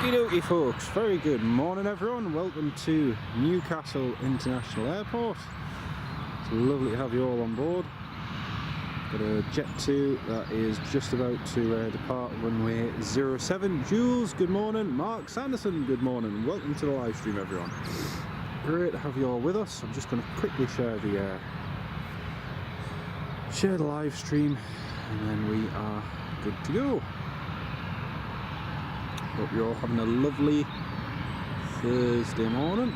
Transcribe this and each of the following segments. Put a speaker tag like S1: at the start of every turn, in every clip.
S1: Okie dokie folks, very good morning everyone, welcome to Newcastle International Airport. It's lovely to have you all on board. Got a Jet 2 that is just about to depart runway 07. Jules, good morning. Mark Sanderson, good morning. Welcome to the live stream everyone. Great to have you all with us. I'm just going to quickly share the live stream and then we are good to go. Hope you're all having a lovely Thursday morning.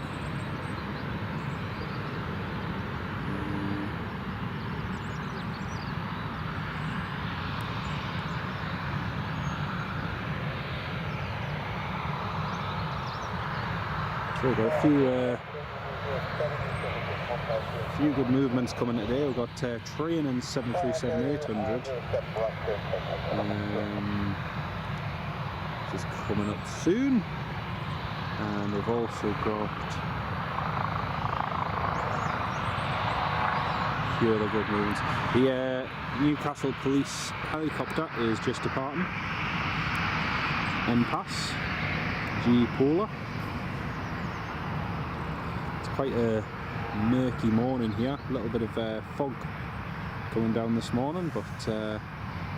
S1: So we've got a few good movements coming today. We've got training 737-800. Is coming up soon, and we've also got a few other good movements. The Newcastle police helicopter is just departing. NPAS G Polar. It's quite a murky morning here, a little bit of fog going down this morning, but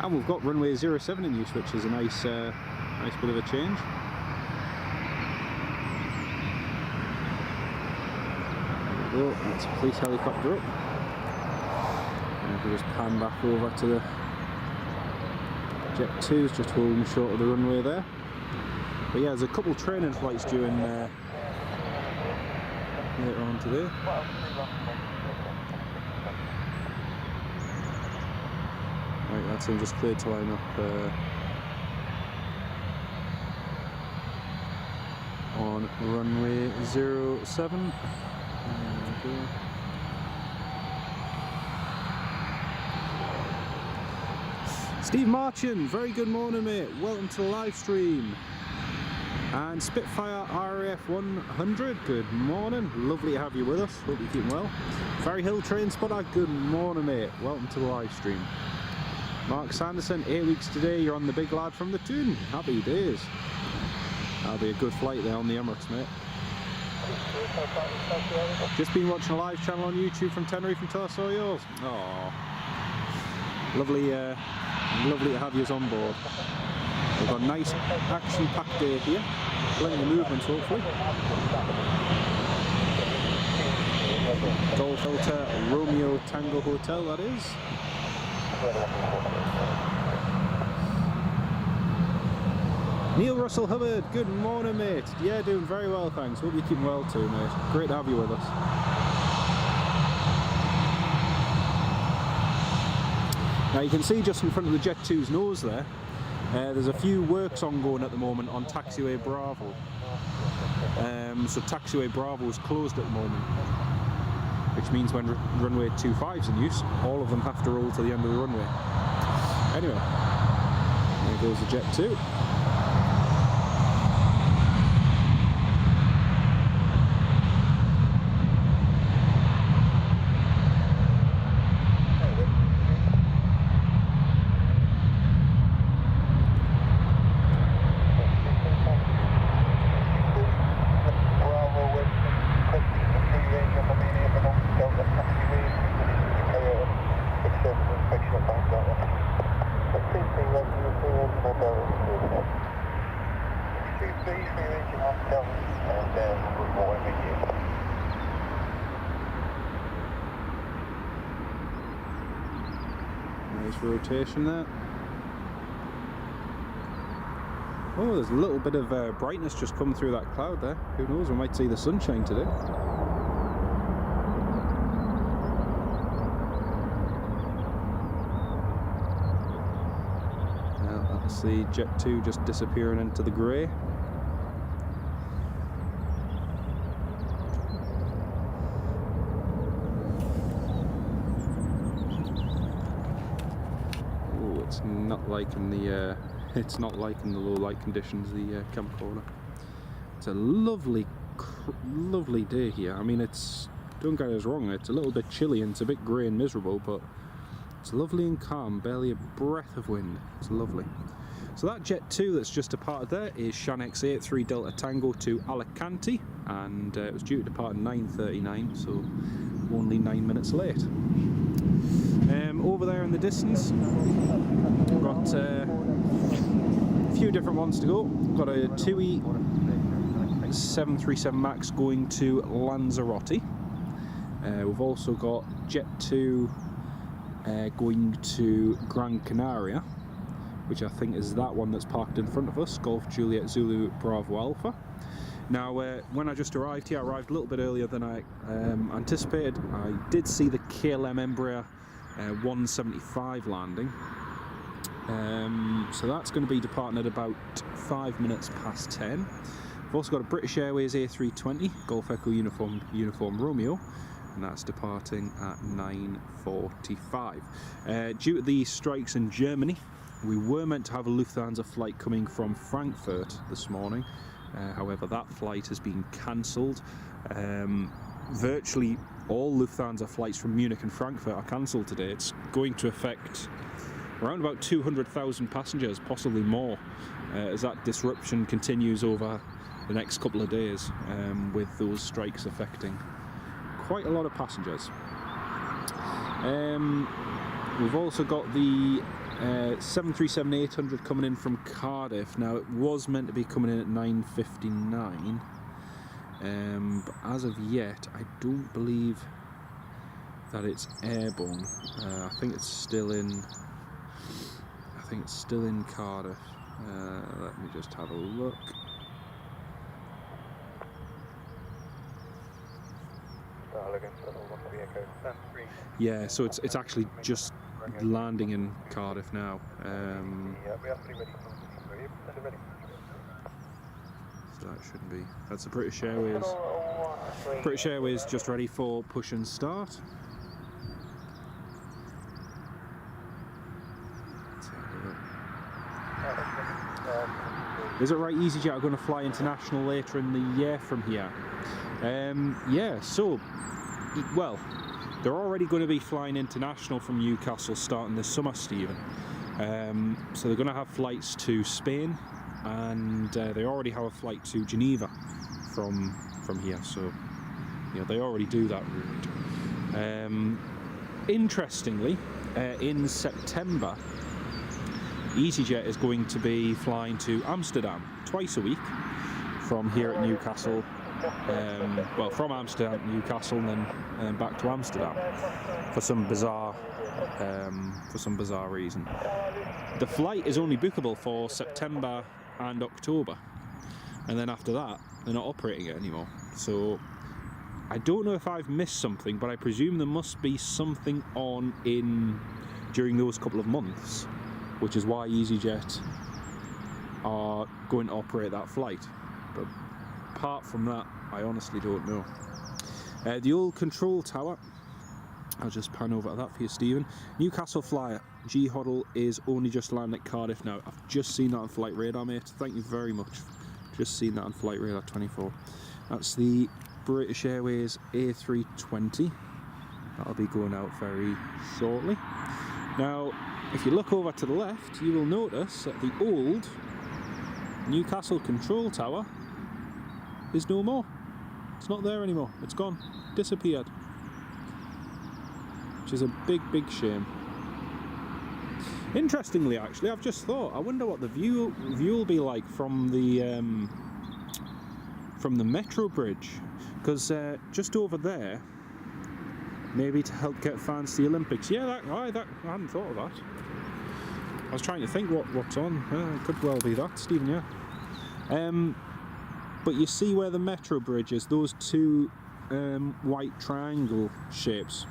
S1: and we've got runway 07 in use, which is a nice bit of a change. There we go, that's a police helicopter up. And if we just pan back over to the Jet 2s, just holding short of the runway there. But yeah, there's a couple training flights during later on today. Right, that's him just cleared to line up on runway 07. There we go. Steve Marchin, very good morning mate, welcome to the live stream. And Spitfire RAF 100, good morning, lovely to have you with us, hope you're keeping well. Ferry Hill Train Spotter, good morning mate, welcome to the live stream. Mark Sanderson, 8 weeks today, you're on the big lad from the Toon, happy days. That'll be a good flight there on the Emirates, mate. Just been watching a live channel on YouTube from Tenerife until I saw yours. Oh, lovely, lovely to have you on board. We've got a nice action-packed day here. Plenty of movements, hopefully. Golf Delta Romeo Tango Hotel, that is. Neil Russell Hubbard, good morning mate. Yeah, doing very well thanks, hope you're keeping well too mate. Great to have you with us. Now you can see just in front of the Jet 2's nose there, there's a few works ongoing at the moment on taxiway Bravo. So taxiway Bravo is closed at the moment, which means when runway 25's in use, all of them have to roll to the end of the runway. Anyway, there goes the Jet 2. Nice rotation there. Oh, there's a little bit of brightness just coming through that cloud there. Who knows, we might see the sunshine today. That's the Jet 2 just disappearing into the grey. It's not liking the low light conditions, the camcorder. It's a lovely day here. I mean, don't get us wrong, it's a little bit chilly and it's a bit grey and miserable, but it's lovely and calm, barely a breath of wind. It's lovely. So that Jet 2 that's just departed there is Shanx 83 Delta Tango to Alicante, and it was due to depart at 9:39, so only 9 minutes late. Over there in the distance, we've got a few different ones to go. We've got a TUI 737 MAX going to Lanzarote. We've also got Jet 2 going to Gran Canaria, which I think is that one that's parked in front of us, Golf Juliet Zulu Bravo Alpha. Now, when I just arrived here, I arrived a little bit earlier than I anticipated. I did see the KLM Embraer 175 landing. So that's going to be departing at about 5 minutes past 10. We've also got a British Airways A320 Golf Echo Uniform Romeo, and that's departing at 9:45. Due to the strikes in Germany, we were meant to have a Lufthansa flight coming from Frankfurt this morning. However, that flight has been cancelled. Virtually all Lufthansa flights from Munich and Frankfurt are cancelled today. It's going to affect around about 200,000 passengers, possibly more, as that disruption continues over the next couple of days, with those strikes affecting quite a lot of passengers. We've also got the 737-800 coming in from Cardiff. Now, it was meant to be coming in at 9:59, but as of yet I don't believe that it's airborne. I think it's still in Cardiff. Let me just have a look. Yeah, so it's actually just landing in Cardiff now. So that shouldn't be. That's the British Airways. British Airways just ready for push and start. Let's have a look. Is it right, EasyJet are going to fly international later in the year from here? Yeah, so, well, they're already going to be flying international from Newcastle starting this summer, Stephen. So they're going to have flights to Spain, and they already have a flight to Geneva from here. So, you know, they already do that route. Interestingly, in September, EasyJet is going to be flying to Amsterdam twice a week from here at Newcastle. Well, from Amsterdam to Newcastle and then back to Amsterdam for some bizarre reason. The flight is only bookable for September and October, and then after that they're not operating it anymore. So I don't know if I've missed something, but I presume there must be something on during those couple of months, which is why EasyJet are going to operate that flight. But apart from that, I honestly don't know. The old control tower, I'll just pan over to that for you, Stephen. Newcastle flyer, G Hoddle is only just landing at Cardiff now. I've just seen that on Flight Radar, mate. Thank you very much. Just seen that on Flight Radar 24. That's the British Airways A320. That'll be going out very shortly. Now, if you look over to the left, you will notice that the old Newcastle control tower is no more. It's not there anymore. It's gone. Disappeared. Which is a big, big shame. Interestingly, actually, I've just thought, I wonder what the view will be like from the metro bridge, because just over there, maybe to help get fans to the Olympics. Yeah, I hadn't thought of that. I was trying to think what's on. It could well be that, Stephen. Yeah. But you see where the metro bridge is, those two white triangle shapes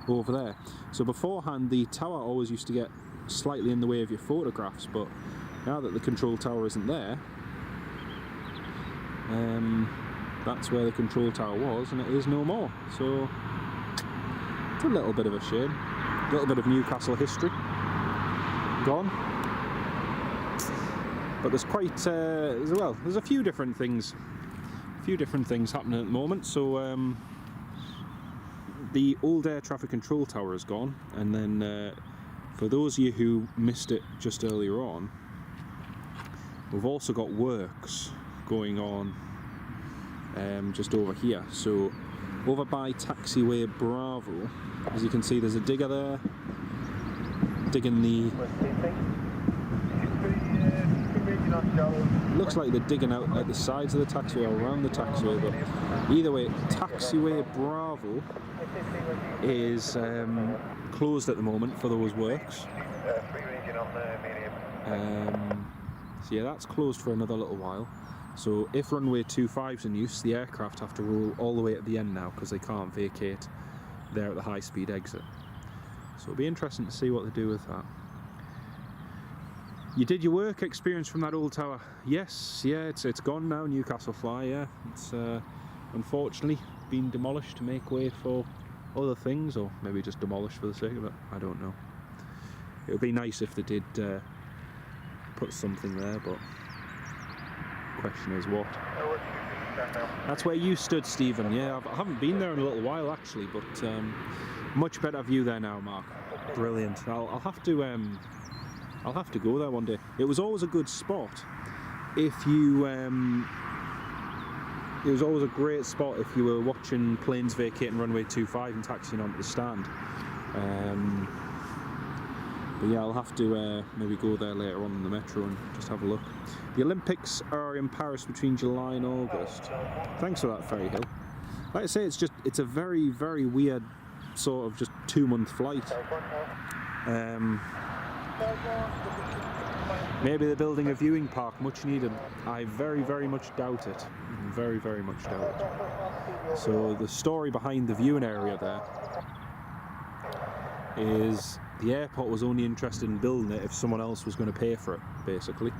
S1: over there. So beforehand, the tower always used to get slightly in the way of your photographs, but now that the control tower isn't there, that's where the control tower was, and it is no more. So it's a little bit of a shame. A little bit of Newcastle history gone. But there's quite there's a few different things happening at the moment. So the old air traffic control tower is gone, and then for those of you who missed it just earlier on, we've also got works going on just over here. So over by taxiway Bravo, as you can see, there's a digger there digging the... Looks like they're digging out at the sides of the taxiway or around the taxiway, but either way, taxiway Bravo is closed at the moment for those works. So yeah, that's closed for another little while. So if runway 25's in use, the aircraft have to roll all the way at the end now because they can't vacate there at the high-speed exit. So it'll be interesting to see what they do with that. You did your work experience from that old tower? Yes, yeah, it's gone now, Newcastle Fly, yeah. It's unfortunately been demolished to make way for other things, or maybe just demolished for the sake of it, I don't know. It would be nice if they did put something there, but the question is what. That's where you stood, Stephen. Yeah, I haven't been there in a little while actually, but much better view there now, Mark. Brilliant. I'll have to go there one day. It was always a good spot if you it was always a great spot if you were watching planes vacating runway 25 and taxiing onto the stand. But yeah, I'll have to maybe go there later on in the metro and just have a look. The Olympics are in Paris between July and August. Thanks for that, Ferry Hill. Like I say, it's a very, very weird sort of just 2-month flight. Maybe they're building a viewing park, much needed. I very, very much doubt it. Very, very much doubt it. So the story behind the viewing area there is the airport was only interested in building it if someone else was going to pay for it, basically.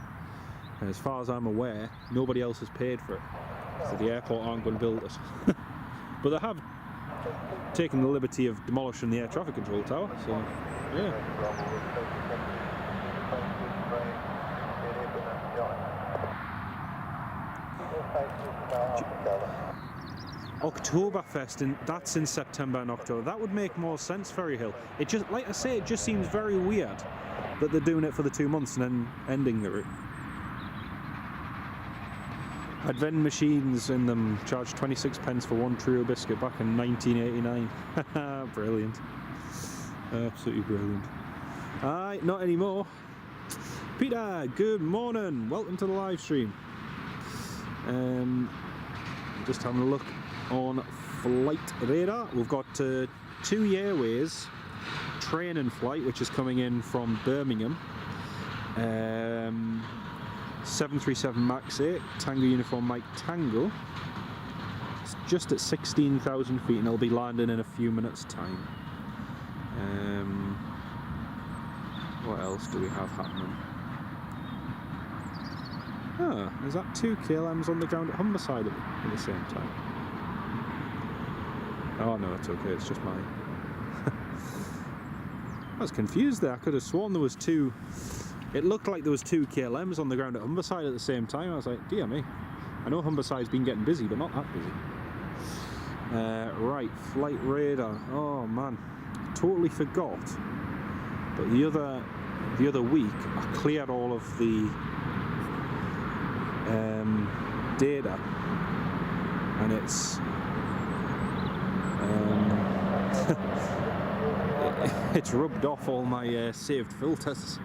S1: And as far as I'm aware, nobody else has paid for it. So the airport aren't going to build it. But they have taken the liberty of demolishing the air traffic control tower, so yeah. Oktoberfest, and that's in September and October. That would make more sense, Ferry Hill. It just, like I say, it just seems very weird that they're doing it for the 2 months and then ending the route. Had vending machines in them charged 26p for one trio biscuit back in 1989. Brilliant. Absolutely brilliant. Aye, not anymore. Peter, good morning. Welcome to the live stream. Just having a look on flight radar. We've got TUI Airways training flight, which is coming in from Birmingham. 737 MAX 8, Tango Uniform Mike Tango. It's just at 16,000 feet and it'll be landing in a few minutes' time. What else do we have happening? Is that 2 KLMs on the ground at Humberside at the same time? Oh no, it's okay, it's just mine. I was confused there, I could have sworn there was 2. It looked like there was 2 KLMs on the ground at Humberside at the same time. I was like, dear me. I know Humberside's been getting busy, but not that busy. Right, flight radar. Oh man, totally forgot. But the other week, I cleared all of the data, and it's it's rubbed off all my saved filters.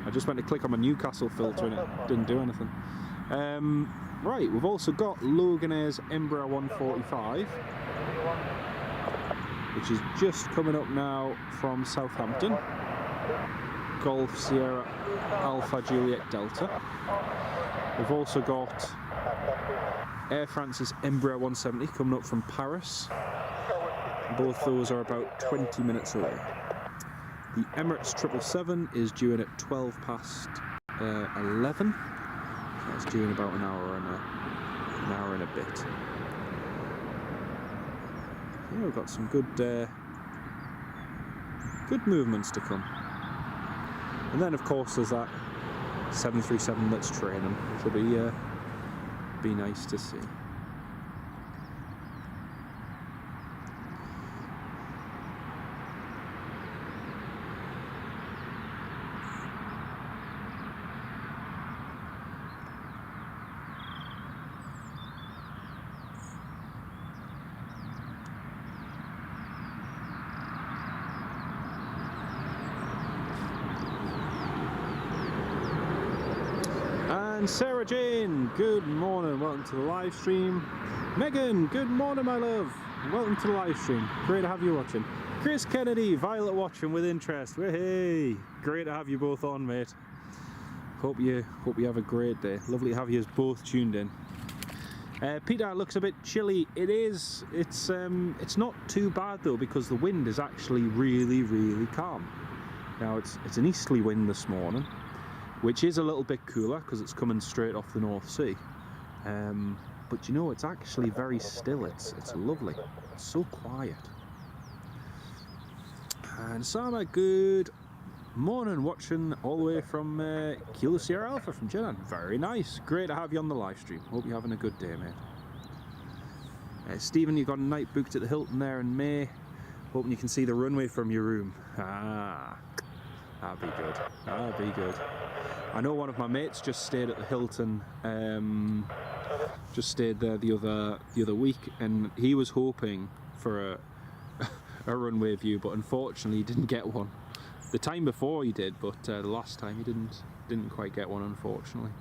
S1: I just went to click on my Newcastle filter and it didn't do anything. Right, we've also got Loganair's Embraer 145, which is just coming up now from Southampton. Golf Sierra Alpha Juliet Delta. We've also got Air France's Embraer 170 coming up from Paris. Both those are about 20 minutes away. The Emirates 777 is due in at 12 past 11. So that's due in about an hour and a bit. Yeah, we've got some good movements to come. And then of course there's that 737 that's training, which will be nice to see. And Sarah Jane, good morning, welcome to the live stream. Megan, good morning my love, welcome to the live stream, great to have you watching. Chris Kennedy, Violet watching with interest, hey, great to have you both on mate. Hope you have a great day, lovely to have you both tuned in. Peter, looks a bit chilly. It is. It's not too bad though, because the wind is actually really calm. Now it's an easterly wind this morning, which is a little bit cooler because it's coming straight off the North Sea. But you know, it's actually very still. It's lovely. It's so quiet. And Sama, good morning, watching all the way from Kilo Sierra Alpha from Jeddah. Very nice. Great to have you on the live stream. Hope you're having a good day, mate. Stephen, you've got a night booked at the Hilton there in May. Hoping you can see the runway from your room. Ah, that'd be good. That'd be good. I know one of my mates just stayed at the Hilton. Just stayed there the other week, and he was hoping for a runway view, but unfortunately he didn't get one. The time before he did, but the last time he didn't quite get one, unfortunately.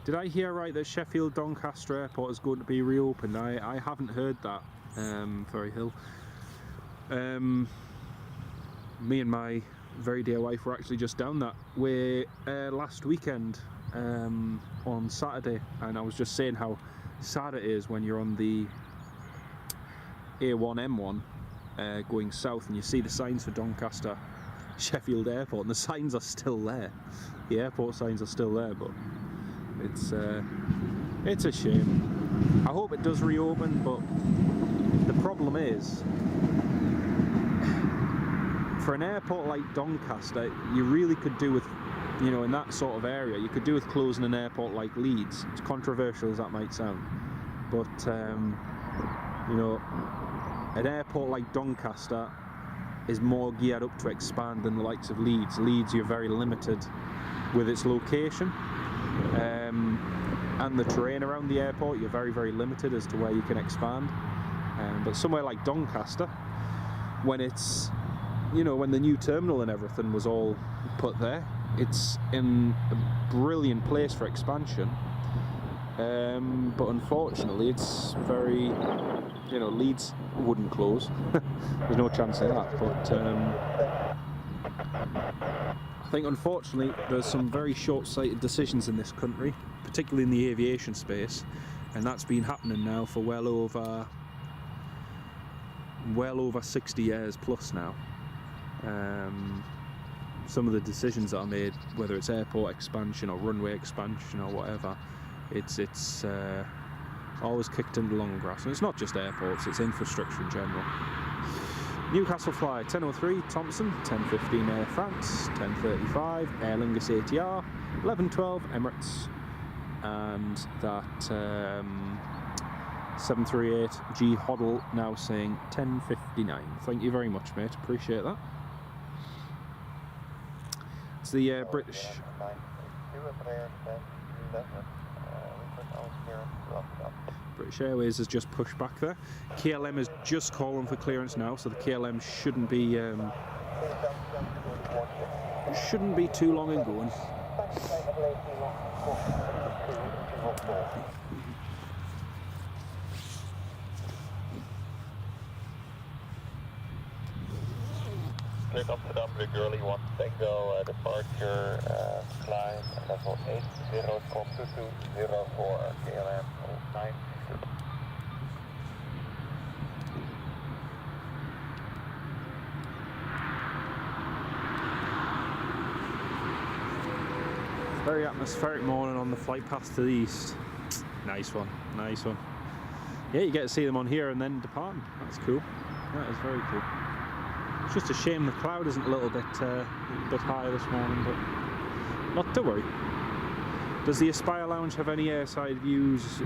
S1: Did I hear right that Sheffield Doncaster Airport is going to be reopened? I haven't heard that, Ferry Hill. Me and my very dear wife were actually just down that way last weekend on Saturday, and I was just saying how sad it is when you're on the A1 M1 going south and you see the signs for Doncaster Sheffield Airport, and the signs are still there. The airport signs are still there, but it's a shame. I hope it does reopen, but the problem is, for an airport like Doncaster, you really could do with, you know, in that sort of area, you could do with closing an airport like Leeds. It's controversial as that might sound, but you know, an airport like Doncaster is more geared up to expand than the likes of Leeds. Leeds, you're very limited with its location, and the terrain around the airport, you're very limited as to where you can expand. But somewhere like Doncaster, when it's, you know, when the new terminal and everything was all put there, it's in a brilliant place for expansion. But unfortunately, it's very, you know, Leeds wouldn't close. There's no chance of that. But I think, unfortunately, there's some very short-sighted decisions in this country, particularly in the aviation space, and that's been happening now for well over 60 years plus now. Some of the decisions that are made, whether it's airport expansion or runway expansion or whatever, it's always kicked in the long grass. And it's not just airports, it's infrastructure in general. Newcastle fly 10:03 Thompson, 10:15 Air France, 10:35 Aer Lingus ATR, 11:12 Emirates, and that 738 G Hoddle now saying 10:59. Thank you very much, mate, appreciate that. It's the British. British Airways has just pushed back there. KLM is just calling for clearance now, so the KLM shouldn't be too long in going.
S2: Click up to W Girly 1 Tango, departure, climb, level 80.2204, KLM 09.
S1: Very atmospheric morning on the flight path to the east. Nice one, nice one. Yeah, you get to see them on here and then departing. That's cool. That is very cool. It's just a shame the cloud isn't a little bit higher this morning, but not to worry. Does the Aspire Lounge have any airside views?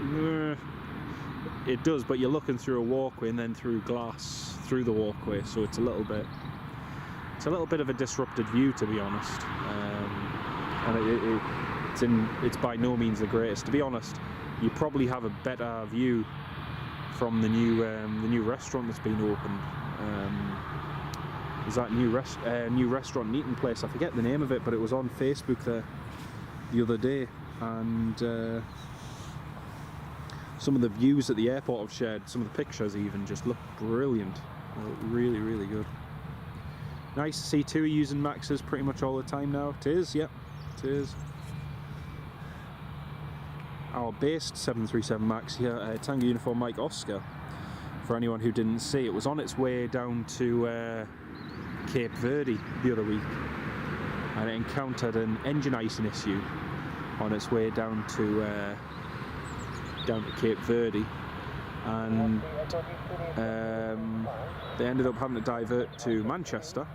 S1: It does, but you're looking through a walkway and then through glass through the walkway, so it's a little bit of a disrupted view, to be honest. And it's by no means the greatest. To be honest, you probably have a better view from the new restaurant that's been opened. There's that new restaurant and eating place. I forget the name of it, but it was on Facebook there the other day, and some of the views at the airport I've shared, some of the pictures even, just look brilliant. They look really, really good. Nice to see TUI using Maxes pretty much all the time now. It is, yep, it is. Our based 737 Max here, Tango Uniform Mike Oscar. For anyone who didn't see, it was on its way down to Cape Verde the other week, and it encountered an engine icing issue on its way down to Cape Verde, and they ended up having to divert to Manchester,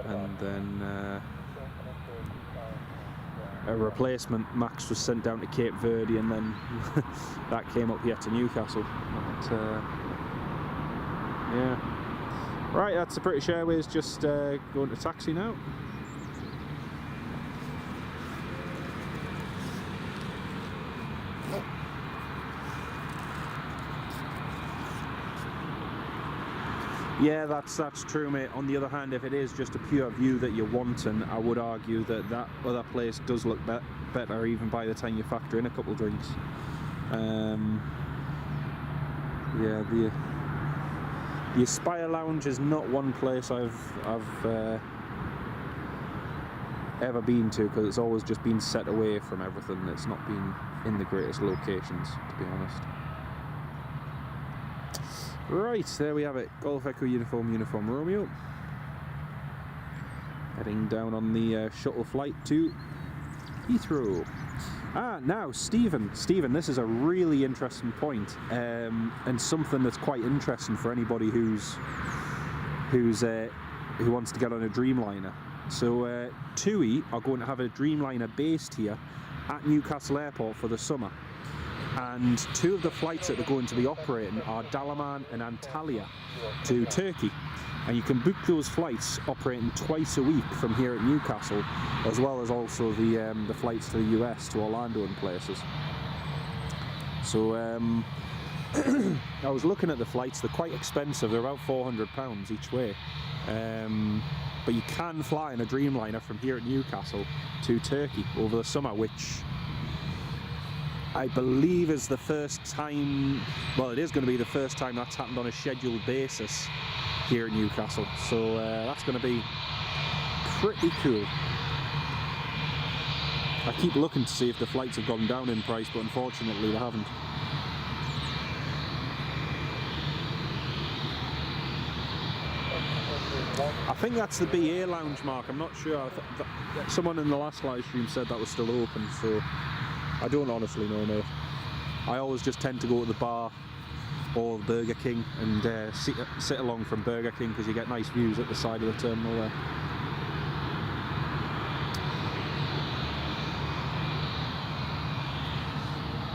S1: and then a replacement Max was sent down to Cape Verde, and then that came up here to Newcastle. But, yeah. Right, that's the British Airways just going to taxi now. Yeah, that's true, mate. On the other hand, if it is just a pure view that you're wanting, I would argue that that other place does look better even by the time you factor in a couple of drinks. Yeah, the Aspire Lounge is not one place I've ever been to, because it's always just been set away from everything. It's not been in the greatest locations, to be honest. Right, there we have it. Golf Echo Uniform Romeo. Heading down on the shuttle flight to Heathrow. Now, Stephen, this is a really interesting point, and something that's quite interesting for anybody who wants to get on a Dreamliner. So, TUI are going to have a Dreamliner based here at Newcastle Airport for the summer. And two of the flights that they're going to be operating are Dalaman and Antalya to Turkey, and you can book those flights operating twice a week from here at Newcastle, as well as also the flights to the US, to Orlando and places. So I was looking at the flights. They're quite expensive. They're about £400 each way, but you can fly in a Dreamliner from here at Newcastle to Turkey over the summer, which I believe is the first time, well, it is going to be the first time that's happened on a scheduled basis here in Newcastle. So that's going to be pretty cool. I keep looking to see if the flights have gone down in price, but unfortunately they haven't. I think that's the BA lounge, Mark. I'm not sure. Someone in the last live stream said that was still open, so I don't honestly know, mate. I always just tend to go to the bar or Burger King and sit along from Burger King, because you get nice views at the side of the terminal there.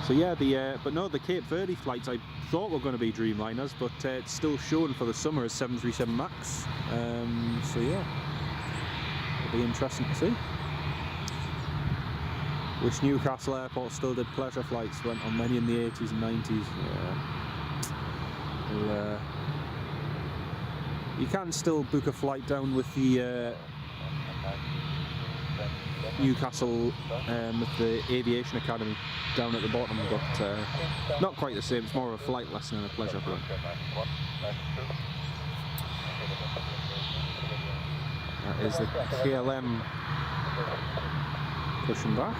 S1: So yeah, but no, the Cape Verde flights I thought were going to be Dreamliners, but it's still showing for the summer as 737 Max. So yeah, it'll be interesting to see. Wish Newcastle Airport still did pleasure flights, went on many in the 80s and 90s. Yeah. Well, you can still book a flight down with the Newcastle, with the Aviation Academy down at the bottom, but not quite the same. It's more of a flight lesson and a pleasure flight. That is the KLM pushing back.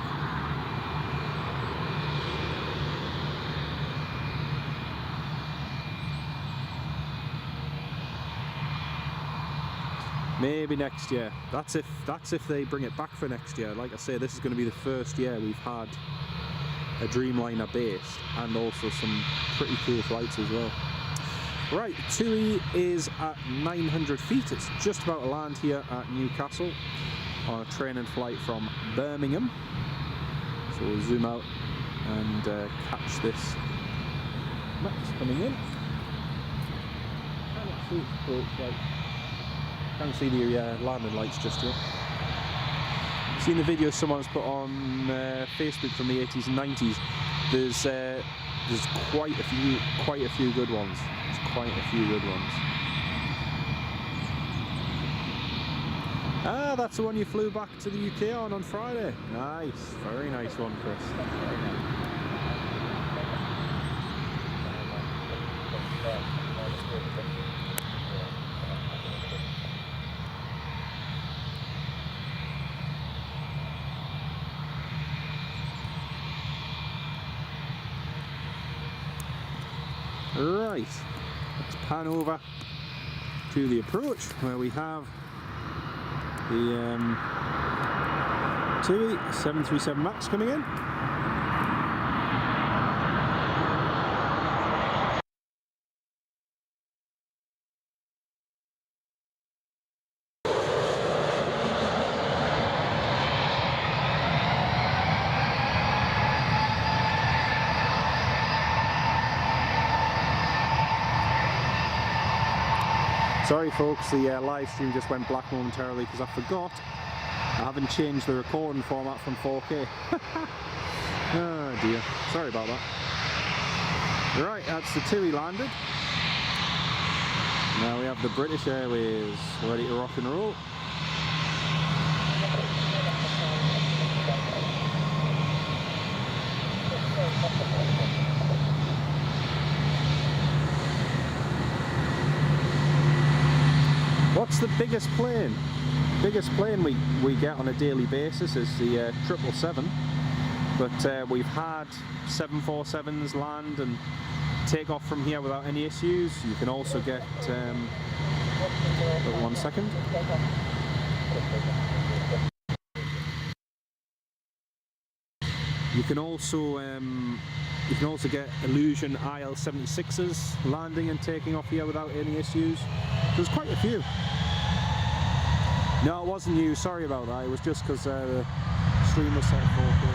S1: Maybe next year. That's if they bring it back for next year. Like I say, this is going to be the first year we've had a Dreamliner based, and also some pretty cool flights as well. Right, TUI is at 900 feet. It's just about to land here at Newcastle on a training flight from Birmingham. So we'll zoom out and catch this Max coming in. Can't see the landing lights just yet. Seen the video someone's put on Facebook from the 80s and 90s. There's quite a few good ones. There's quite a few good ones. Ah, that's the one you flew back to the UK on Friday. Nice, very nice one, Chris. Right, let's pan over to the approach where we have the TUI 737 MAX coming in. Sorry folks, the live stream just went black momentarily because I forgot I haven't changed the recording format from 4K. Oh dear, sorry about that. Right, that's the TUI landed. Now we have the British Airways ready to rock and roll. What's the biggest plane? Biggest plane we get on a daily basis is the 777, but we've had 747s land and take off from here without any issues. You can also get, 1 second. You can also get Illusion IL-76s landing and taking off here without any issues. There's quite a few. No, it wasn't you, sorry about that. It was just because the stream was set 4K.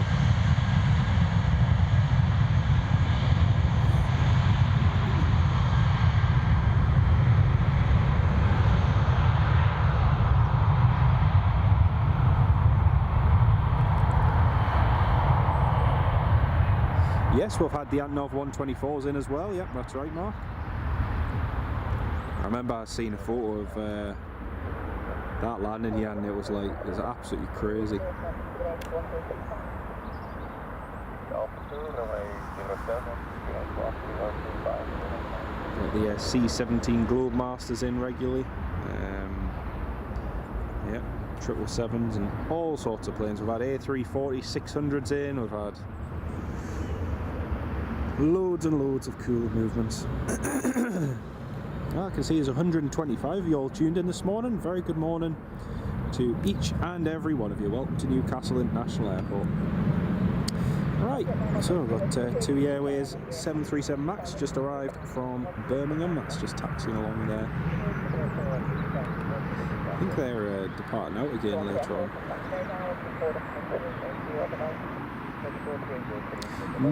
S1: Yes, we've had the Antonov 124s in as well. Yep, that's right, Mark. I remember I seen a photo of that landing here, and it was absolutely crazy. Got the C-17 Globemasters in regularly. Yeah, 777s and all sorts of planes. We've had A340 600s in. We've had loads and loads of cool movements. I can see there's 125 of you all tuned in this morning. Very good morning to each and every one of you. Welcome to Newcastle International Airport. Right, so we've got TUI Airways 737 MAX just arrived from Birmingham. That's just taxiing along there. I think they're departing out again later on.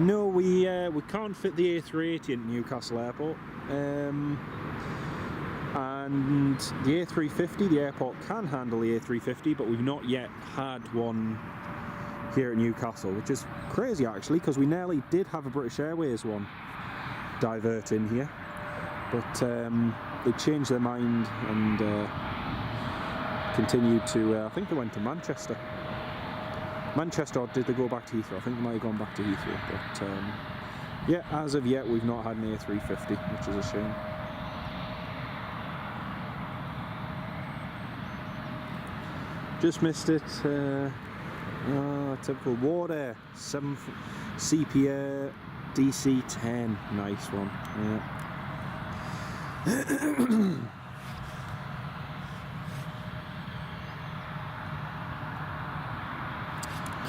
S1: No, we can't fit the A380 in Newcastle Airport, and the A350, the airport can handle the A350, but we've not yet had one here at Newcastle, which is crazy actually, because we nearly did have a British Airways one divert in here, but they changed their mind and continued to, I think they went to Manchester, or did they go back to Heathrow? I think they might have gone back to Heathrow, but yeah, as of yet we've not had an A350, which is a shame. Just missed it. Typical Wardair 7 CPA DC10, nice one. Yeah.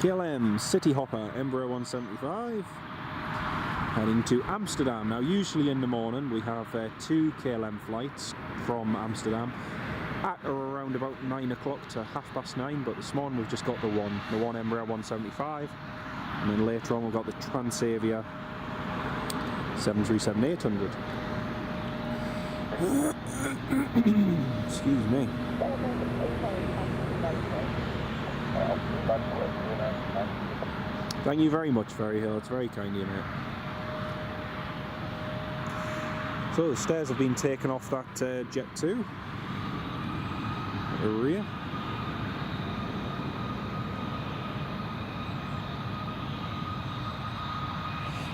S1: KLM City Hopper Embraer 175 heading to Amsterdam. Now usually in the morning we have 2 KLM flights from Amsterdam at or around about 9 o'clock to 9:30, but this morning we've just got the one Embraer 175, and then later on we've got the Transavia 737-800. Excuse me. Thank you very much, Ferryhill. It's very kind of you, mate. So the stairs have been taken off that Jet 2 at the rear.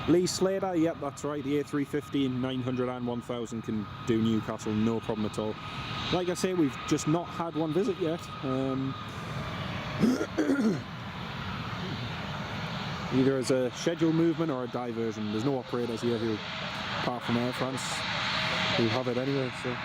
S1: Lee Slater, yep, that's right. The A350 900 and 1000 can do Newcastle, no problem at all. Like I say, we've just not had one visit yet. Either as a scheduled movement or a diversion. There's no operators here who, apart from Air France, who have it anyway. So.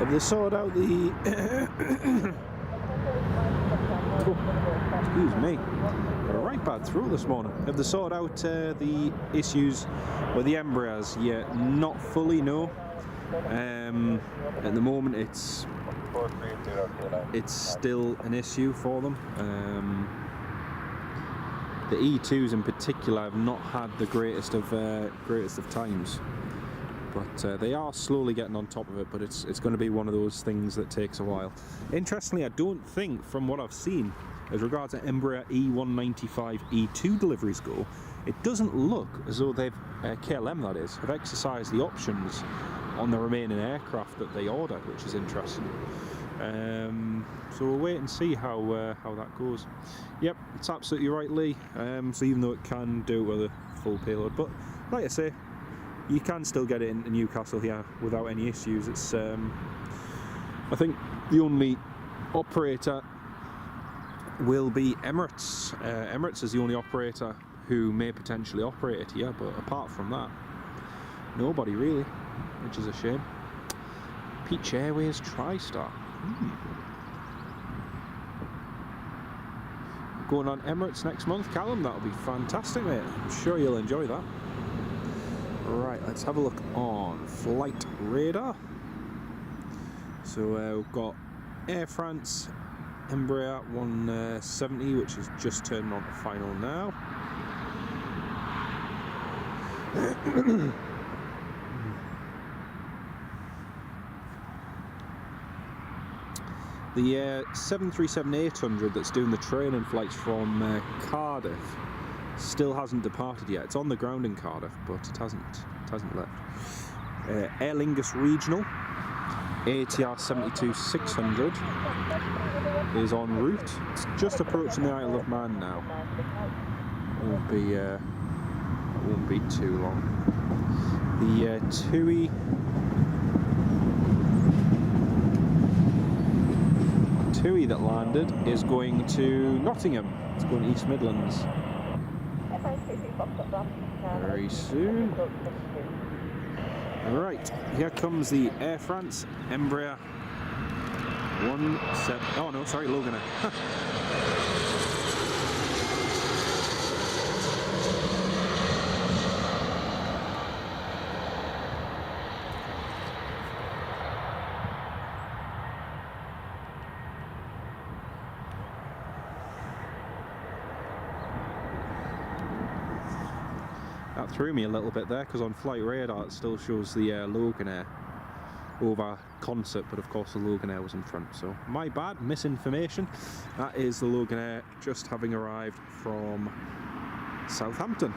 S1: Have they sorted out the excuse me, got a right bad throat this morning. Have they sorted out the issues with the Emirates yet? Not fully, no. At the moment it's still an issue for them. The E2s in particular have not had the greatest of times. But they are slowly getting on top of it, but it's going to be one of those things that takes a while. Interestingly, I don't think, from what I've seen, as regards to Embraer E195 E2 deliveries go, it doesn't look as though they've, KLM that is, have exercised the options on the remaining aircraft that they ordered, which is interesting. So we'll wait and see how that goes. Yep, it's absolutely right, Lee. So even though it can do it with a full payload, but like I say, you can still get it into Newcastle here without any issues. It's I think the only operator will be Emirates. Emirates is the only operator who may potentially operate it here, but apart from that, nobody really, which is a shame. Peach Airways TriStar. Going on Emirates next month, Callum. That'll be fantastic, mate. I'm sure you'll enjoy that. Right, let's have a look on flight radar. So we've got Air France, Embraer 170, which is just turned on to final now. The 737-800 that's doing the training flights from Cardiff still hasn't departed yet. It's on the ground in Cardiff, but it hasn't left. Aer Lingus Regional ATR 72-600 is en route. It's just approaching the Isle of Man now. It won't be too long. The TUI that landed is going to Nottingham. It's going to East Midlands very soon. Right, here comes the Air France Embraer 17. Oh no, sorry, Loganair. That threw me a little bit there, because on flight radar it still shows the Loganair over Concert, but of course the Loganair was in front, so my bad, misinformation. That is the Loganair just having arrived from Southampton.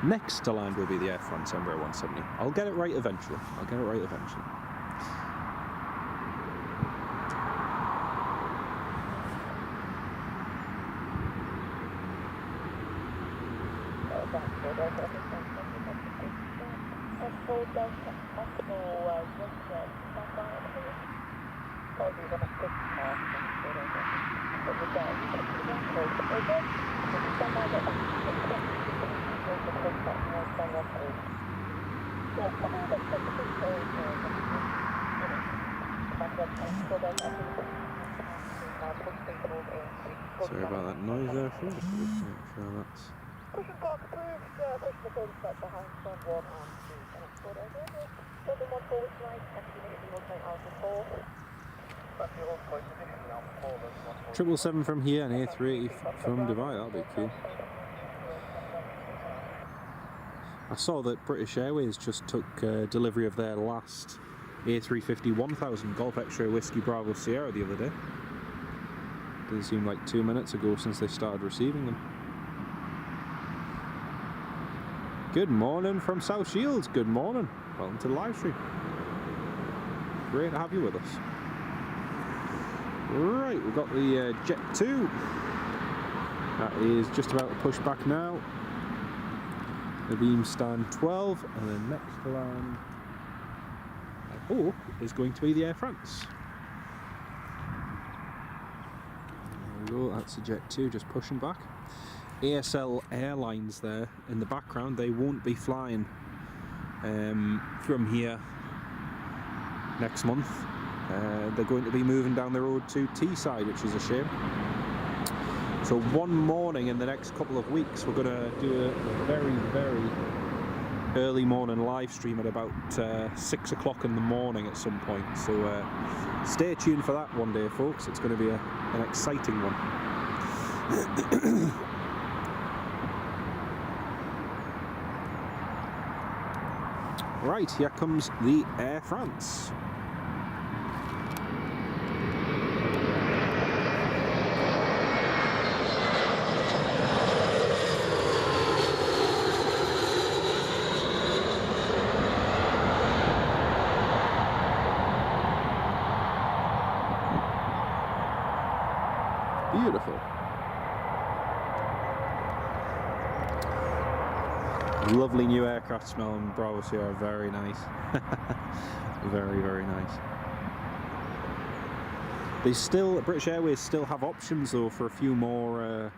S1: Next to land will be the Air France Embraer 170. I'll get it right eventually. Sorry about that noise there, folks. Just make sure that's... Triple 7 from here and A380 from Dubai, that'll be cool. I saw that British Airways just took delivery of their last A350 1000 Golf X-Ray Whiskey Bravo Sierra the other day. Doesn't seem like 2 minutes ago since they started receiving them. Good morning from South Shields. Good morning. Welcome to the live stream. Great to have you with us. Right, we've got the Jet 2. That is just about to push back now. The beam stand 12, and then next to land is going to be the Air France. There we go, that's the Jet 2 just pushing back. ASL Airlines there in the background, they won't be flying from here next month. They're going to be moving down the road to Teesside, which is a shame. So one morning in the next couple of weeks we're going to do a very, very early morning live stream at about 6 o'clock in the morning at some point. So stay tuned for that one day, folks. It's going to be an exciting one. Right, here comes the Air France. Beautiful. Lovely new aircraft smell and Bravo Sierra, very nice. Very, very nice. They still, British Airways still have options though for a few more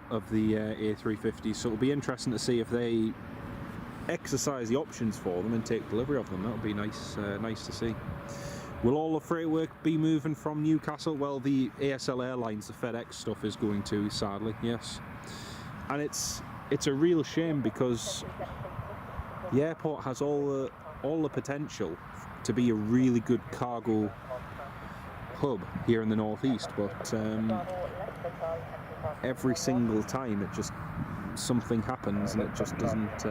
S1: of the A350s, so it'll be interesting to see if they exercise the options for them and take delivery of them. That'll be nice, nice to see. Will all the freight work be moving from Newcastle? Well, the ASL Airlines, the FedEx stuff is going to, sadly, yes. And it's a real shame because the airport has all the potential to be a really good cargo hub here in the northeast, but every single time it just something happens and it just doesn't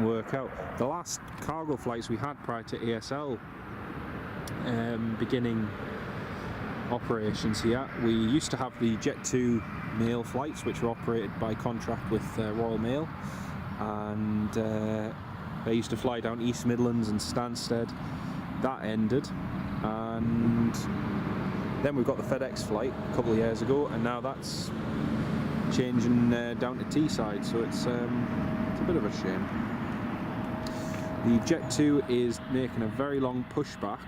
S1: work out. The last cargo flights we had prior to ASL beginning operations here, we used to have the Jet 2 mail flights which were operated by contract with Royal Mail, and they used to fly down East Midlands and Stansted. That ended, and then we've got the FedEx flight a couple of years ago, and now that's changing down to Teesside, so it's a bit of a shame. The Jet 2 is making a very long pushback,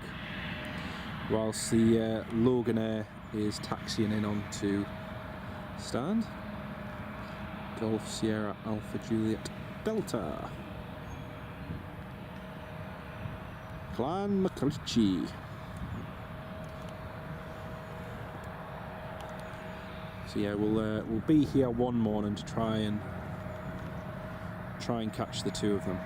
S1: whilst the Loganair is taxiing in onto stand. Golf Sierra Alpha Juliet Delta. Clan McCritchie. So yeah, we'll be here one morning to try and catch the two of them,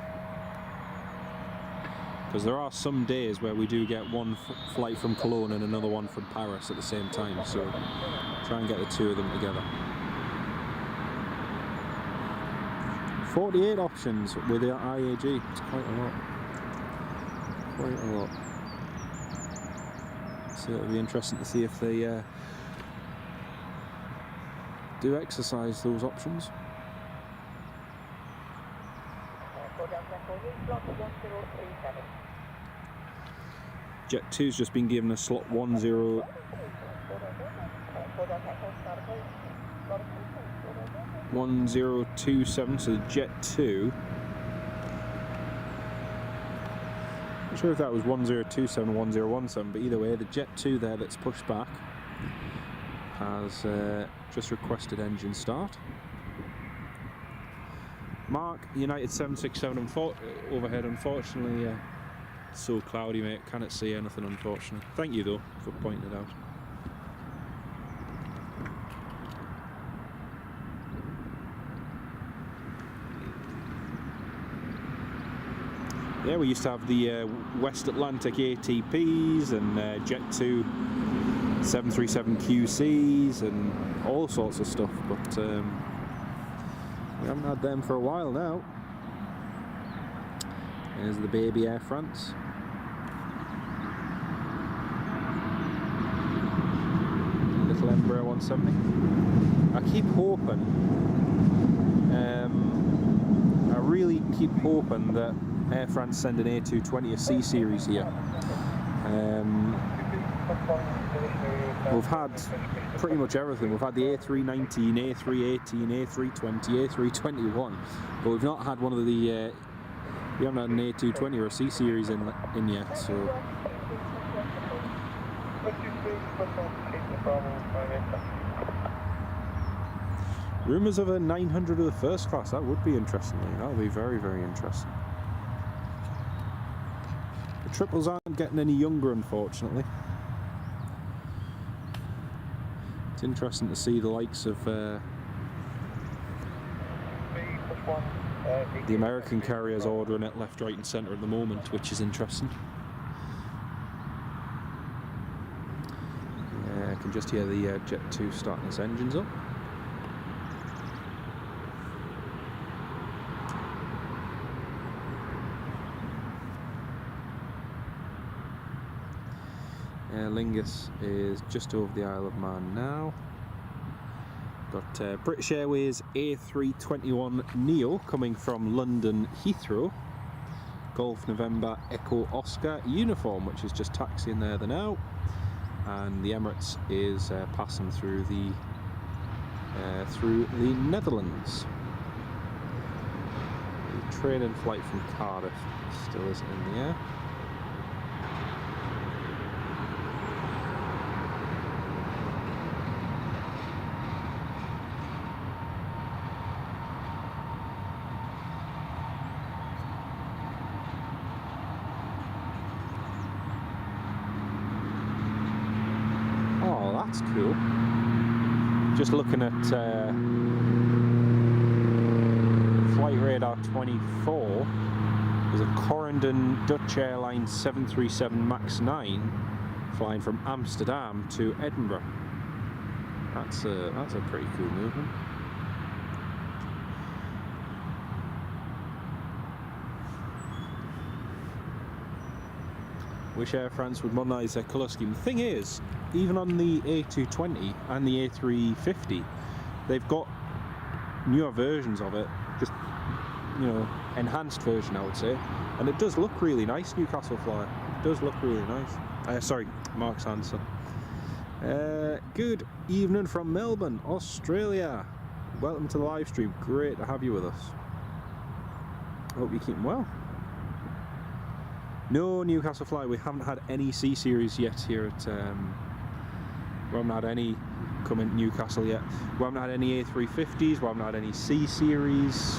S1: because there are some days where we do get one flight from Cologne and another one from Paris at the same time, so try and get the two of them together. 48 options with the IAG, it's quite a lot. Quite a lot. So it'll be interesting to see if they do exercise those options. Jet 2's just been given a slot 1027, so Jet 2 Not sure if that was 1027 or 1017, but either way, the Jet 2 there that's pushed back has just requested engine start. Mark, United 767 overhead, unfortunately, it's so cloudy, mate, cannot see anything, unfortunately. Thank you, though, for pointing it out. Yeah, we used to have the West Atlantic ATPs and Jet 2 737QCs and all sorts of stuff, but we haven't had them for a while now. There's the baby Air France. Little Embraer 170. I keep hoping, I really keep hoping that Air France send an A320 a C series here. We've had pretty much everything. We've had the A319, A318, A320, A321, but we've not had one of the. We haven't had an A220 or a C series in yet. So. Rumours of a 900 of the first class. That would be interesting. That would be very, very interesting. The triples aren't getting any younger, unfortunately. It's interesting to see the likes of the American carriers ordering it left, right and centre at the moment, which is interesting. I can just hear the Jet 2 starting its engines up. Aer Lingus is just over the Isle of Man now. Got British Airways A321 Neo coming from London Heathrow. Golf November Echo Oscar uniform, which is just taxiing there now. And the Emirates is passing through the Netherlands. The training flight from Cardiff still isn't in the air. That's cool. Just looking at Flight Radar 24, there's a Corendon Dutch Airlines 737 MAX 9 flying from Amsterdam to Edinburgh. That's a pretty cool movement. Wish Air France would modernise their colour scheme. The thing is, even on the A220 and the A350, they've got newer versions of it, just, you know, enhanced version, I would say, and it does look really nice. Newcastle Flyer, it does look really nice. Sorry, Mark's answer. Good evening from Melbourne, Australia. Welcome to the live stream. Great to have you with us. Hope you're keeping well. No, Newcastle Fly, we haven't had any C series yet here at we haven't had any come into Newcastle yet. We haven't had any A350s, we haven't had any C series.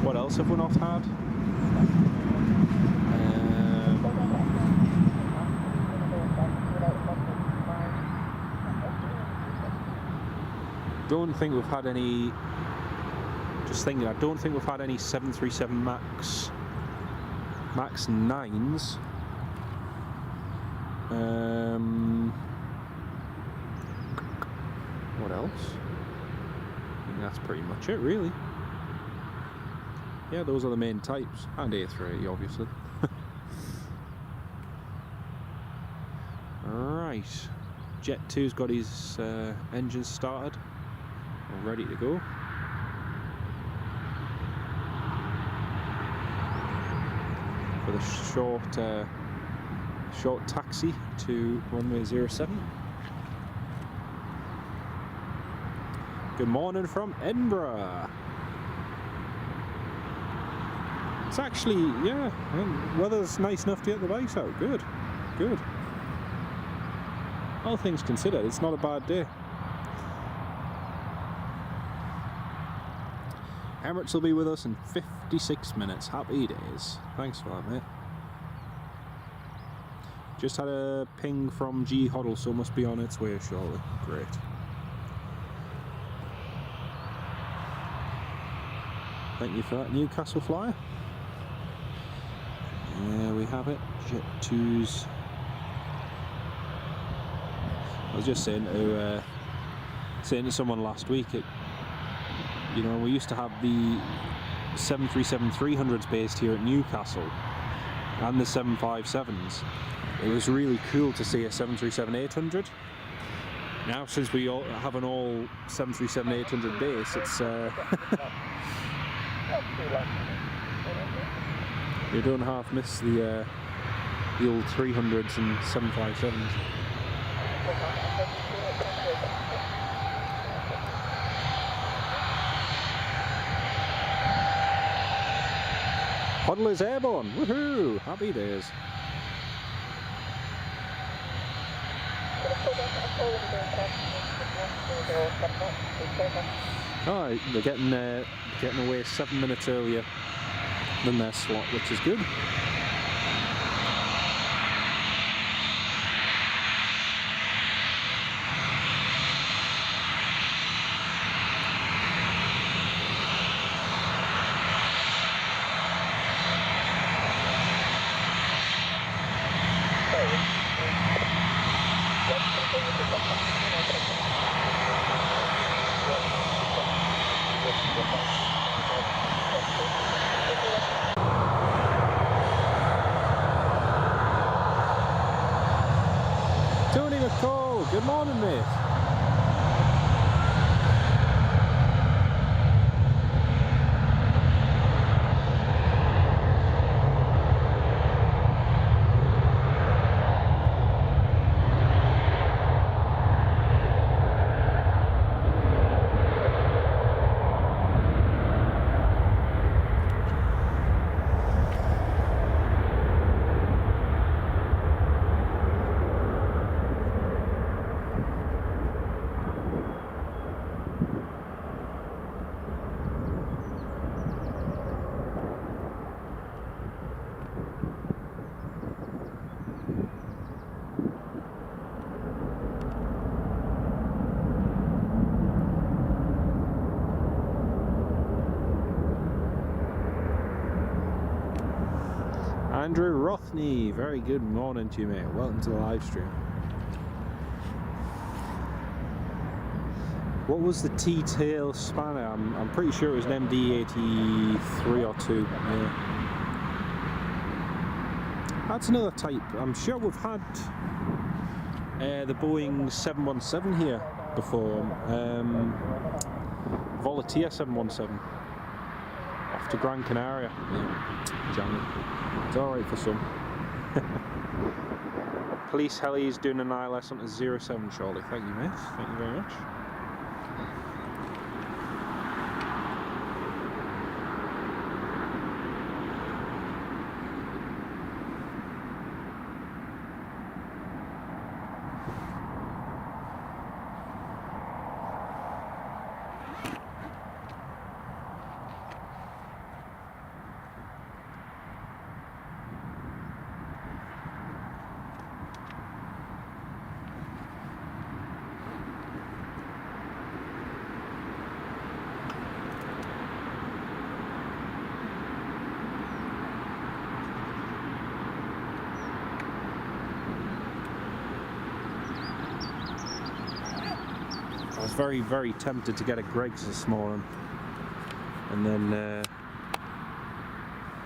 S1: What else have we not had? Don't think we've had any. Just thinking, I don't think we've had any 737 MAX 9s. What else? I think that's pretty much it, really. Yeah, those are the main types, and A380, obviously. Right, Jet 2's got his engine started, all ready to go. For the short taxi to runway 07. Good morning from Edinburgh. It's actually, yeah, weather's nice enough to get the bikes out. Good, good. All things considered, it's not a bad day. Emirates will be with us in 56 minutes. Happy days. Thanks for that, mate. Just had a ping from G Hoddle, so must be on its way shortly. Great. Thank you for that, Newcastle flyer. There we have it. Jet 2s. I was just saying to someone last week, you know, we used to have the 737-300s based here at Newcastle and the 757s. It was really cool to see a 737-800. Now, since we all have an all 737-800 base, it's you don't half miss the old 300s and 757s. Hoddle is airborne! Woohoo! Happy days. Oh, they're getting away 7 minutes earlier than their slot, which is good. Good morning, mate. Andrew Rothney, very good morning to you, mate. Welcome to the live stream. What was the T-tail spanner? I'm pretty sure it was an MD-83 or 2. Yeah. That's another type. I'm sure we've had the Boeing 717 here before. Volatia 717. Off to Gran Canaria. Yeah. Jammy. It's alright for some. Police heli is doing an ILS onto 07 shortly. Thank you, mate. Thank you very much. I was very, very tempted to get a Greggs this morning, and then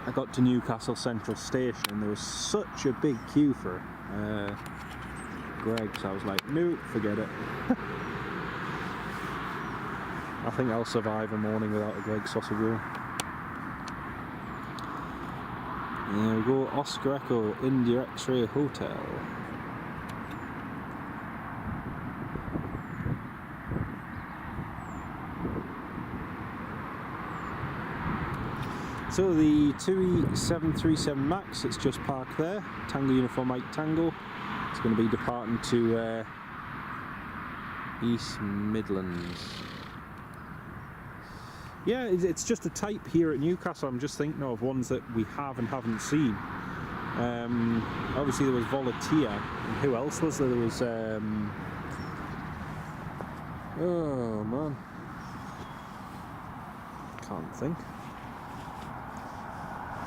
S1: I got to Newcastle Central Station and there was such a big queue for Greggs. I was like, no, forget it. I think I'll survive a morning without a Greggs sausage roll. There we go, Oscar Echo, India X-Ray Hotel. So the TUI 737 MAX, it's just parked there. Tango Uniform Mike Tango. It's going to be departing to East Midlands. Yeah, it's just a type here at Newcastle. I'm just thinking of ones that we have and haven't seen. Obviously there was Volatia, and who else was there? There was oh man, can't think.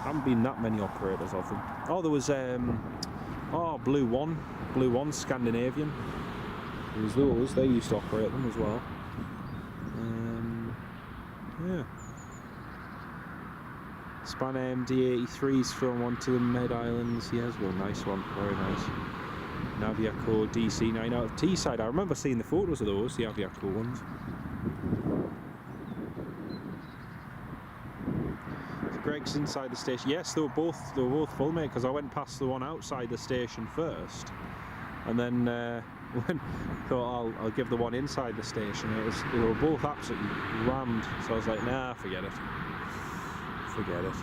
S1: Haven't been that many operators of them. Oh, there was oh, Blue One Scandinavian. There was those. They used to operate them as well. Yeah. Span MD-83's from one to the Med Islands. Yes, well, nice one, very nice. Naviaco DC-9 out of Teesside. I remember seeing the photos of those, the Naviaco ones. So Greg's inside the station. Yes, they were both full, mate. Because I went past the one outside the station first, and then when thought I'll give the one inside the station. They were both absolutely rammed. So I was like, nah, forget it. Forget it.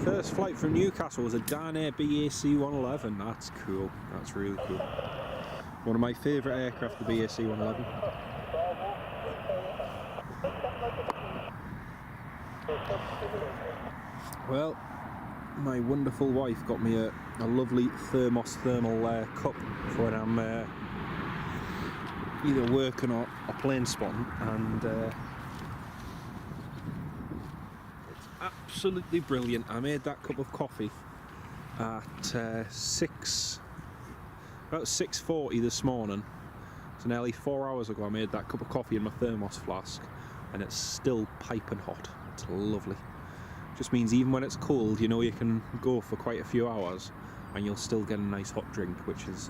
S1: First flight from Newcastle was a Loganair BAC 111. That's cool. That's really cool. One of my favourite aircraft, the BAC 111. Well, my wonderful wife got me a lovely thermal cup for when I'm either working or Planespotting, and absolutely brilliant. I made that cup of coffee at about 6:40 this morning. So nearly 4 hours ago I made that cup of coffee in my thermos flask, and it's still piping hot. It's lovely. Just means even when it's cold, you know, you can go for quite a few hours and you'll still get a nice hot drink, which is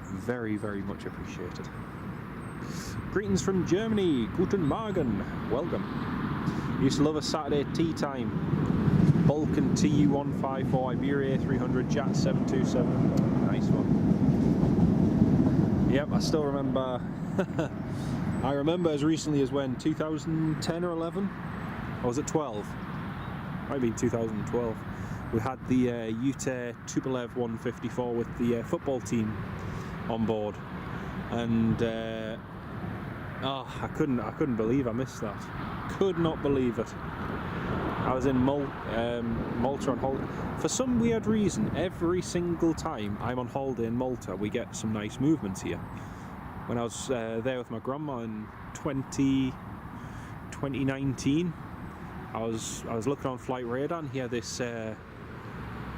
S1: very, very much appreciated. Greetings from Germany. Guten Morgen. Welcome. Used to love a Saturday tea time. Balkan TU154, Iberia 300, JAT 727. Nice one. Yep, I still remember. I remember as recently as when, 2010 or 11? Or was it 12? Might be 2012. We had the Ute Tupolev 154 with the football team on board, and oh, I couldn't believe I missed that. Could not believe it. I was in Malta on holiday. For some weird reason, every single time I'm on holiday in Malta, we get some nice movements here. When I was there with my grandma in 2019, I was looking on Flight Radar, and here this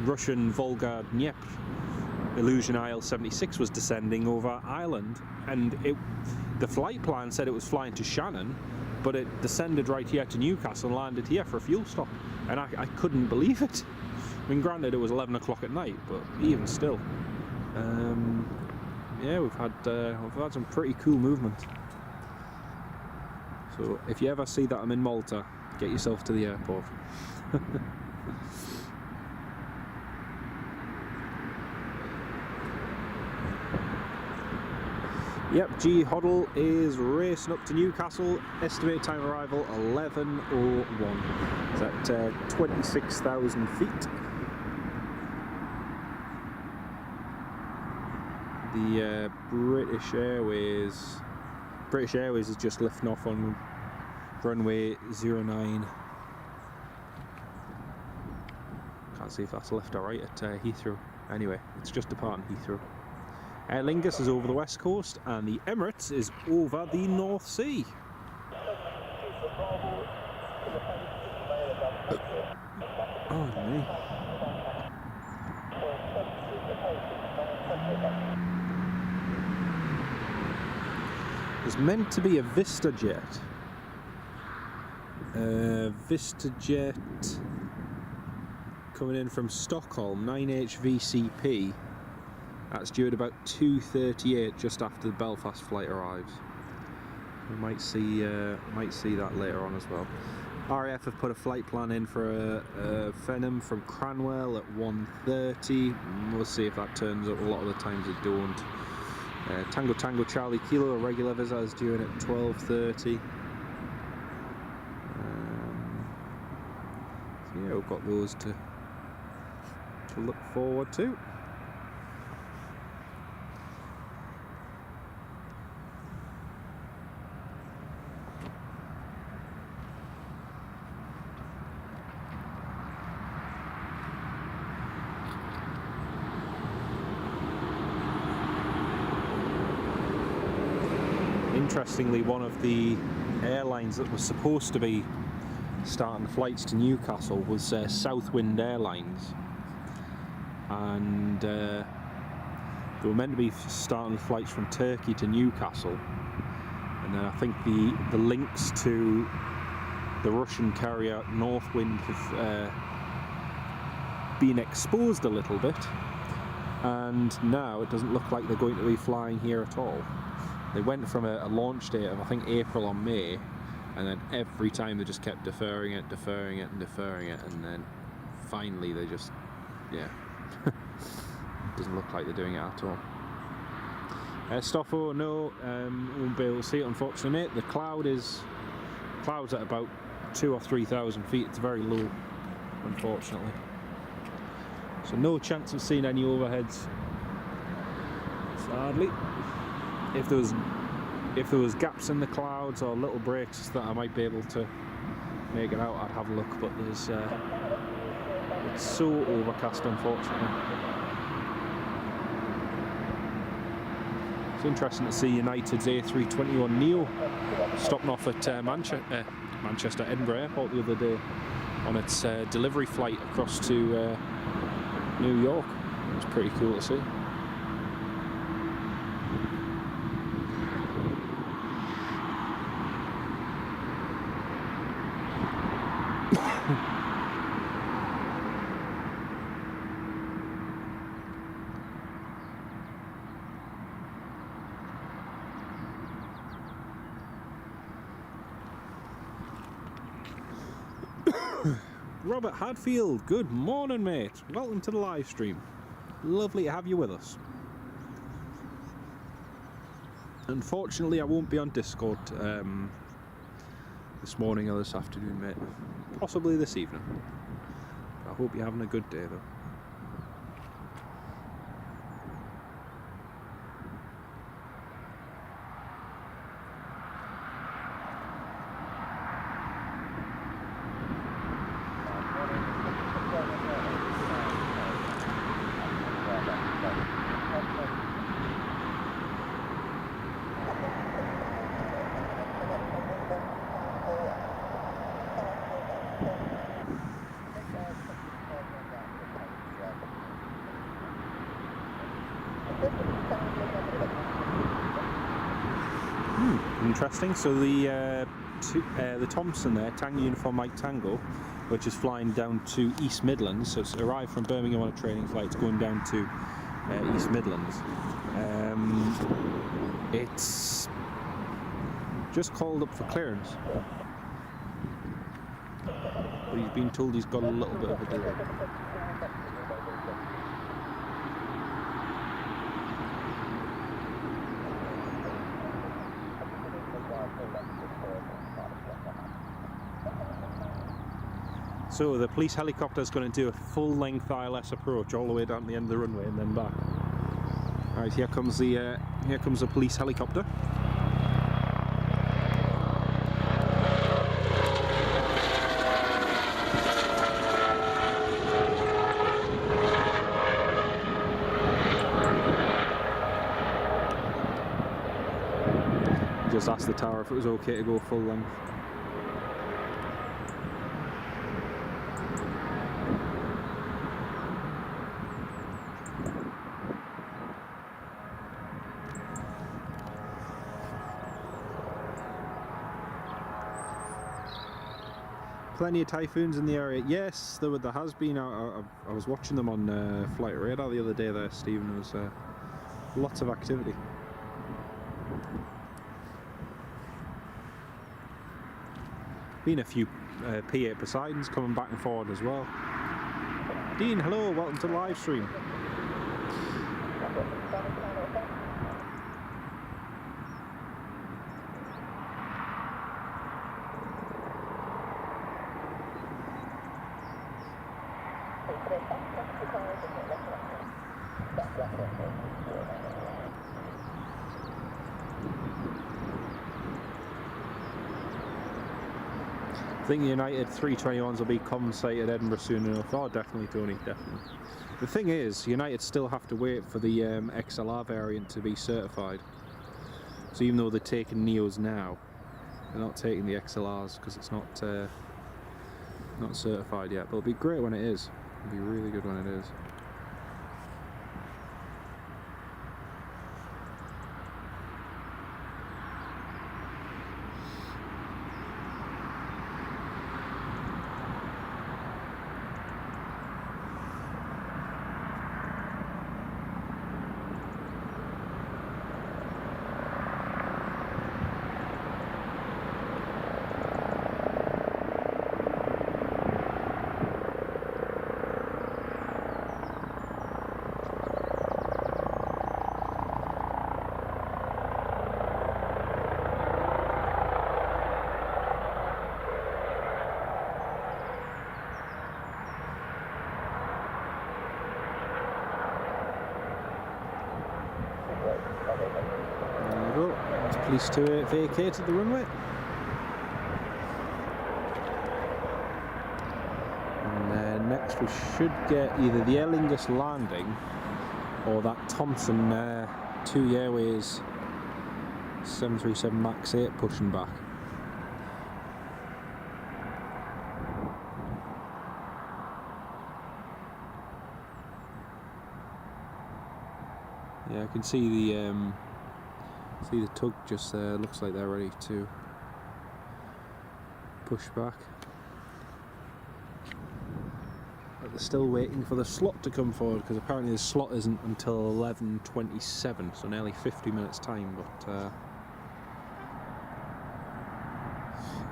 S1: Russian Volga Dnieper Illusion IL-76 was descending over Ireland, and the flight plan said it was flying to Shannon, but it descended right here to Newcastle and landed here for a fuel stop, and I couldn't believe it. I mean, granted it was 11 o'clock at night, but even still, yeah, we've had some pretty cool movement. So if you ever see that I'm in Malta, get yourself to the airport. Yep, G Hoddle is racing up to Newcastle. Estimated time of arrival 11:01. It's at 26,000 feet. The British Airways is just lifting off on runway 09. Can't see if that's left or right at Heathrow. Anyway, it's just departing Heathrow. Aer Lingus is over the west coast, and the Emirates is over the North Sea. Oh me. It's meant to be a VistaJet. VistaJet coming in from Stockholm, 9HVCP. That's due at about 2:38, just after the Belfast flight arrives. We might see that later on as well. RAF have put a flight plan in for a Phenom from Cranwell at 1:30. We'll see if that turns up. A lot of the times it don't. Tango Tango Charlie Kilo, a regular visa, is due in at 12:30. So yeah, we've got those to look forward to. Interestingly, one of the airlines that was supposed to be starting flights to Newcastle was Southwind Airlines, and they were meant to be starting flights from Turkey to Newcastle, and then I think the links to the Russian carrier Northwind have been exposed a little bit, and now it doesn't look like they're going to be flying here at all. They went from a launch date of I think April or May, and then every time they just kept deferring it, and then finally they just, yeah, doesn't look like they're doing it at all. Stoffo, no, won't be able to see it unfortunately. The cloud's at about 2,000 or 3,000 feet. It's very low, unfortunately. So no chance of seeing any overheads, sadly. If there was gaps in the clouds or little breaks that I might be able to make it out, I'd have a look, but there's it's so overcast, unfortunately. It's interesting to see United's A321 Neo stopping off at Manchester Edinburgh Airport the other day on its delivery flight across to New York. It was pretty cool to see. Robert Hadfield, good morning mate, welcome to the live stream. Lovely to have you with us. Unfortunately I won't be on Discord this morning or this afternoon mate, possibly this evening. I hope you're having a good day though. Interesting. So the Thompson there, Tango Uniform Mike Tango, which is flying down to East Midlands. So it's arrived from Birmingham on a training flight. It's going down to East Midlands. It's just called up for clearance, but he's been told he's got a little bit of a delay. So the police helicopter is going to do a full-length ILS approach all the way down to the end of the runway and then back. All right, here comes the police helicopter. Just asked the tower if it was okay to go full length. Plenty of typhoons in the area. Yes, there has been. I was watching them on Flight Radar the other day there, Stephen. There was Lots of activity. Been a few P8 Poseidons coming back and forward as well. Dean, hello, welcome to the live stream. I think the United 321s will be compensated at Edinburgh soon enough. Oh, definitely, Tony, definitely. The thing is, United still have to wait for the XLR variant to be certified. So even though they're taking Neos now, they're not taking the XLRs because it's not certified yet. But it'll be great when it is. It'll be really good when it is. Police to vacated the runway. And then next we should get either the Aer Lingus landing or that Thompson 2 Airways 737 MAX 8 pushing back. Yeah, I can see the tug just there, looks like they're ready to push back. But they're still waiting for the slot to come forward because apparently the slot isn't until 11:27, so nearly 50 minutes time. But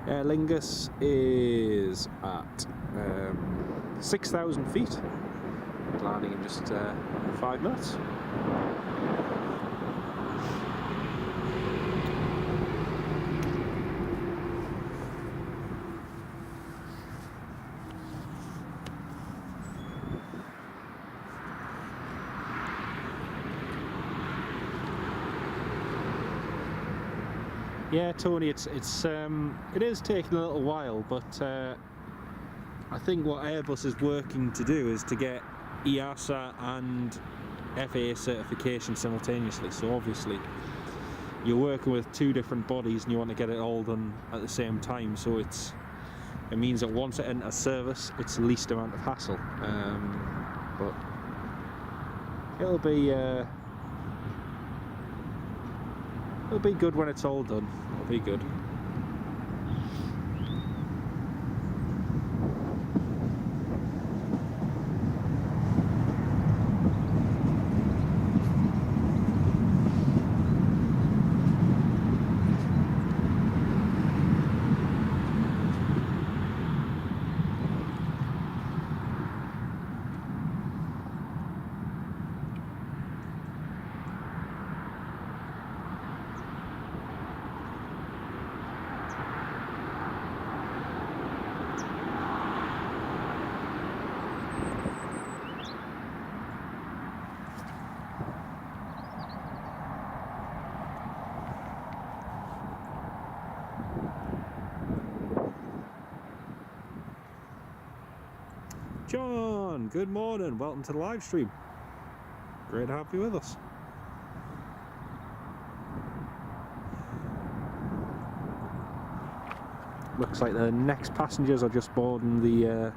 S1: Aer Lingus is at 6,000 feet, landing in just 5 minutes. Yeah, Tony, it is taking a little while, but I think what Airbus is working to do is to get EASA and FAA certification simultaneously. So obviously you're working with two different bodies and you want to get it all done at the same time, so it means that once it enters service it's the least amount of hassle, but it'll be good when it's all done. It'll be good. John, good morning, welcome to the live stream. Great to have you with us. Looks like the next passengers are just boarding the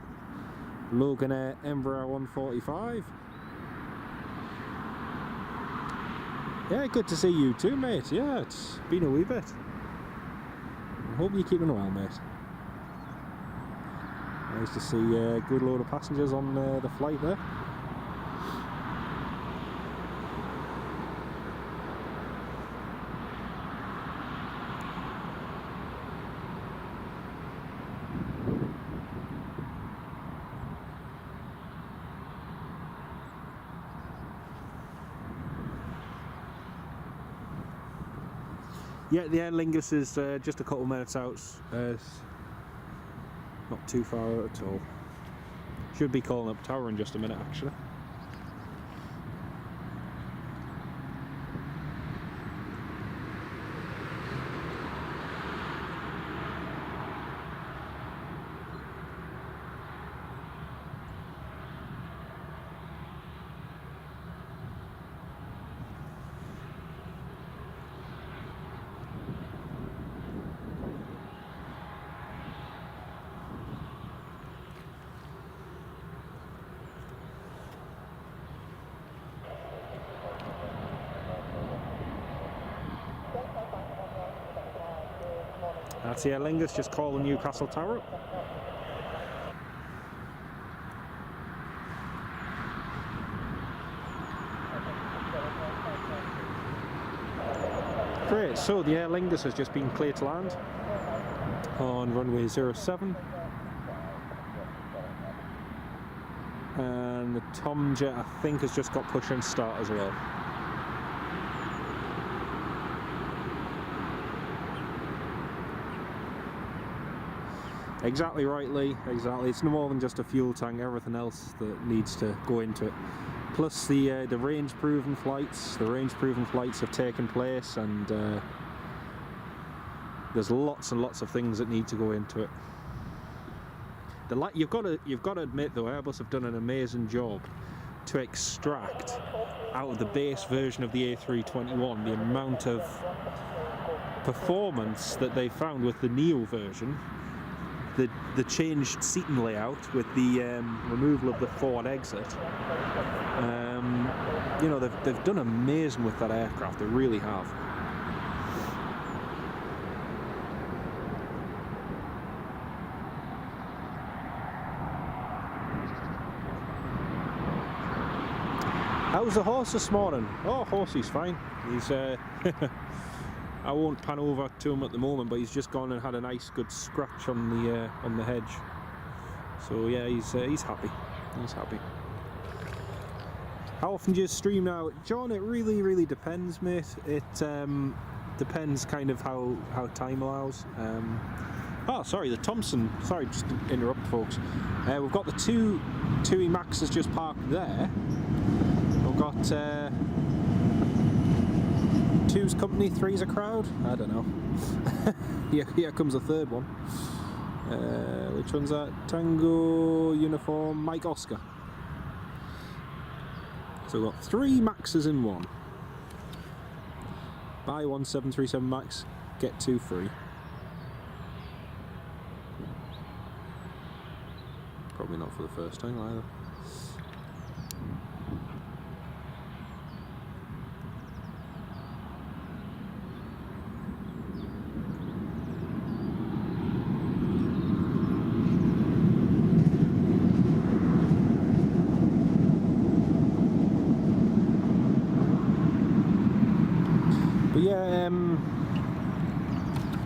S1: Loganair Embraer 145. Yeah, good to see you too, mate. Yeah, it's been a wee bit. I hope you're keeping well, mate. Nice to see a good load of passengers on the flight there. Yeah, the Aer Lingus is just a couple of minutes out. Not too far out at all. Should be calling up tower in just a minute, actually. That's the Aer Lingus, just calling Newcastle Tower up. Great, so the Aer Lingus has just been cleared to land on runway 07. And the Tomjet, I think, has just got push and start as well. Exactly right, Lee, exactly. It's no more than just a fuel tank, everything else that needs to go into it. Plus the range-proven flights. The range-proven flights have taken place, and there's lots and lots of things that need to go into it. You've got to admit, though, Airbus have done an amazing job to extract out of the base version of the A321 the amount of performance that they found with the Neo version. The changed seating layout with the removal of the forward exit. You know, they've done amazing with that aircraft. They really have. How's the horse this morning? Oh, Horsey's fine. He's I won't pan over to him at the moment, but he's just gone and had a nice good scratch on the hedge. So yeah, he's happy. He's happy. How often do you stream now, John? It really depends, mate. It depends kind of how time allows. Oh, sorry, the Thompson. Sorry, just to interrupt, folks. We've got the two Maxes just parked there. We've got 2's company, 3's a crowd. I don't know. Here comes a third one. Which one's that? Tango Uniform Mike Oscar. So we've got 3 Maxes in one. Buy one 737 Max, get 2 free. Probably not for the first time either.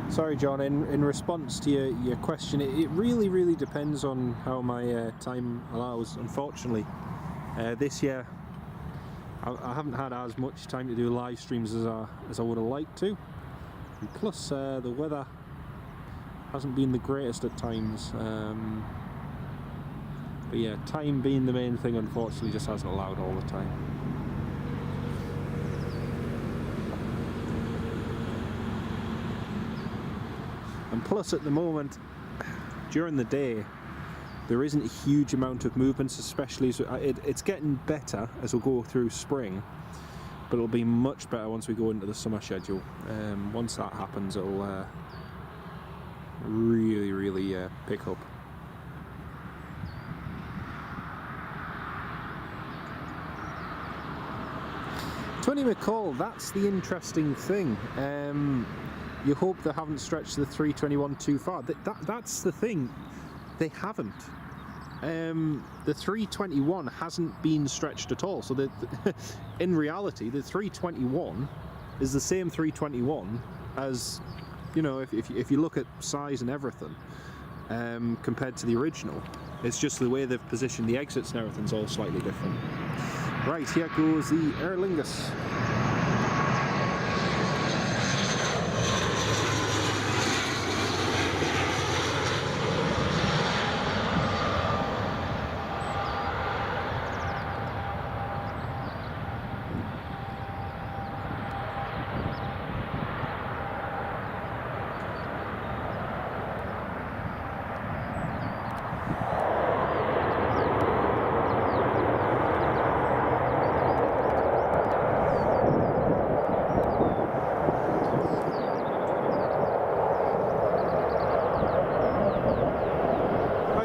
S1: Sorry, John, in response to your question, it really depends on how my time allows. Unfortunately, this year I haven't had as much time to do live streams as I would have liked to, and plus the weather hasn't been the greatest at times. But yeah, time being the main thing, unfortunately, just hasn't allowed all the time. And plus, at the moment, during the day, there isn't a huge amount of movements, especially as it's getting better as we go through spring, but it'll be much better once we go into the summer schedule. Once that happens, it'll really pick up. Tony McCall, that's the interesting thing. You hope they haven't stretched the 321 too far. That's the thing. They haven't. The 321 hasn't been stretched at all. So in reality, the 321 is the same 321 as, you know, if you look at size and everything, compared to the original. It's just the way they've positioned the exits and everything's all slightly different. Right, here goes the Aer Lingus.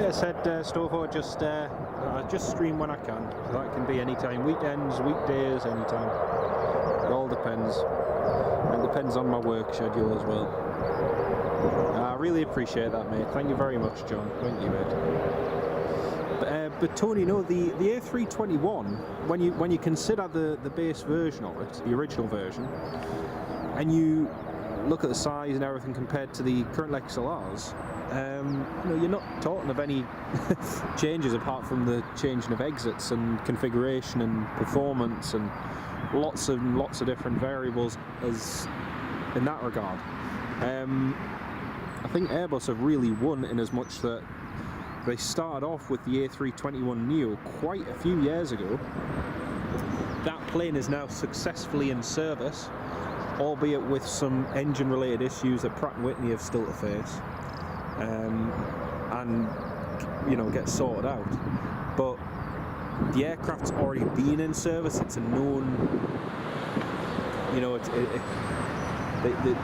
S1: I said, Stovo, I just stream when I can. So that can be anytime, weekends, weekdays, anytime. It all depends. It depends on my work schedule as well. I really appreciate that, mate. Thank you very much, John. Thank you, mate. But Tony, no, the A321, when you consider the base version of it, the original version, and you look at the size and everything compared to the current XLRs, you know, you're not talking of any changes apart from the changing of exits and configuration and performance and lots of different variables as in that regard. I think Airbus have really won in as much that they started off with the A321 Neo quite a few years ago. That plane is now successfully in service, albeit with some engine related issues that Pratt & Whitney have still to face, and you know, get sorted out. But the aircraft's already been in service. It's a known, you know,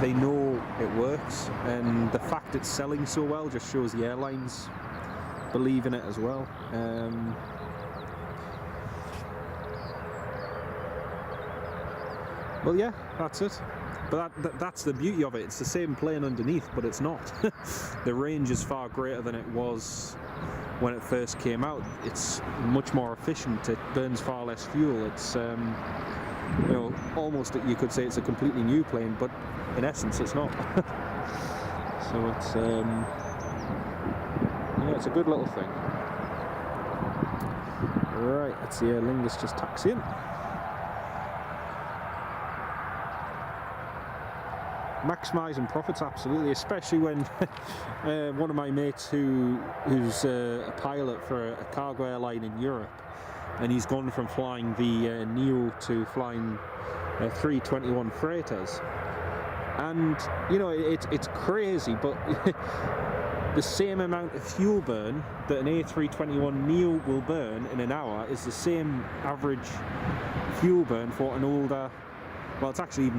S1: they know it works, and the fact it's selling so well just shows the airlines believe in it as well. Well, yeah, that's it. But that's the beauty of it. It's the same plane underneath, but it's not. The range is far greater than it was when it first came out. It's much more efficient. It burns far less fuel. It's you know, almost you could say it's a completely new plane, but in essence it's not. So it's yeah, it's a good little thing. Right, let's see, Aer Lingus just taxiing. Maximising profits, absolutely, especially when one of my mates who's a pilot for a cargo airline in Europe, and he's gone from flying the Neo to flying 321 freighters, and you know, it's crazy, but the same amount of fuel burn that an A321 Neo will burn in an hour is the same average fuel burn for an older, well, it's actually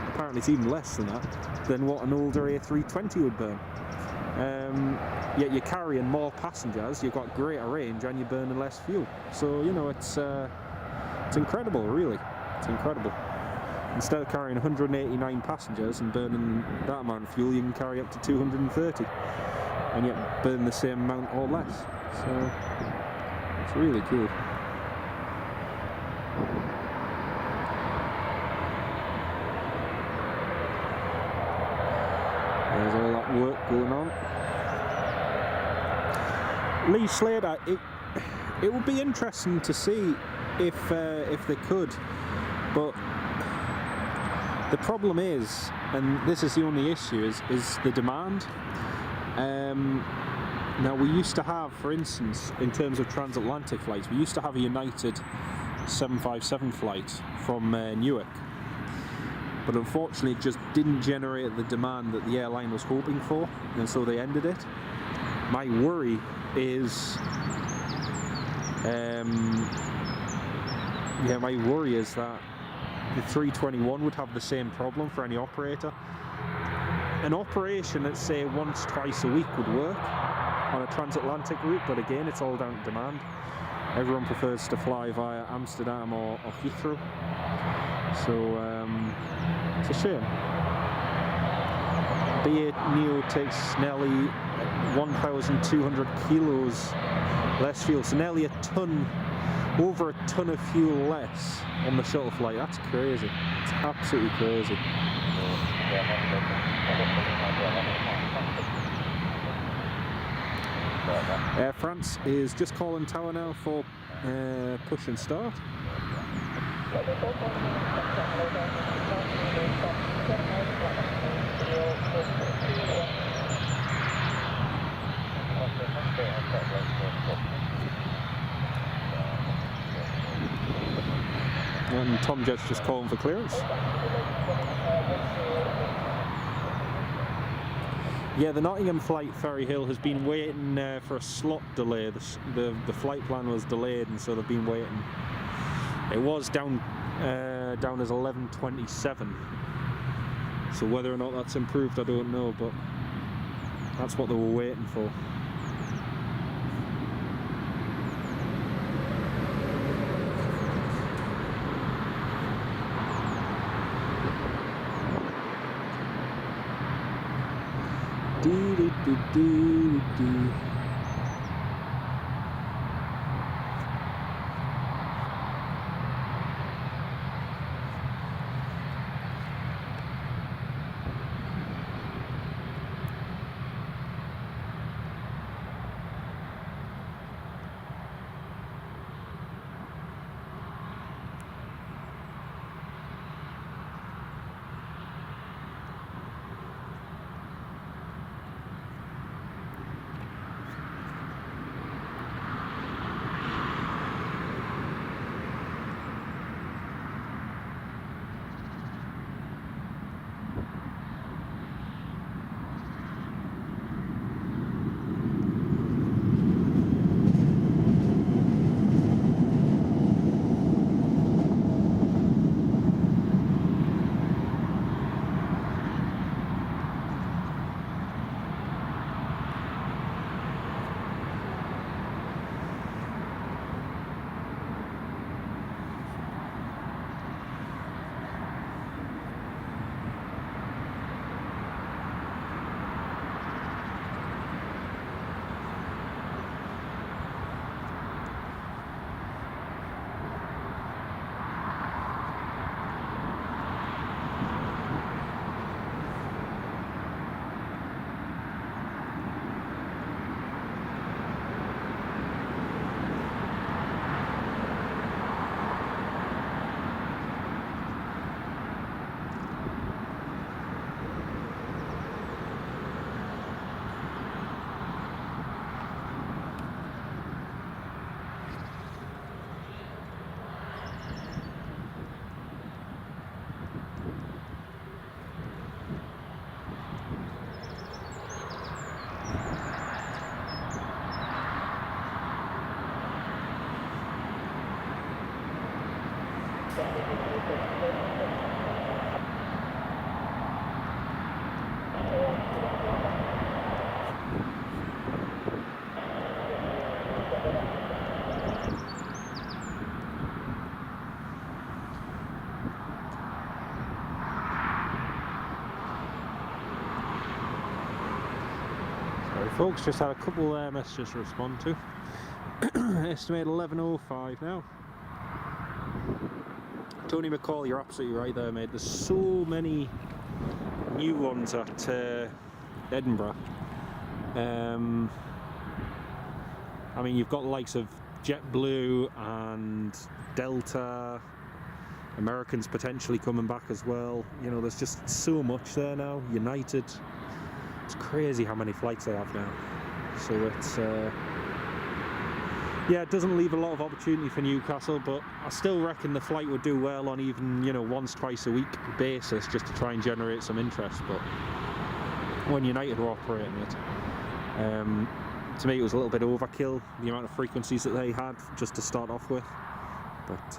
S1: apparently it's even less than that, than what an older A320 would burn. Yet you're carrying more passengers, you've got greater range, and you're burning less fuel. So, you know, it's incredible, really. It's incredible. Instead of carrying 189 passengers and burning that amount of fuel, you can carry up to 230, and yet burn the same amount or less. So, it's really cool. There's all that work going on. Lee Slater, it would be interesting to see if they could, but the problem is, and this is the only issue, is the demand. Now, we used to have, for instance, in terms of transatlantic flights, we used to have a United 757 flight from Newark, but unfortunately it just didn't generate the demand that the airline was hoping for, and so they ended it. My worry is, my worry is that the 321 would have the same problem for any operator. An operation, let's say once, twice a week would work on a transatlantic route, but again, it's all down to demand. Everyone prefers to fly via Amsterdam or Heathrow, so it's a shame. B8 Neo takes nearly 1,200 kilos less fuel, so nearly a ton, over a ton of fuel less on the shuttle flight. That's crazy. It's absolutely crazy. Air France is just calling tower now for push and start. And Tom Jet's just calling for clearance. Yeah, the Nottingham flight, Ferry Hill, has been waiting for a slot delay. The flight plan was delayed, and so they've been waiting. It was down as 11:27. So whether or not that's improved, I don't know, but that's what they were waiting for. Folks, just had a couple messages to respond to. Estimate 11:05 now. Tony McCall, you're absolutely right there, mate. There's so many new ones at Edinburgh. I mean, you've got the likes of JetBlue and Delta, Americans potentially coming back as well. You know, there's just so much there now. United. It's crazy how many flights they have now. So it's yeah, it doesn't leave a lot of opportunity for Newcastle, but I still reckon the flight would do well on even, you know, once, twice a week basis, just to try and generate some interest. But when United were operating it, to me it was a little bit overkill, the amount of frequencies that they had just to start off with. But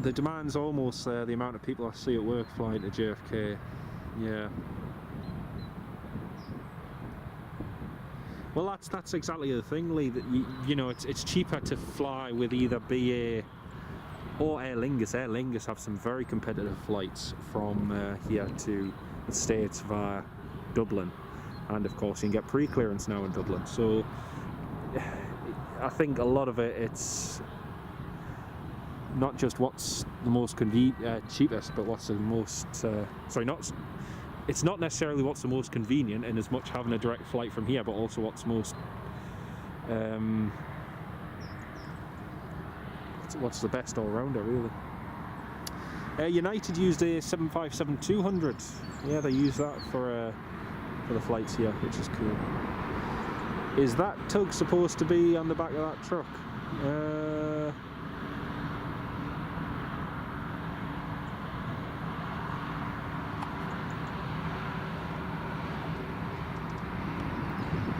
S1: the demand's almost there, the amount of people I see at work flying to JFK. Yeah. Well, that's exactly the thing, Lee, that you know, it's cheaper to fly with either BA or Aer Lingus. Aer Lingus have some very competitive flights from here to the States via Dublin, and of course you can get pre-clearance now in Dublin. So I think a lot of it's not just what's the most cheapest, but what's the most it's not necessarily what's the most convenient in as much having a direct flight from here, but also what's most what's the best all-rounder, really. United used a 757-200. Yeah, they use that for the flights here, which is cool. Is that tug supposed to be on the back of that truck?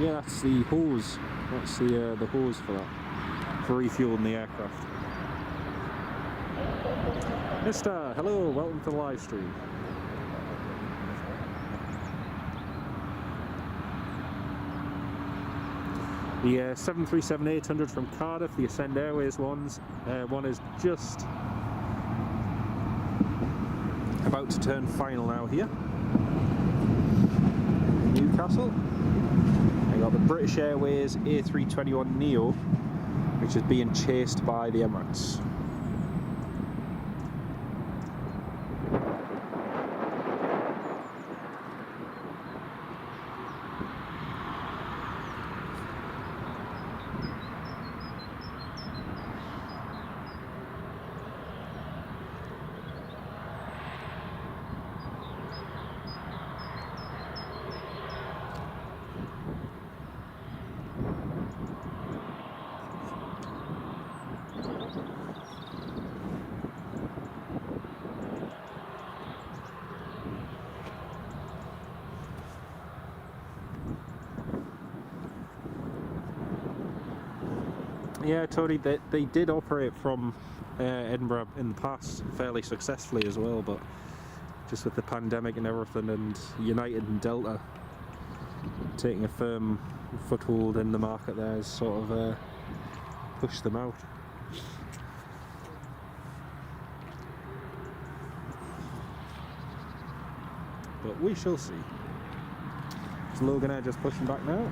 S1: Yeah, that's the hose. That's the hose for that, for refueling the aircraft. Mister, hello, welcome to the live stream. The 737-800 from Cardiff, the Ascend Airways ones. One is just about to turn final now here. Newcastle. I got the British Airways A321 Neo, which is being chased by the Emirates. Yeah, Tony, they did operate from Edinburgh in the past fairly successfully as well, but just with the pandemic and everything, and United and Delta taking a firm foothold in the market there has sort of pushed them out. But we shall see. Is Loganair just pushing back now?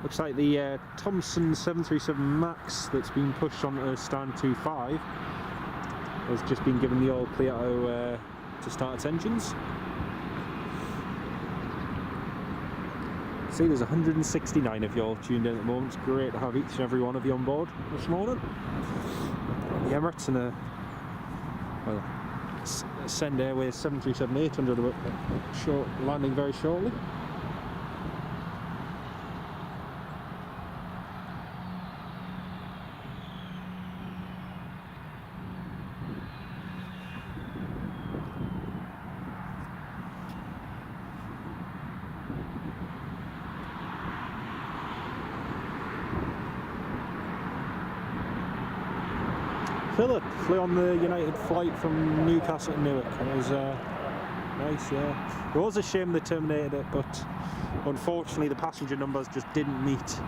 S1: Looks like the Thomson 737 MAX that's been pushed onto stand 25 has just been given the all clear to start its engines. See, there's 169 of you all tuned in at the moment. It's great to have each and every one of you on board this morning. The Emirates and Ascend Airways 737-800 landing very shortly. Philip flew on the United flight from Newcastle to Newark. It was nice, yeah. It was a shame they terminated it, but unfortunately the passenger numbers just didn't meet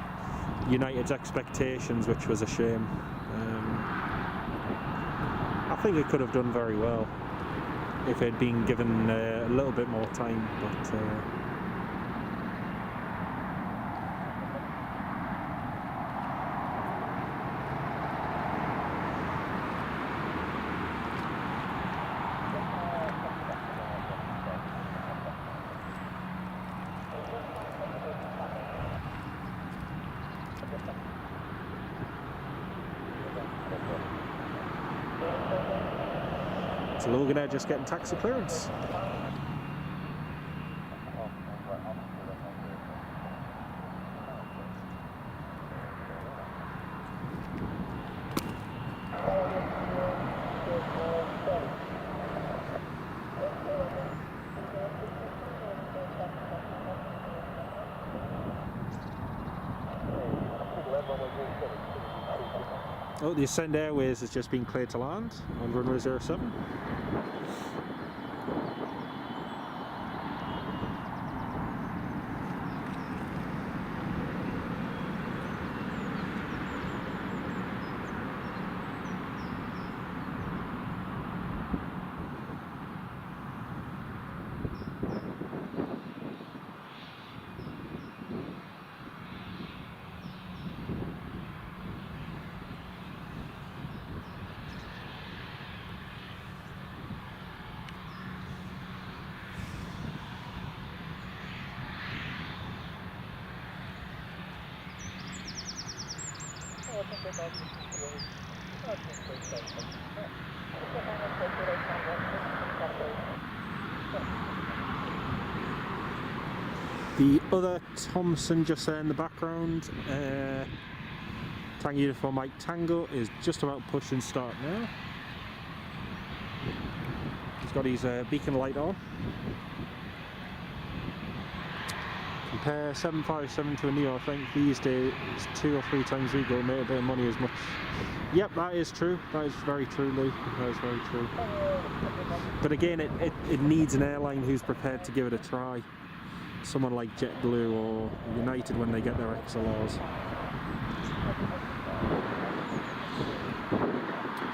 S1: United's expectations, which was a shame. I think it could have done very well if it had been given a little bit more time, but so Loganair just getting taxi clearance. Oh, the Ascend Airways has just been cleared to land on runway 07. The other Thompson just there in the background, Tango Uniform Mike Tango, is just about pushing start now. He's got his beacon light on. Compare 757 to a Neo, I think these days 2 or 3 times we go, made a bit of money as much. Yep, that is true. That is very true, Lee. That is very true. But again, it needs an airline who's prepared to give it a try. Someone like JetBlue or United when they get their XLRs.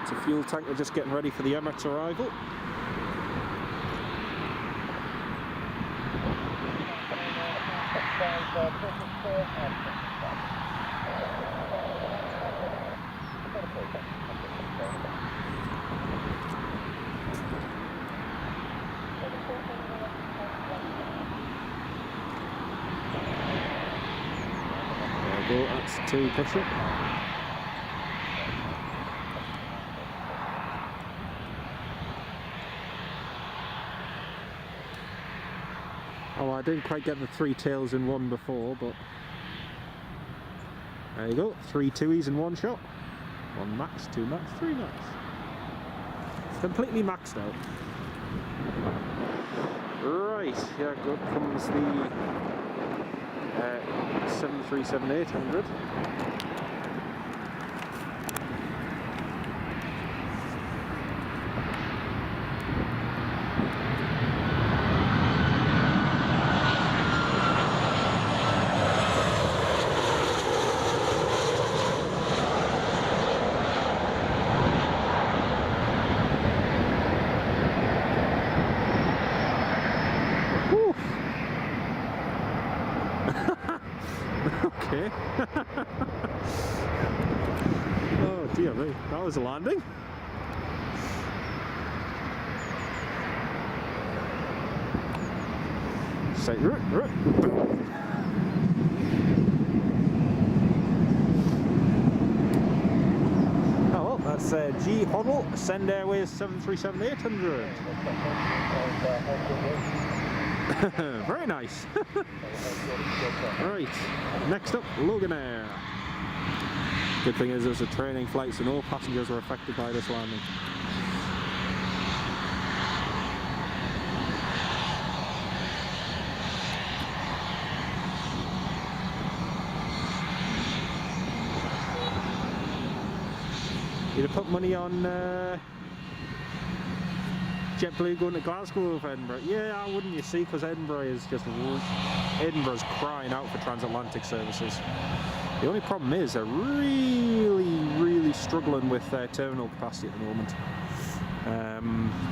S1: It's a fuel tank, we're just getting ready for the Emirates arrival. There we go, that's 2 push-up. Oh, I didn't quite get the 3 tails in one before, but there you go, 3 2-ies in one shot. 1 max, 2 max, 3 max. Completely maxed out. Right, here comes the 737-800. Okay. Oh dear me, that was a landing. Say, boom. Oh well, that's G Hoddle, Send Airways 737-800. Very nice. Right, next up, Loganair. Good thing is there's a training flight, so no passengers were affected by this landing. You'd have put money on JetBlue going to Glasgow over Edinburgh. Yeah, I wouldn't, you see, because Edinburgh's crying out for transatlantic services. The only problem is they're really struggling with their terminal capacity at the moment.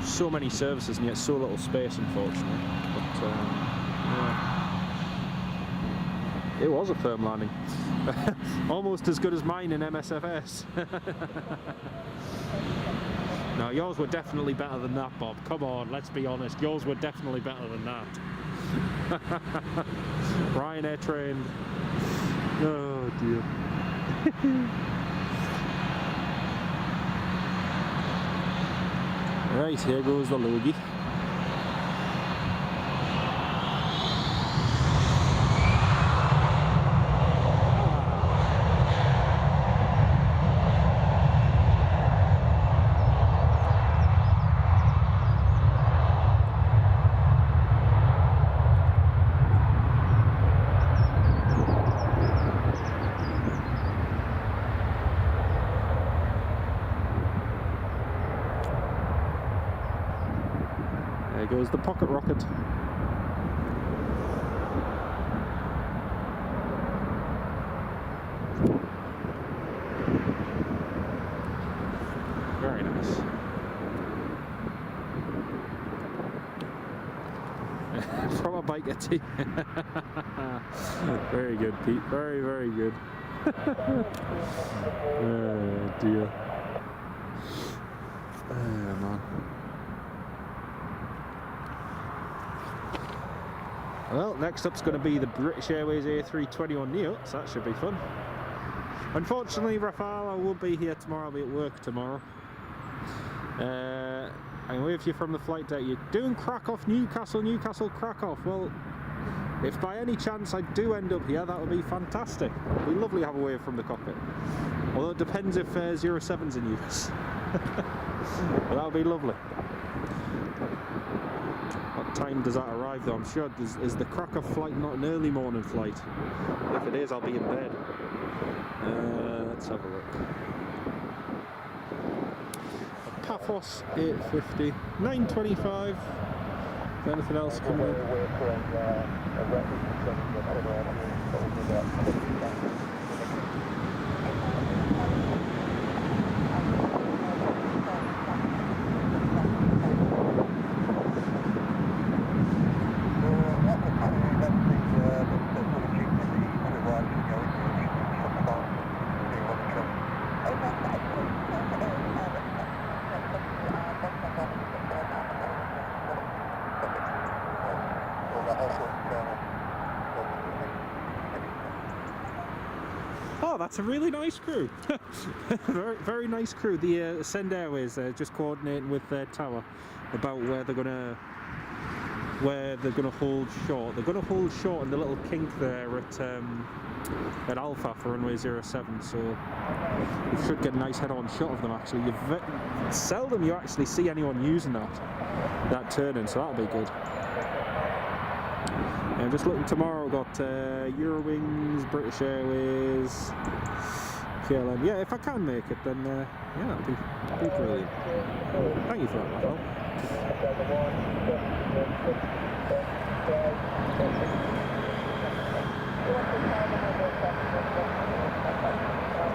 S1: So many services and yet so little space, unfortunately. But yeah. It was a firm landing. Almost as good as mine in MSFS. No, yours were definitely better than that, Bob. Come on, let's be honest. Yours were definitely better than that. Ryanair trained. Oh dear. Right, here goes the Logie. There goes the pocket rocket. Very nice. From a biker team. Very good, Pete. Very good. Oh dear. Oh man. Well, next up's going to be the British Airways A321 Neo, so that should be fun. Unfortunately, Rafael, I will be here tomorrow. I'll be at work tomorrow. I'm with you from the flight deck. You're doing Krakow, Newcastle, Krakow. Well, if by any chance I do end up here, that would be fantastic. It'd be lovely to have a wave from the cockpit. Although it depends if 07's in use. But that would be lovely. What time does that arrive though? I'm sure, is the Krakow flight not an early morning flight? If it is, I'll be in bed. Let's have a look. Paphos 850, 925. Is there anything else coming in? Oh, that's a really nice crew. very, very nice crew. The Ascend Airways just coordinating with their tower about where they're gonna hold short. They're gonna hold short in the little kink there at Alpha for runway 07. So you should get a nice head-on shot of them. Actually, seldom you actually see anyone using that turn-in, so that'll be good. And just looking tomorrow, we've got Eurowings, British Airways, KLM. Yeah, if I can make it, then yeah, that'd be brilliant. Thank you for that, Michael.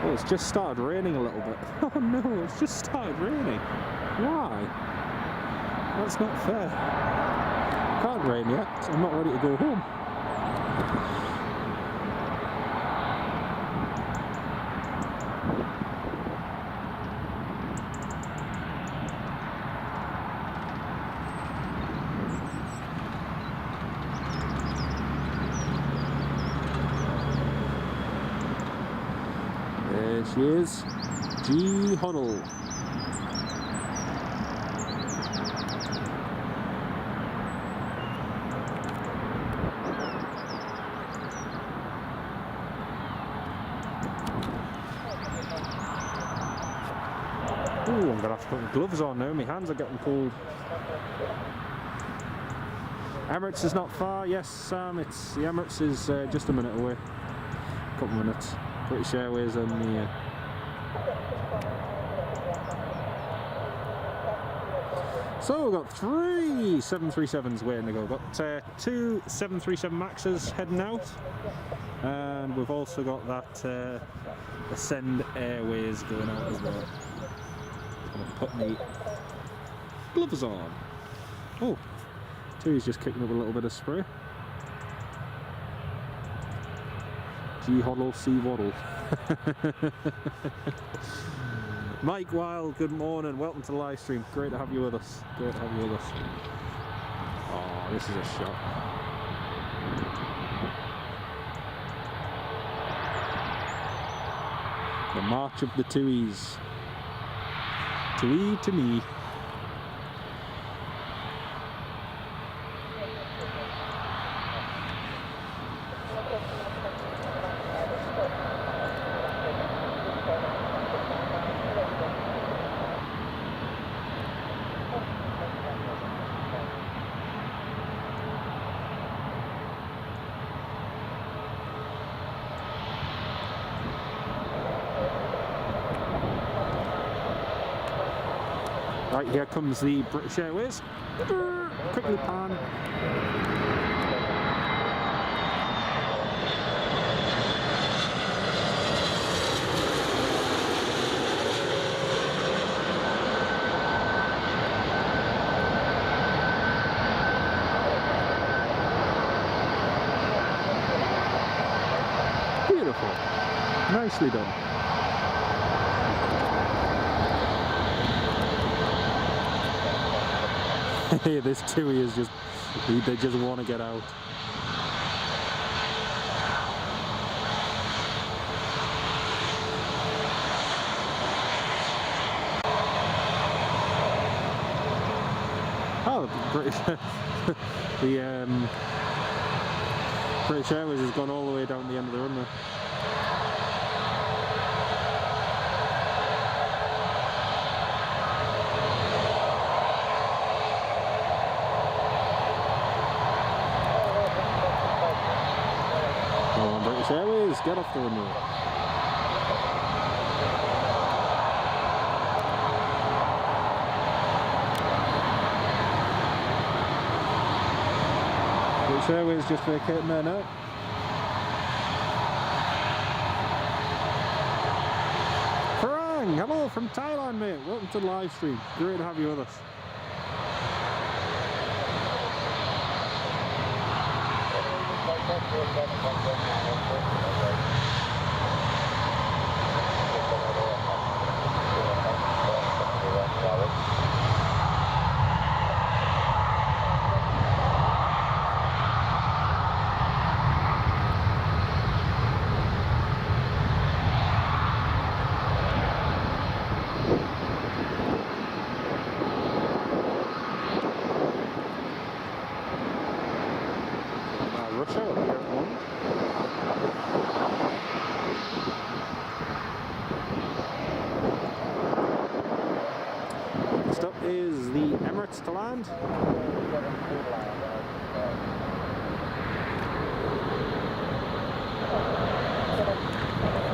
S1: Oh, it's just started raining a little bit. Oh no, it's just started raining. Why? That's not fair. Can't rain yet, so I'm not ready to go home. There she is, G Huddle. Ooh, I'm going to have to put my gloves on now, my hands are getting cold. Emirates is not far, yes Sam, the Emirates is just a minute away. A couple of minutes. British Airways and the... So we've got 3 737s waiting to go. We've got 2 737 Maxes heading out. And we've also got that Ascend Airways going out as well. I'm going to put my gloves on. Oh, Two's just kicking up a little bit of spray. G Hoddle, C Waddle. Mike Weil, good morning. Welcome to the live stream. Great to have you with us. Great to have you with us. Oh, this is a shot. The March of the Tuies. Tui to me. Right, here comes the British Airways. Quickly pan. Beautiful. Nicely done. This Tui is just, they just want to get out. British, the British Airways has gone all the way down the end of the runway. Come on, British Airways, get off the runway. British Airways just vacating there now. Farang, hello from Thailand, mate. Welcome to the live stream. Great to have you with us. Next up is the Emirates to land.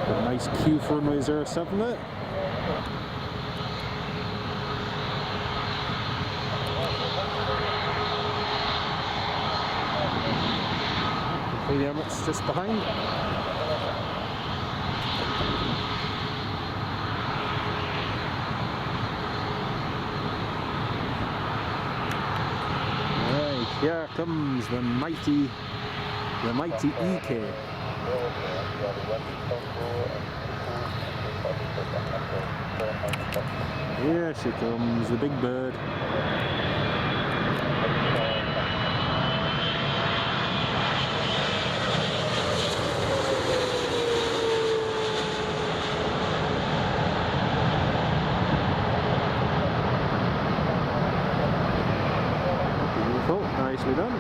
S1: A nice queue for runway 07 there. The Emirates just behind. Right, here comes the mighty EK. Here she comes, the big bird. Nicely done.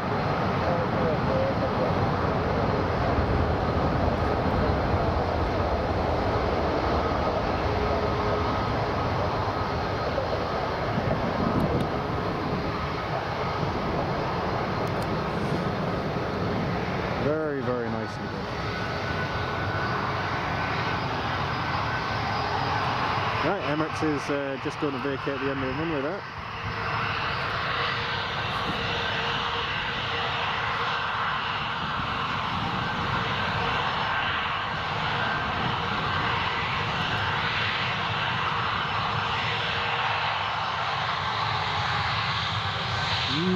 S1: Very, very nicely done. Right, Emirates is just going to vacate the end of the runway there.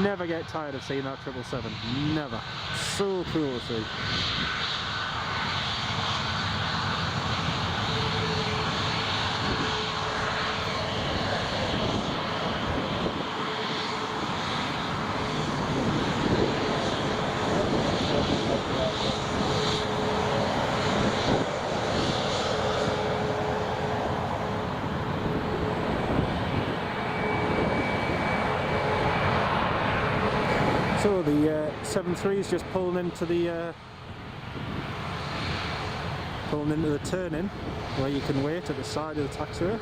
S1: Never get tired of seeing that 777. Never. So cool to see. So the 73 is just pulling into the turn-in where you can wait at the side of the taxiway.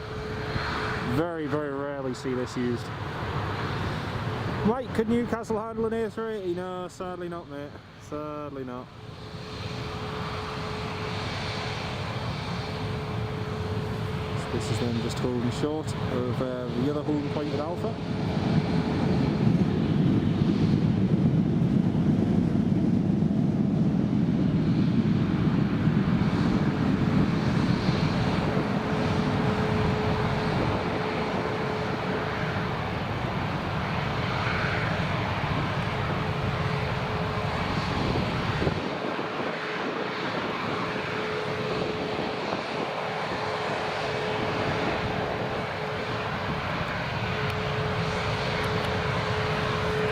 S1: Very, very rarely see this used. Mike, could Newcastle handle an A380? No, sadly not, mate. Sadly not. So this is then just holding short of the other holding point at Alpha.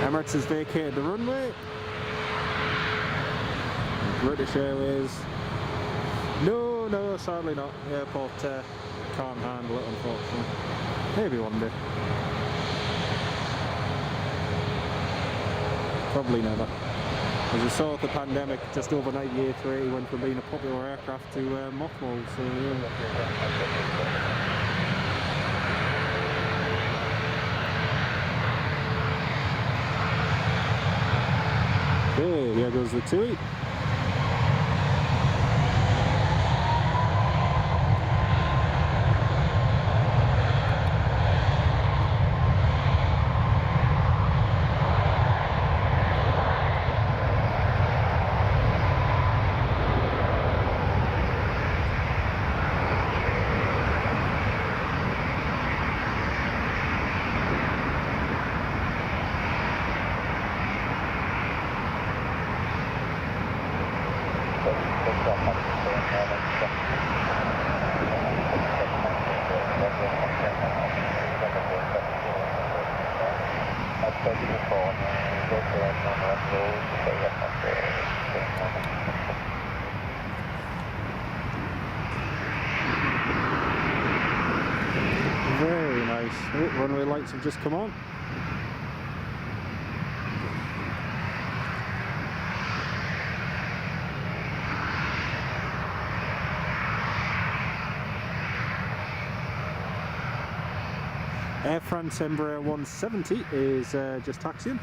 S1: Emirates has vacated the runway. British Airways. No, no, sadly not. The airport can't handle it, unfortunately. Maybe one day. Probably never. As you saw with the pandemic, just overnight the A3 went from being a popular aircraft to mothball, so yeah. Okay, here goes the TUI. Very nice. Oh, runway lights have just come on. Air France Embraer 170 is just taxiing.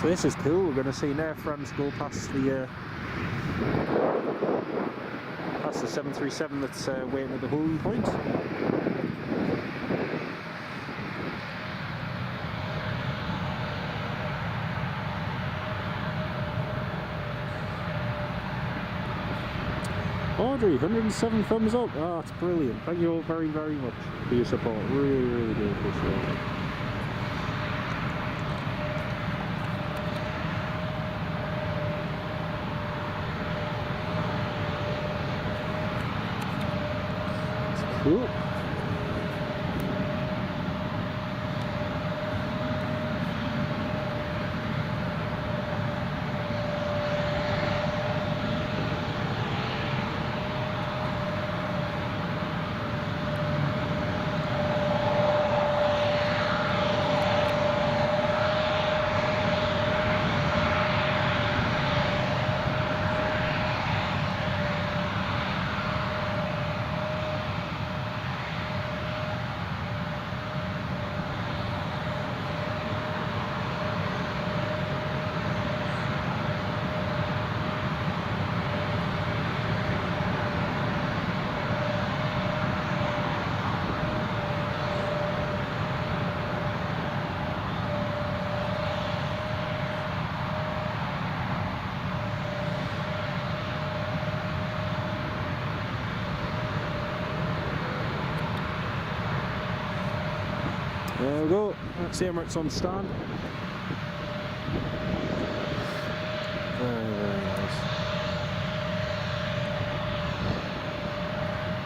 S1: So this is cool. We're going to see Air France go past the 737 that's waiting at the holding point. Audrey, 107 thumbs up. Oh, that's brilliant. Thank you all very, very much for your support. Really, really do appreciate it. Cool. There we go, that's the Emirates on stand. Very, very nice.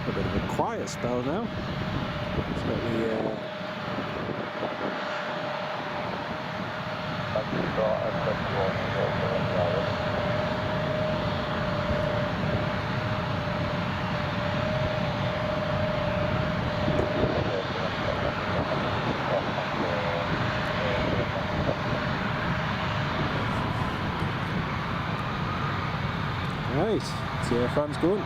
S1: A bit of a quiet spell now. It's got the right, see Air France going.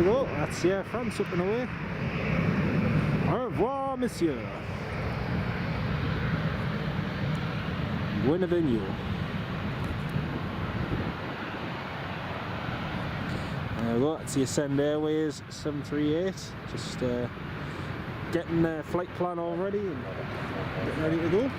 S1: we go, that's Air France up and away. Au revoir, monsieur. Bienvenue. There we go, that's the Ascend Airways 738. Just getting the flight plan all ready and getting ready to go.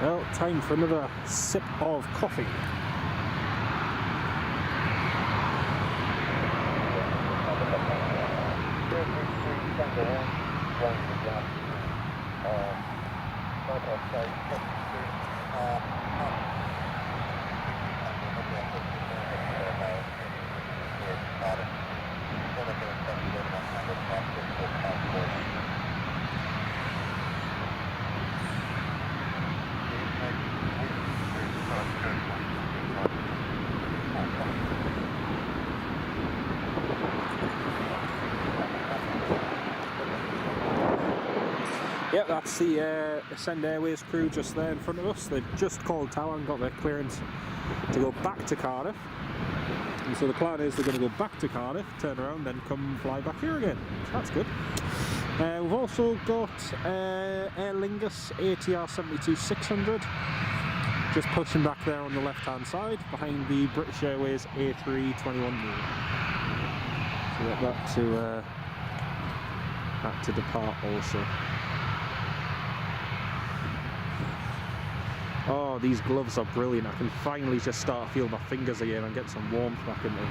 S1: Well, time for another sip of coffee. Yep, that's the Ascend Airways crew just there in front of us. They've just called tower and got their clearance to go back to Cardiff. And so the plan is they're going to go back to Cardiff, turn around, then come fly back here again. So that's good. We've also got Aer Lingus ATR 72-600 just pushing back there on the left hand side behind the British Airways A321 Neo. So we've got that to depart also. Oh, these gloves are brilliant. I can finally just start to feel my fingers again and get some warmth back in them.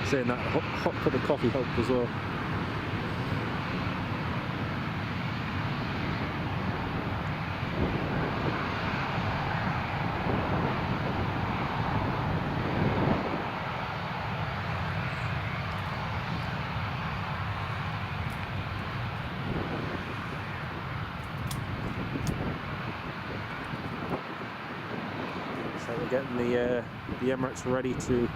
S1: Saying that, hot cup of coffee helped as well. So we're getting the Emirates ready to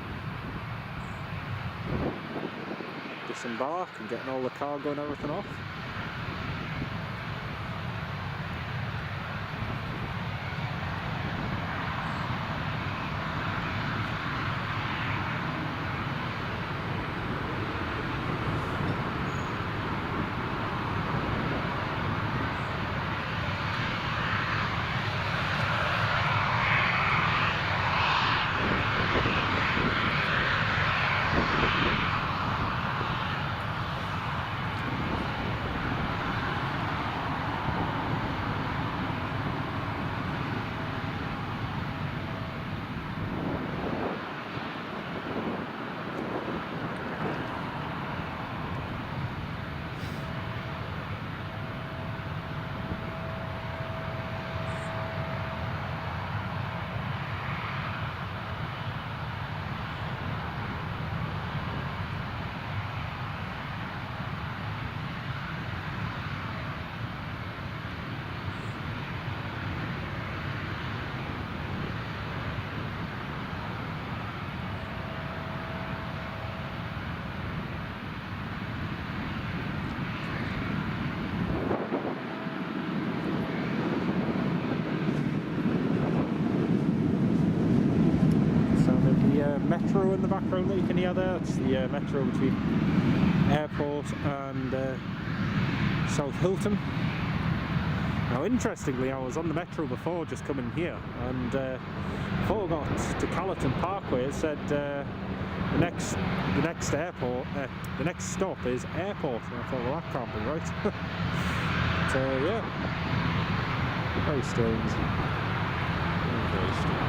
S1: disembark and getting all the cargo and everything off. Metro in the background that you can hear there. It's the metro between airport and South Hilton. Now interestingly, I was on the metro before just coming here, and before I got to Callerton Parkway it said the next airport, the next stop is airport, and I thought, well, that can't be right. So yeah, very strange. Very strange.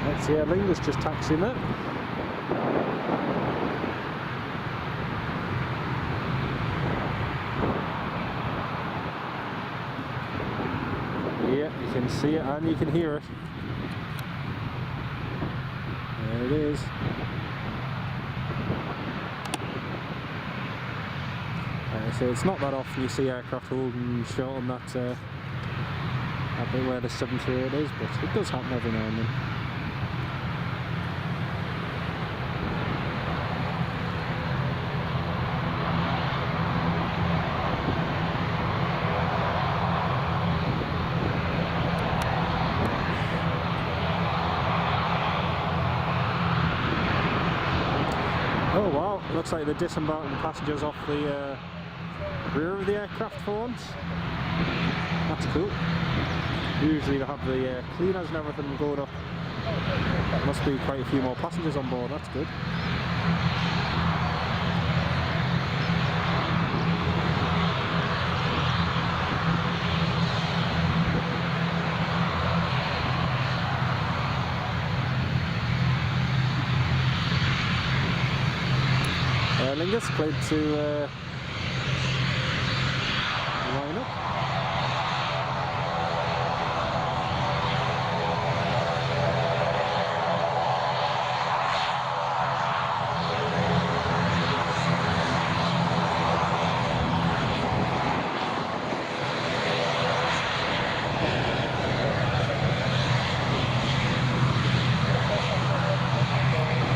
S1: That's the Aer Lingus just taxiing it. Yeah, you can see it and you can hear it. There it is. So it's not that often you see aircraft holding short on that bit where the 738 is, but it does happen every now and then. Oh wow, looks like they're disembarking the passengers off the rear of the aircraft for once. That's cool. Usually they have the cleaners and everything going up. Must be quite a few more passengers on board, that's good. Aer Lingus played to line up.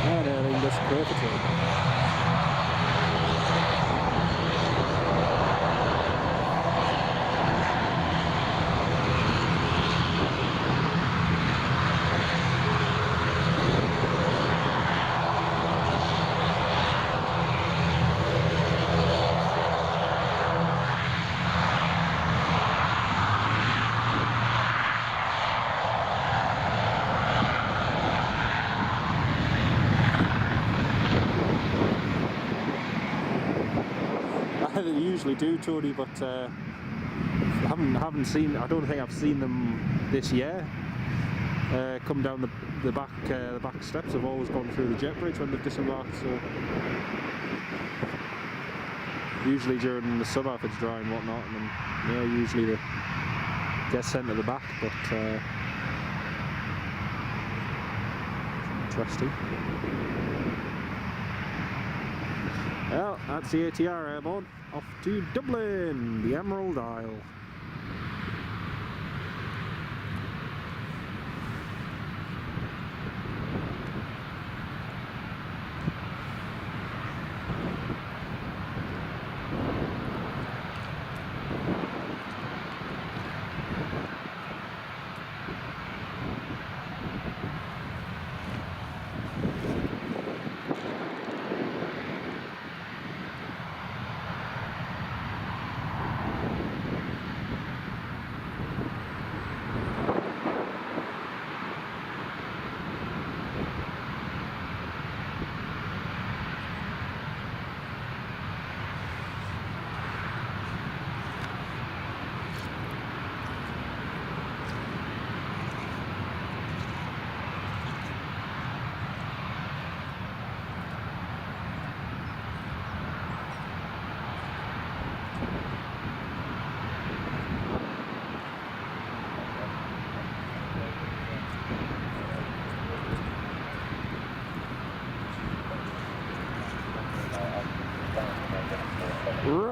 S1: And Aer Lingus perfectly. They usually do, Tony, but haven't seen. I don't think I've seen them this year. Come down the back steps. I've always gone through the jet bridge when they've disembarked. So usually during the summer if it's dry and whatnot, and then yeah, usually they get sent to the back. But interesting. Well, that's the ATR airborne, off to Dublin, the Emerald Isle.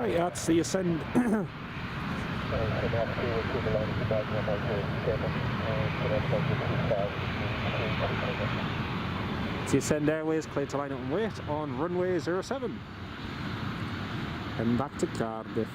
S1: Right, that's the ascend. It's the Ascend Airways, clear to line up and wait on runway 07. Heading back to Cardiff.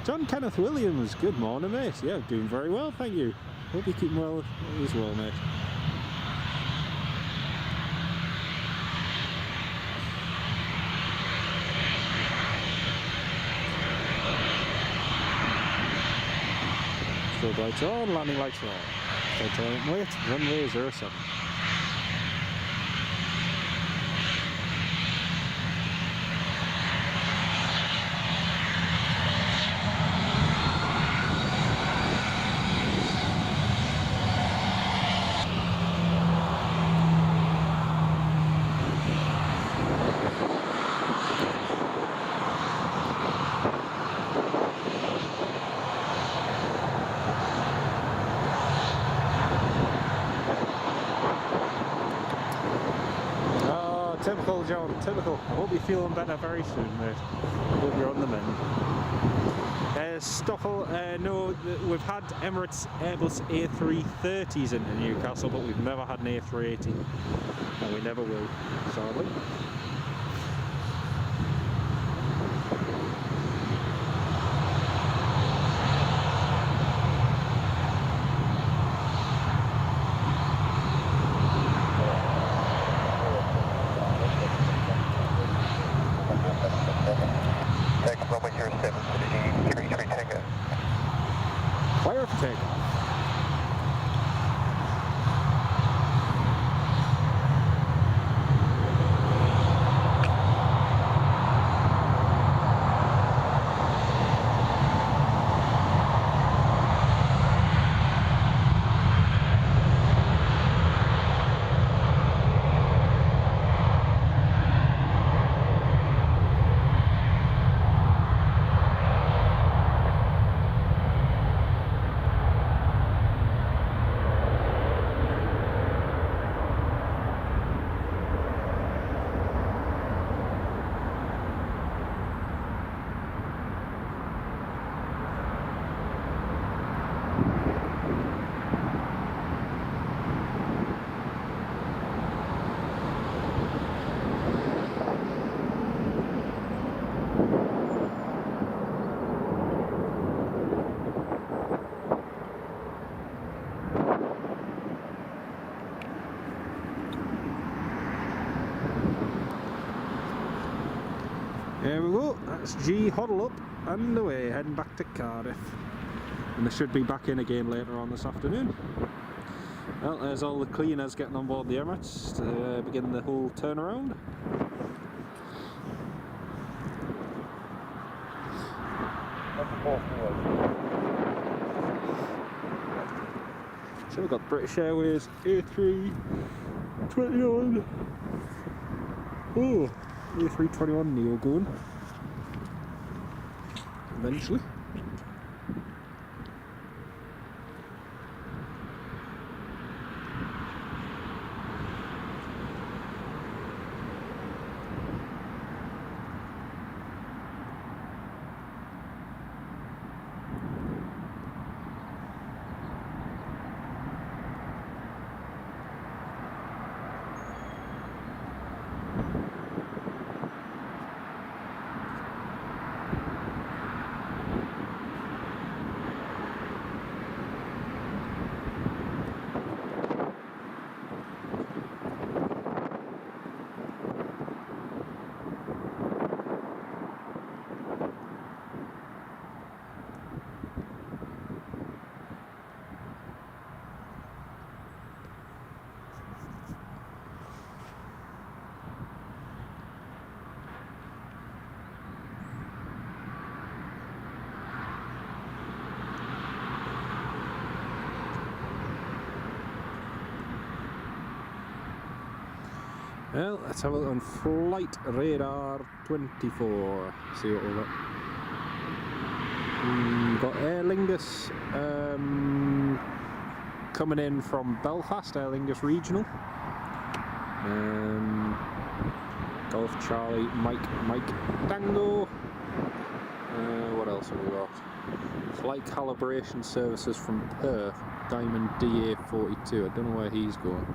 S1: John Kenneth Williams, good morning mate. Yeah, doing very well, thank you. Hope you're keeping well as well, mate. Strobe lights are on, landing lights are on. Wait, runway 07. Typical, John, typical. I hope you're feeling better very soon, mate. I hope you're on the mend. Stoffel, no, we've had Emirates Airbus A330s into Newcastle, but we've never had an A380. And we never will, sadly. Clear for takeoff. There we go, that's G huddle up and away, heading back to Cardiff. And they should be back in again later on this afternoon. Well, there's all the cleaners getting on board the Emirates to begin the whole turnaround. So we've got British Airways A321. Oh, A321 Neo going. Eventually. Well, let's have a look on flight radar 24. See what we've got. We've got Aer Lingus coming in from Belfast, Aer Lingus Regional. Golf Charlie Mike Tango. What else have we got? Flight calibration services from Perth, Diamond DA42. I don't know where he's going.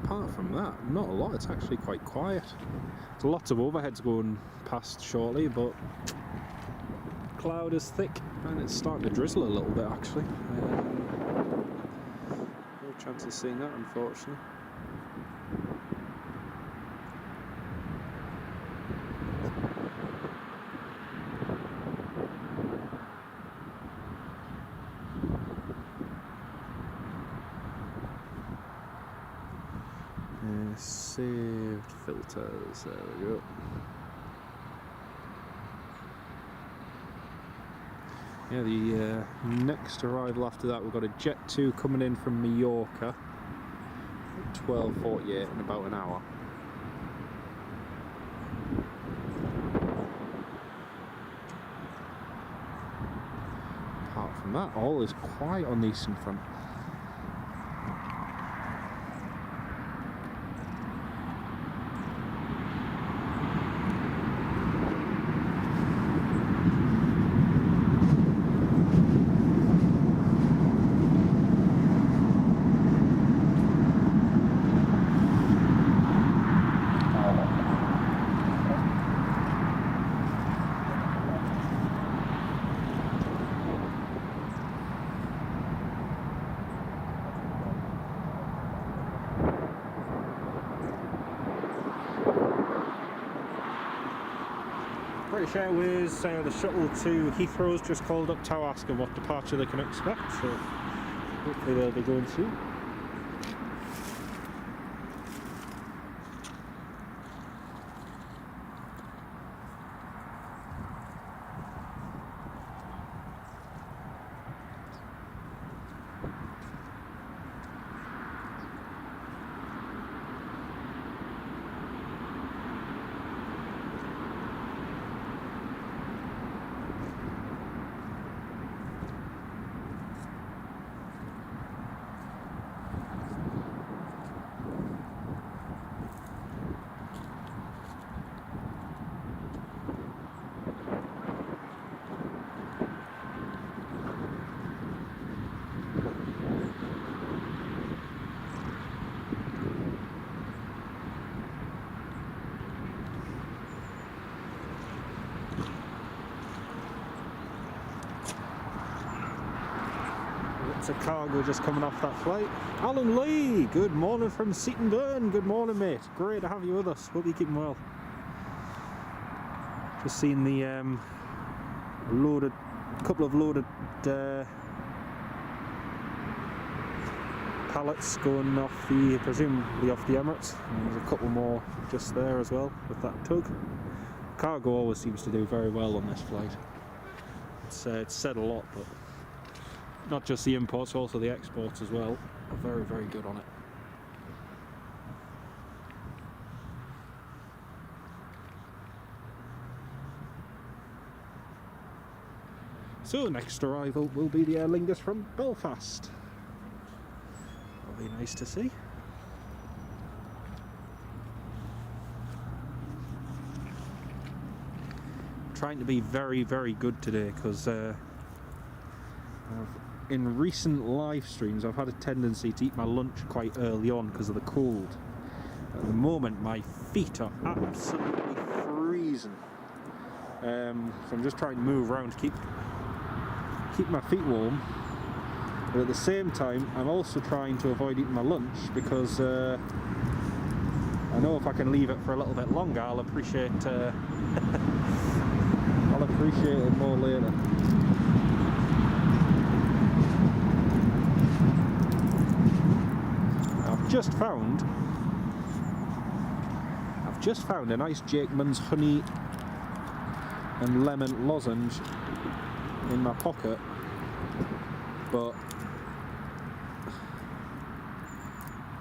S1: Apart from that, not a lot. It's actually quite quiet. There's lots of overheads going past shortly, but cloud is thick and it's starting to drizzle a little bit actually. No chance of seeing that, unfortunately. Saved filters, there we go. Yeah, the next arrival after that, we've got a Jet 2 coming in from Mallorca at 12:48 in about an hour. Apart from that, all is quiet on the eastern front. British Airways, the shuttle to Heathrow's just called up to ask them what departure they can expect, so hopefully they'll be going soon. It's a cargo just coming off that flight. Alan Lee, good morning from Seatonburn. Good morning, mate. Great to have you with us. Hope you're keeping well. Just seen the couple of loaded pallets going off the, presumably off the Emirates. And there's a couple more just there as well with that tug. Cargo always seems to do very well on this flight. It's said a lot, but not just the imports, also the exports as well are very, very good on it. So next arrival will be the Aer Lingus from Belfast. That'll be nice to see. Trying to be very, very good today because in recent live streams I've had a tendency to eat my lunch quite early on because of the cold. At the moment my feet are absolutely freezing, so I'm just trying to move around to keep my feet warm, but at the same time I'm also trying to avoid eating my lunch because I know if I can leave it for a little bit longer I'll appreciate it more later. I've just found a nice Jakeman's honey and lemon lozenge in my pocket, but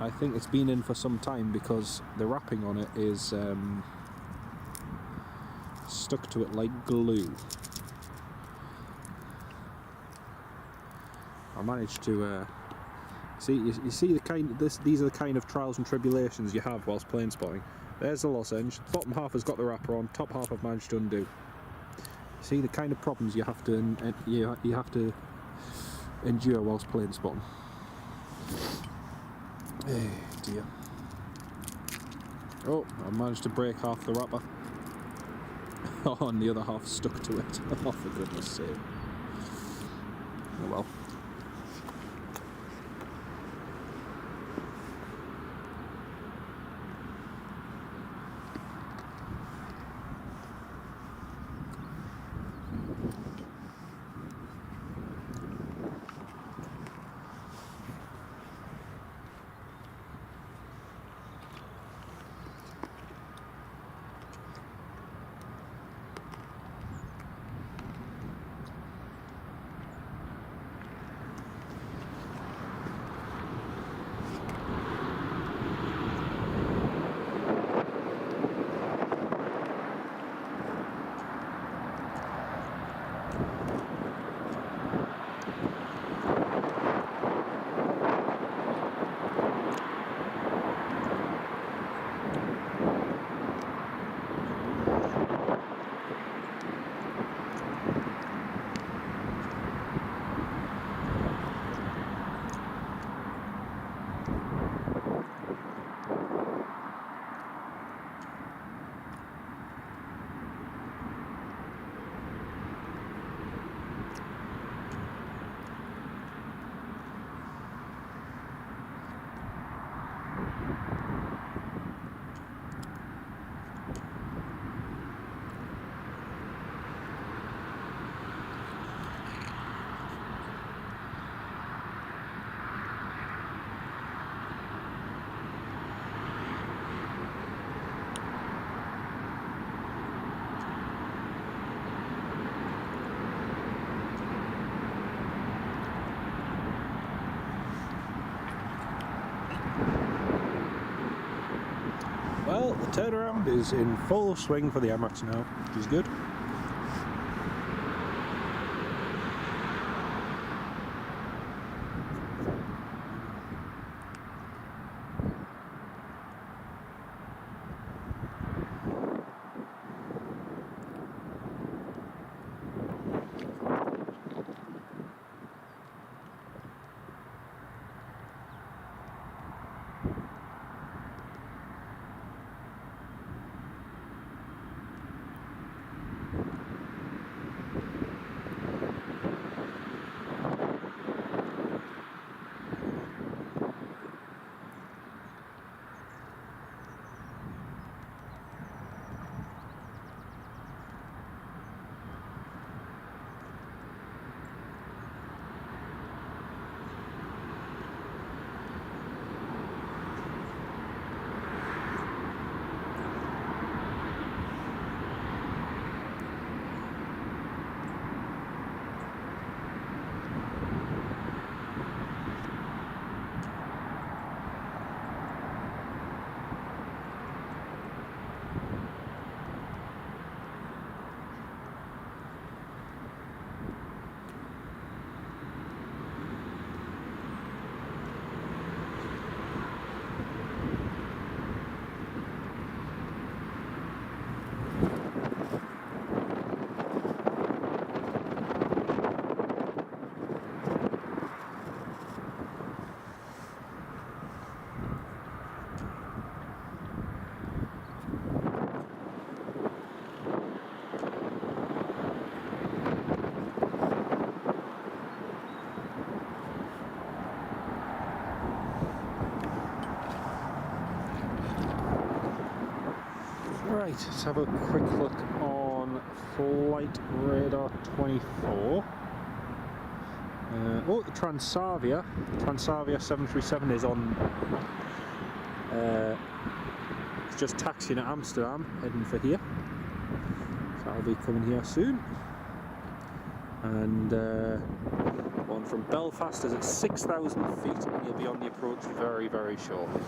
S1: I think it's been in for some time because the wrapping on it is stuck to it like glue. I managed to see. You see the kind. These are the kind of trials and tribulations you have whilst plane spotting. There's the lozenge. Bottom half has got the wrapper on. Top half I've managed to undo. See the kind of problems you have to endure whilst plane spotting. Oh dear. Oh, I managed to break half the wrapper. Oh, and the other half stuck to it. Oh, for goodness sake. Oh well. Well, the turnaround is in full swing for the Emirates now, which is good. Right, let's have a quick look on Flight Radar 24. Oh, the Transavia 737 is on, it's just taxiing at Amsterdam, heading for here. So I'll be coming here soon. And One from Belfast is at 6,000 feet and you'll be on the approach very, very shortly.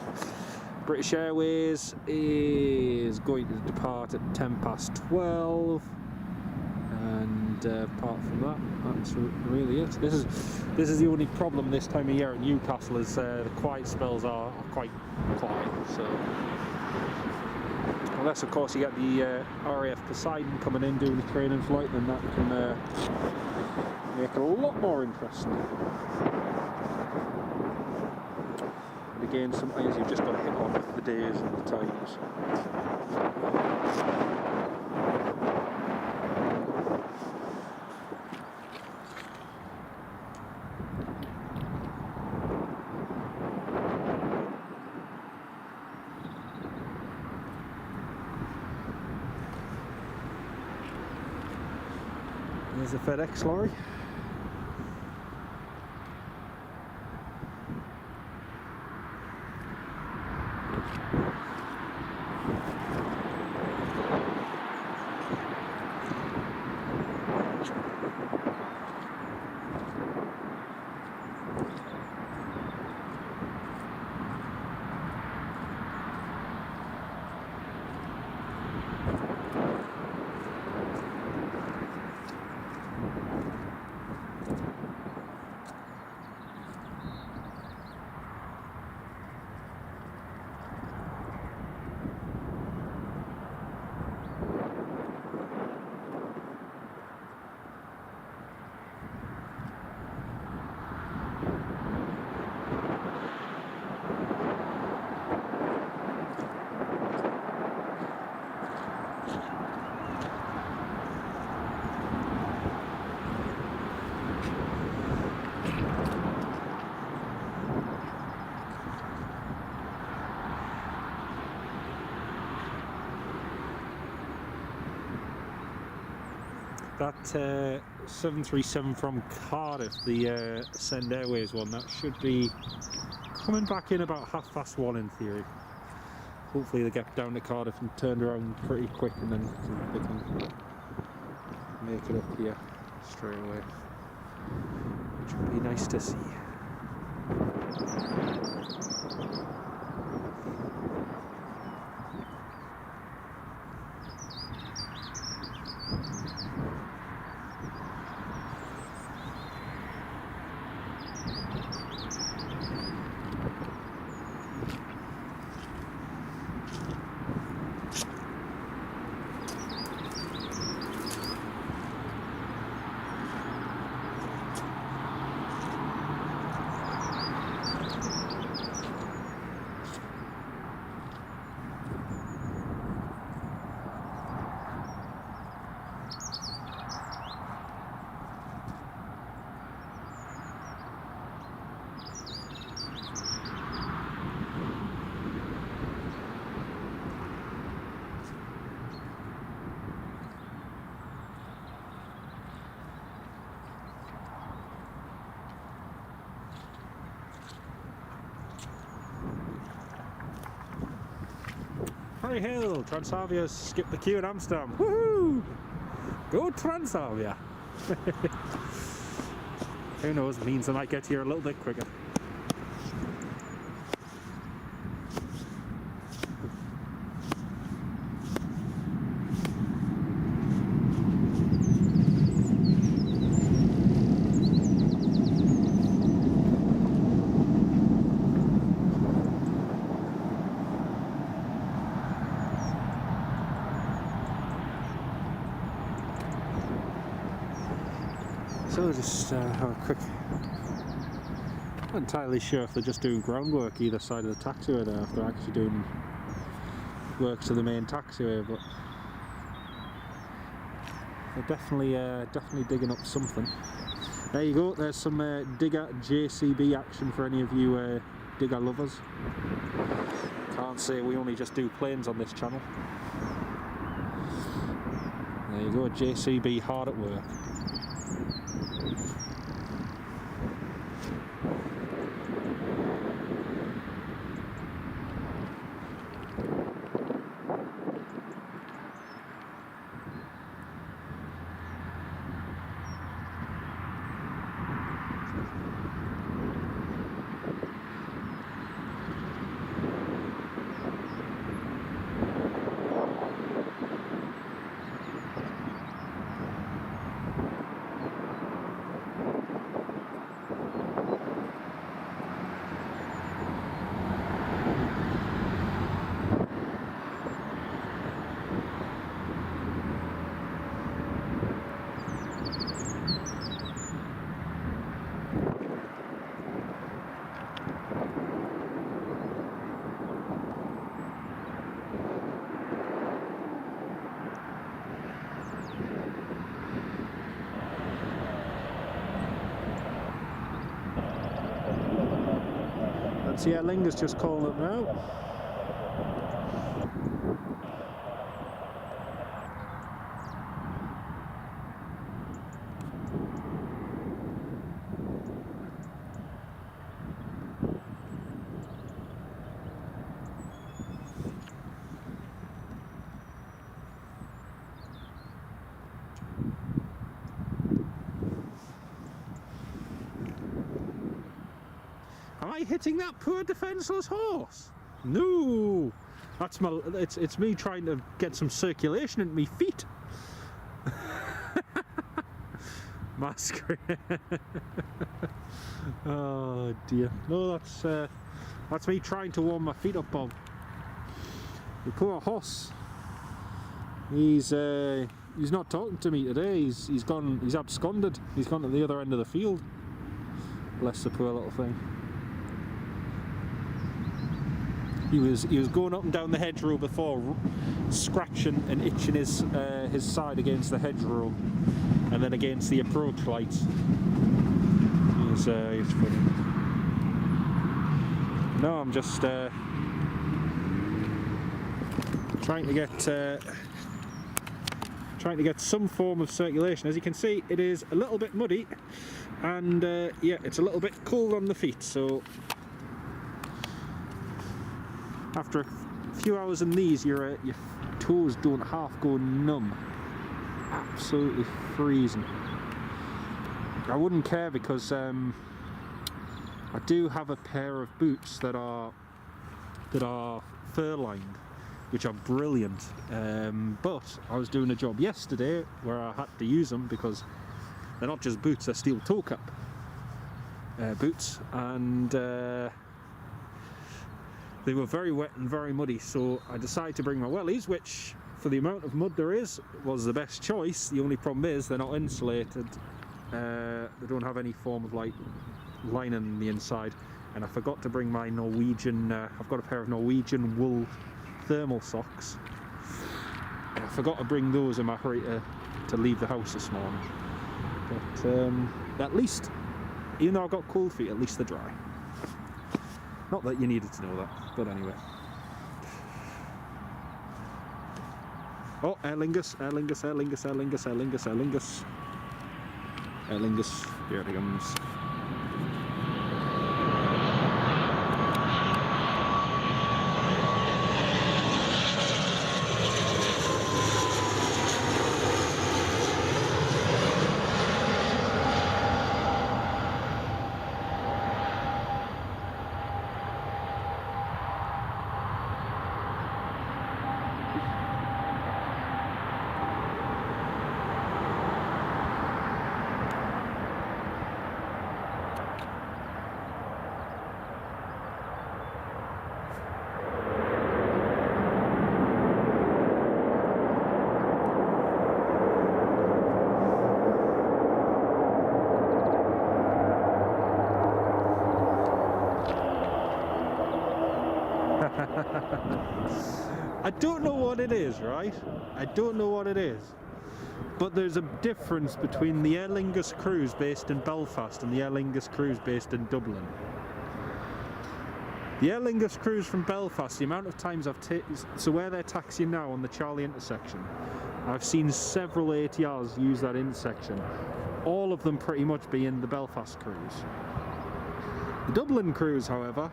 S1: British Airways is going to depart at 12:10, and apart from that, that's really it. This is the only problem this time of year at Newcastle, is the quiet spells are quite quiet. So unless of course you get the RAF Poseidon coming in doing the training flight, then that can make it a lot more interesting. But again, sometimes you've just got to hit on with the days and the times. There's a FedEx lorry. That 737 from Cardiff, the Send Airways one, that should be coming back in about 1:30 in theory. Hopefully they get down to Cardiff and turned around pretty quick, and then they can make it up here straight away, which would be nice to see. Hi Hill, Transavia skipped the queue in Amsterdam. Woohoo! Go Transavia! Who knows, it means I might get here a little bit quicker. So just have a quick, not entirely sure if they're just doing groundwork either side of the taxiway there, if they're actually doing work to the main taxiway, but they're definitely digging up something. There you go, there's some digger JCB action for any of you digger lovers. Can't say we only just do planes on this channel. There you go, JCB hard at work. That's the Aer Lingus just calling up now. Am I hitting that poor defenceless horse? No, that's my. It's me trying to get some circulation into my feet. Masquerade. Oh dear. No, that's me trying to warm my feet up, Bob. The poor horse. He's not talking to me today. He's gone. He's absconded. He's gone to the other end of the field. Bless the poor little thing. He was going up and down the hedgerow before, scratching and itching his side against the hedgerow, and then against the approach lights. He's funny. No, I'm just trying to get some form of circulation. As you can see, it is a little bit muddy, and yeah, it's a little bit cold on the feet. So after a few hours in these, your toes don't half go numb. Absolutely freezing. I wouldn't care because I do have a pair of boots that are fur lined, which are brilliant. But I was doing a job yesterday where I had to use them because they're not just boots; they're steel toe cap boots, and they were very wet and very muddy, so I decided to bring my wellies, which for the amount of mud there is was the best choice. The only problem is they're not insulated. They don't have any form of like lining in the inside, and I forgot to bring my Norwegian I've got a pair of Norwegian wool thermal socks, and I forgot to bring those in my hurry to leave the house this morning. But at least, even though I've got cold feet, at least they're dry. Not that you needed to know that, but anyway. Oh, Aer Lingus, Aer Lingus, Aer Lingus, Aer Lingus, Aer Lingus, Aer Lingus. Aer Lingus, here it comes. I don't know what it is, right? I don't know what it is. But there's a difference between the Aer Lingus cruise based in Belfast and the Aer Lingus cruise based in Dublin. The Aer Lingus cruise from Belfast, the amount of times I've taken, so where they're taxiing now on the Charlie intersection, I've seen several ATRs use that intersection. All of them pretty much being the Belfast cruise. The Dublin cruise, however,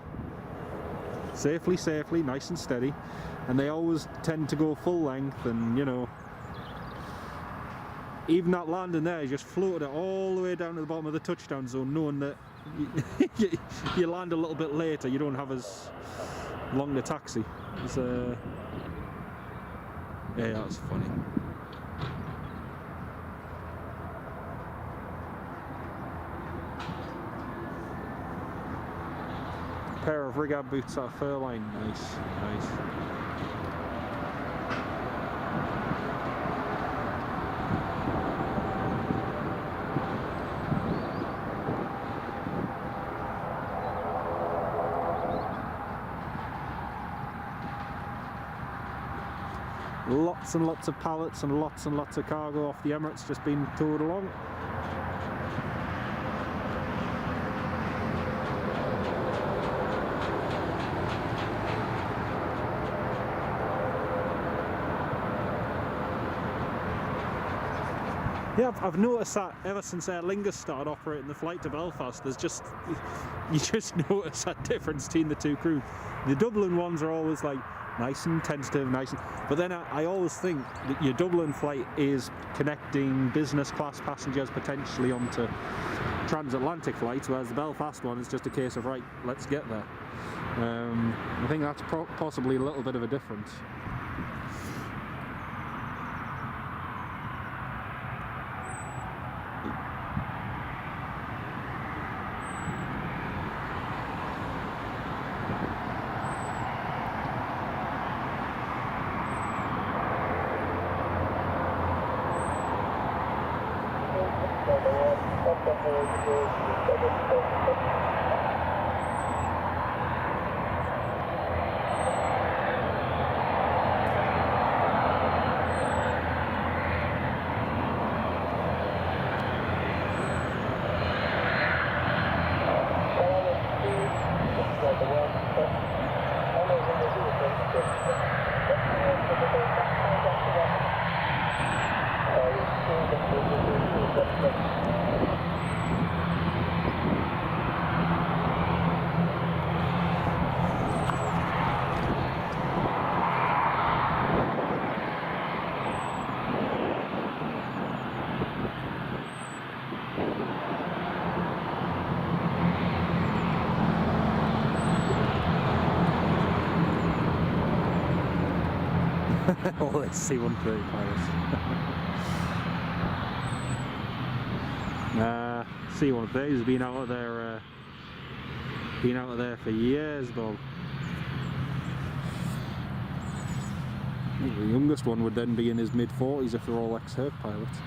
S1: safely, nice and steady, and they always tend to go full length, and you know, even that landing there, you just floated it all the way down to the bottom of the touchdown zone, knowing that you land a little bit later, you don't have as long to taxi. It's, yeah, that was funny. Pair of rig-ab boots at a fur line, nice. Lots and lots of pallets and lots of cargo off the Emirates just being towed along. Yeah, I've noticed that ever since Aer Lingus started operating the flight to Belfast, you just notice that difference between the two crews. The Dublin ones are always like nice and tentative, but then I always think that your Dublin flight is connecting business class passengers potentially onto transatlantic flights, whereas the Belfast one is just a case of, right, let's get there. I think that's possibly a little bit of a difference. All this C-130 pilots. C-130 has been out of there for years, though. The youngest one would then be in his mid-40s if they're all ex-Herc pilots.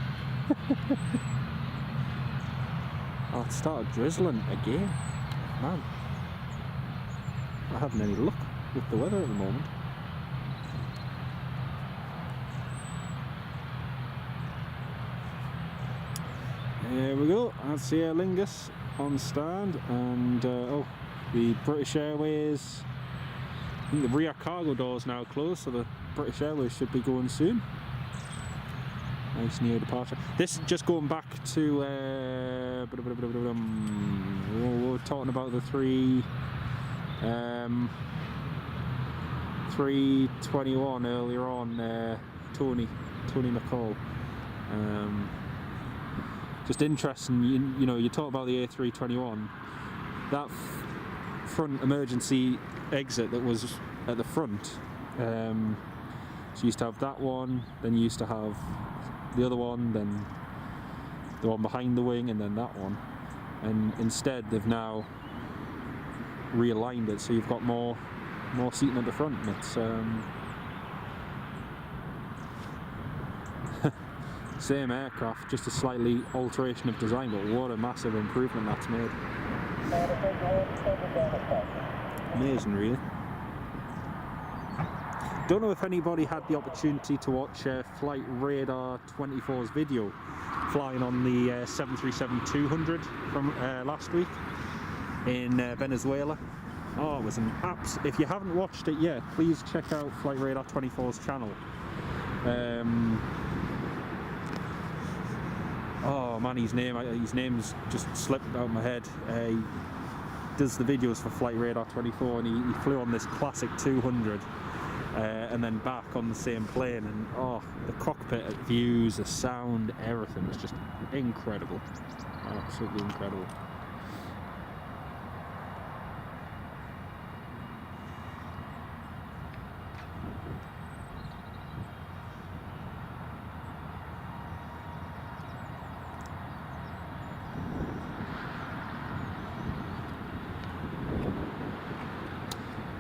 S1: Oh, it started drizzling again. Man, not having any luck with the weather at the moment. There we go, that's the Aer Lingus on stand, and oh, the British Airways, I think the rear cargo door is now closed, so the British Airways should be going soon. Nice Neo departure. This just going back to, we were talking about the 321 earlier on, Tony McCall. Just interesting, you know, you talk about the A321, that front emergency exit that was at the front, so you used to have that one, then you used to have the other one, then the one behind the wing, and then that one, and instead they've now realigned it so you've got more seating at the front, and it's same aircraft, just a slightly alteration of design, but what a massive improvement that's made. Amazing, really. Don't know if anybody had the opportunity to watch Flight Radar 24's video flying on the 737-200 from last week in Venezuela. Oh, it was an if you haven't watched it yet, please check out Flight Radar 24's channel. Oh man, his name's just slipped out of my head. He does the videos for Flight Radar 24, and he flew on this classic 200 and then back on the same plane, and oh, the cockpit views, the sound, everything was just incredible. Absolutely incredible.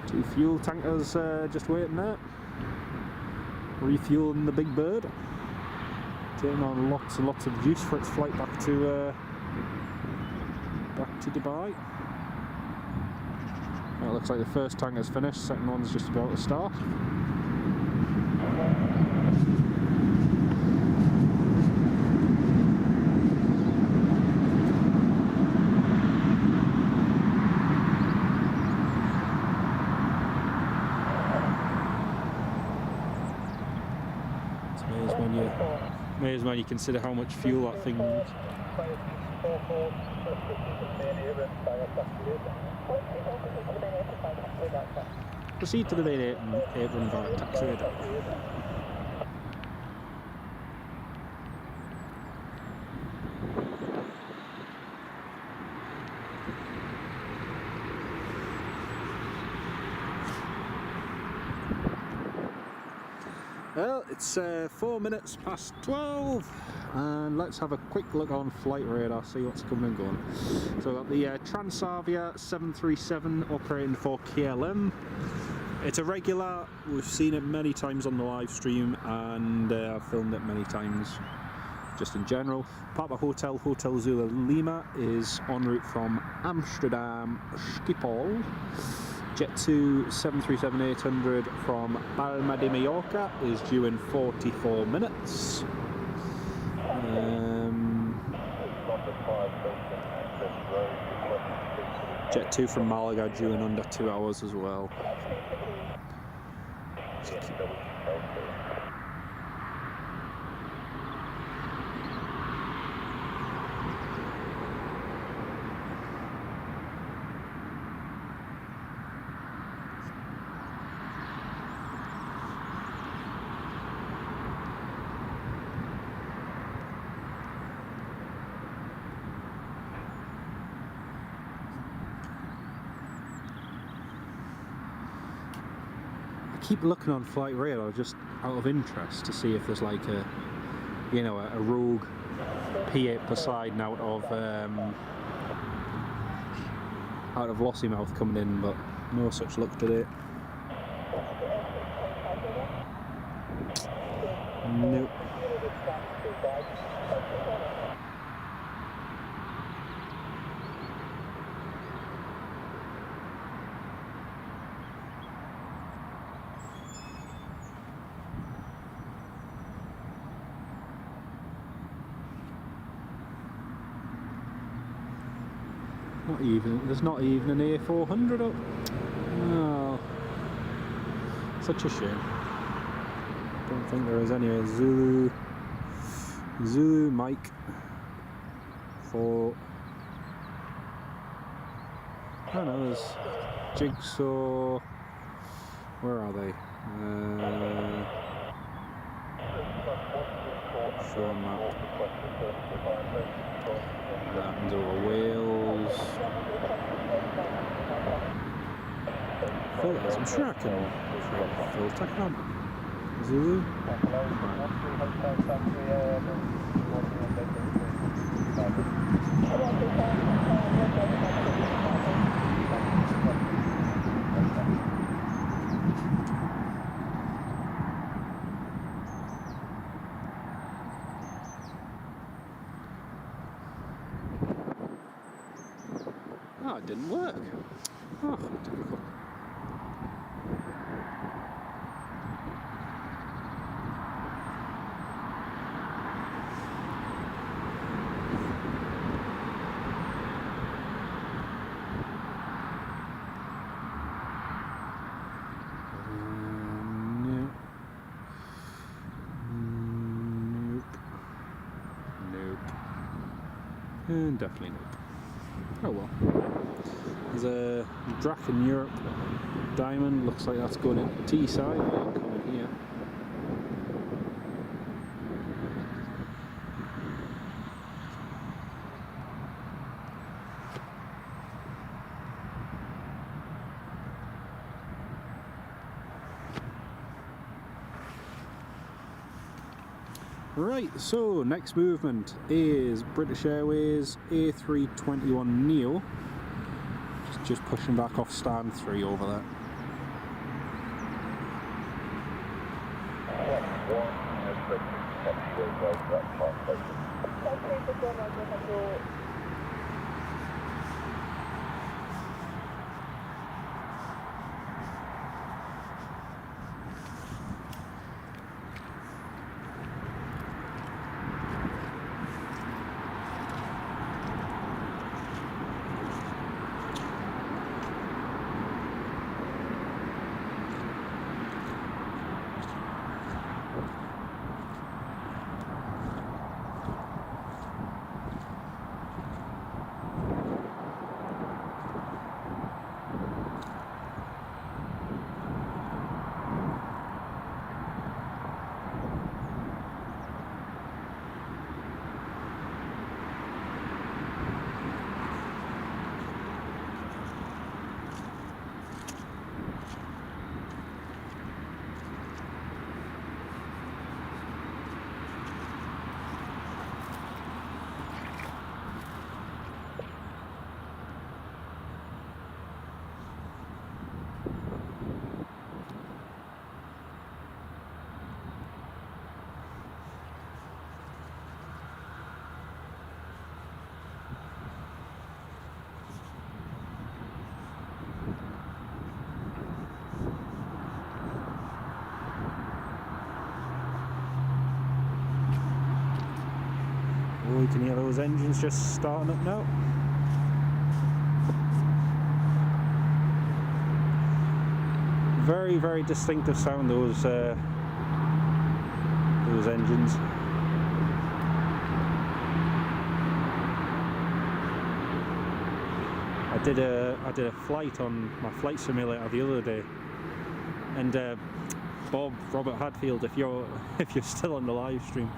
S1: Two fuel tankers just waiting there, refueling the big bird, taking on lots and lots of juice for its flight back to Dubai. Well, it looks like the first tanker's finished, second one's just about to start. Amazed when you consider how much fuel that thing needs. Proceed to the main apron via taxiway. Well, it's 4 minutes past 12, and let's have a quick look on flight radar, see what's coming and going. So we've got the Transavia 737 operating for KLM. It's a regular, we've seen it many times on the live stream, and I've filmed it many times just in general. Papa Hotel Zulu Lima is en route from Amsterdam Schiphol. Jet 2 737-800 from Palma de Mallorca is due in 44 minutes. Jet 2 from Malaga due in under 2 hours as well. Keep looking on flight radar just out of interest to see if there's like a, you know, a rogue P8 Poseidon out of Lossiemouth coming in, but no such luck today. Nope. Not even, there's not even an A400 up. Oh, such a shame. Don't think there is anyway. Zulu Mike 4. I don't know, there's Jigsaw. Where are they? Show map. That one's over Wales. Filters, I'm sure I can filter, can't I? Zulu? Oh, it didn't work. Oh, typical. Nope. And definitely nope. Oh well. There's a Draken Europe Diamond, looks like that's going into T-side, coming here. Right, so next movement is British Airways A321 Neo. Just pushing back off stand 3 over there. Yeah, those engines just starting up now. Very, very distinctive sound, those engines. I did a flight on my flight simulator the other day, and Robert Hadfield, if you're still on the live stream,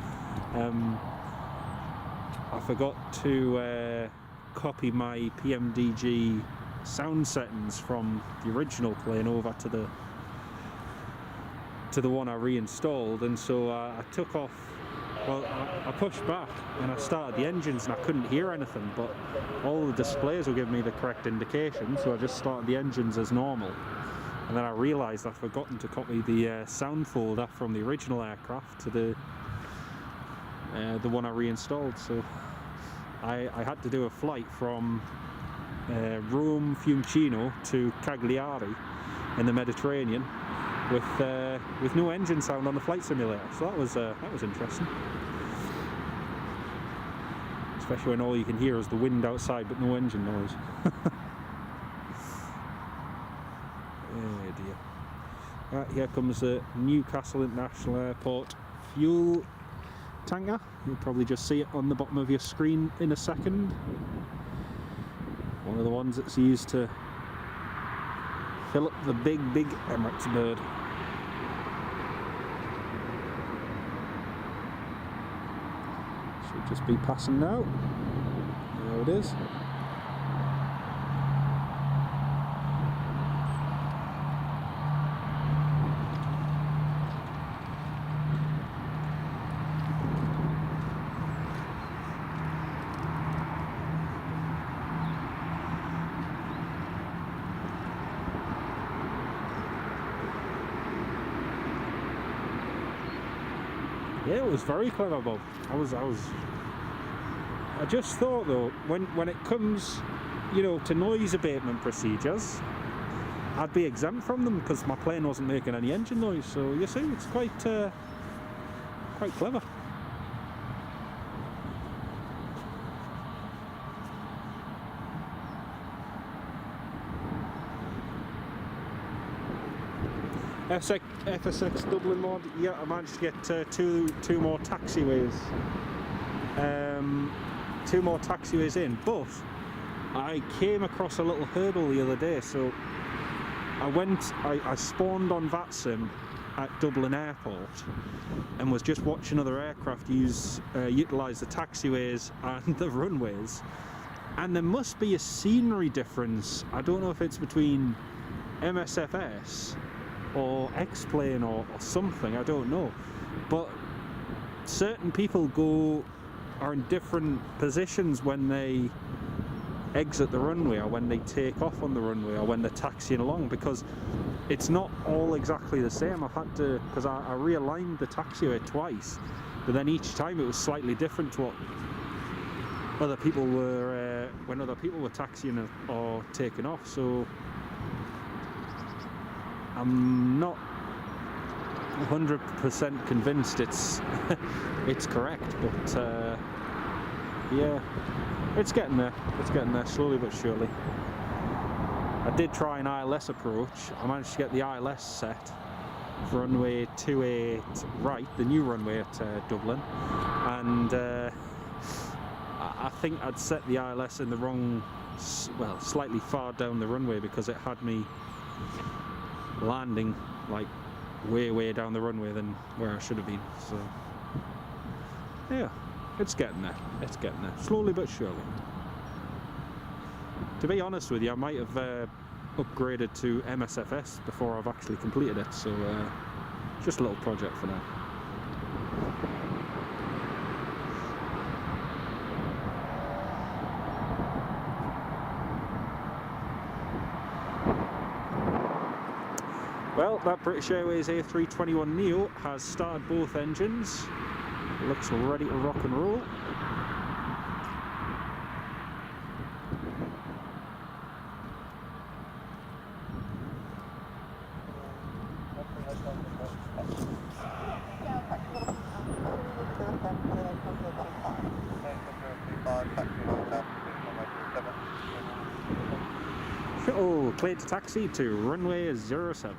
S1: I forgot to copy my PMDG sound settings from the original plane over to the one I reinstalled, and so I took off. Well, I pushed back and I started the engines and I couldn't hear anything, but all the displays were giving me the correct indication, so I just started the engines as normal. And then I realised I'd forgotten to copy the sound folder from the original aircraft to the one I reinstalled, so I had to do a flight from Rome Fiumicino to Cagliari in the Mediterranean with no engine sound on the flight simulator. So that was interesting, especially when all you can hear is the wind outside but no engine noise. Oh dear. Right, here comes the Newcastle International Airport fuel tanker. You'll probably just see it on the bottom of your screen in a second. One of the ones that's used to fill up the big Emirates bird. Should just be passing now. There it is. Yeah, it was very clever, Bob. I just thought though, when it comes, you know, to noise abatement procedures, I'd be exempt from them because my plane wasn't making any engine noise. So you see, it's quite clever. FSX Dublin mod, yeah, I managed to get two more taxiways. Two more taxiways in, but I came across a little hurdle the other day. So I spawned on VATSIM at Dublin Airport and was just watching other aircraft utilise the taxiways and the runways, and there must be a scenery difference. I don't know if it's between MSFS or X-Plane or something, I don't know, but certain people are in different positions when they exit the runway or when they take off on the runway or when they're taxiing along, because it's not all exactly the same. I've had to, because I realigned the taxiway twice, but then each time it was slightly different to what other people were when other people were taxiing or taking off. So I'm not 100% convinced it's it's correct, but yeah, it's getting there. It's getting there slowly but surely. I did try an ILS approach. I managed to get the ILS set for runway 28 right, the new runway at Dublin, and I think I'd set the ILS in the wrong, well, slightly far down the runway, because it had me landing like way down the runway than where I should have been. So yeah, it's getting there. It's getting there slowly but surely. To be honest with you, I might have upgraded to MSFS before I've actually completed it, so just a little project for now. Well, that British Airways A321 Neo has started both engines. It looks ready to rock and roll. Oh, clear to taxi to runway 07.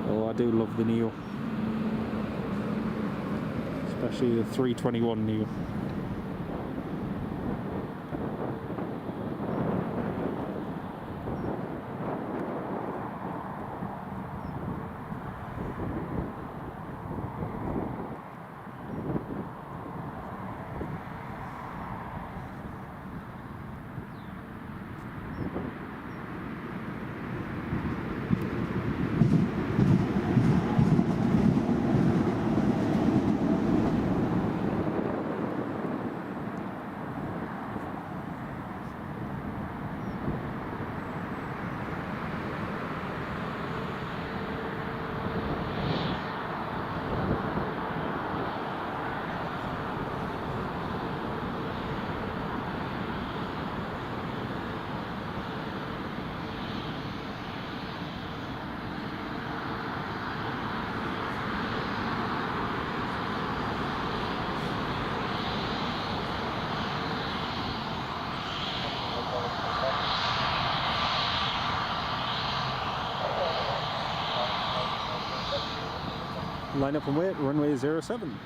S1: Oh, I do love the Neo, especially the 321 Neo. Line up and wait, runway 07.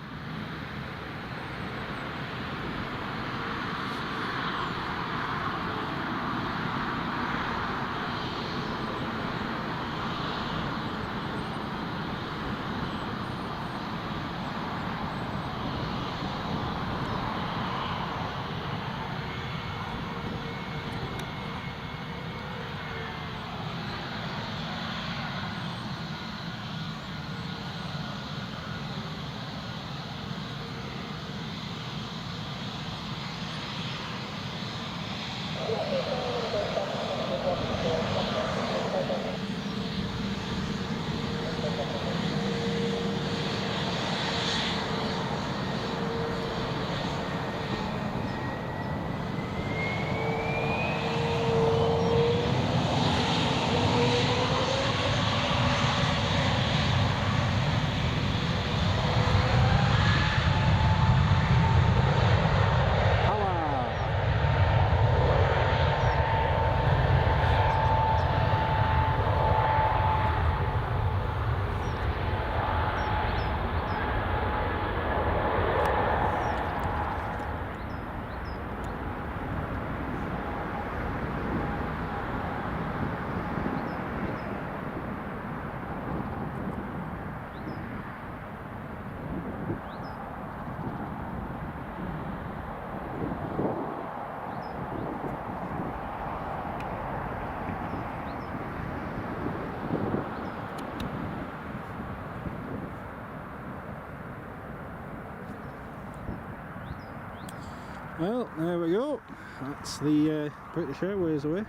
S1: Well, there we go. That's the British Airways away.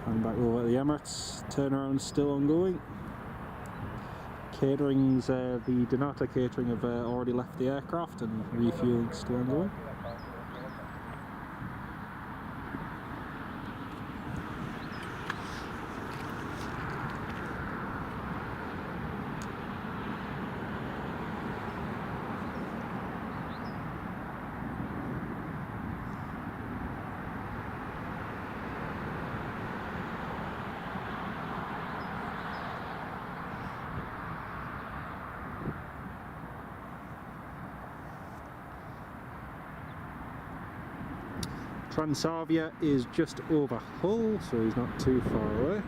S1: And back over at the Emirates. Turnaround's still ongoing. Catering's the Donata catering have already left the aircraft, and refueling still ongoing. Transavia is just over Hull, so he's not too far away.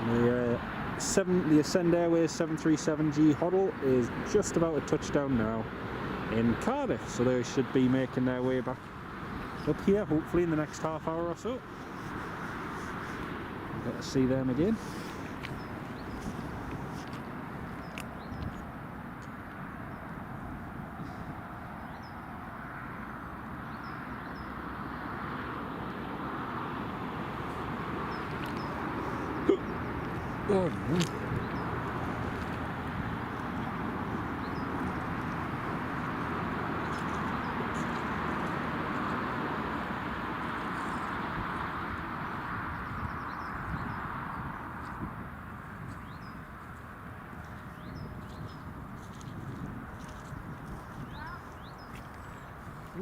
S1: And the Ascend Airways 737G Hoddle is just about to touch down now in Cardiff, so they should be making their way back up here, hopefully in the next half hour or so. Get to see them again. Oh, no.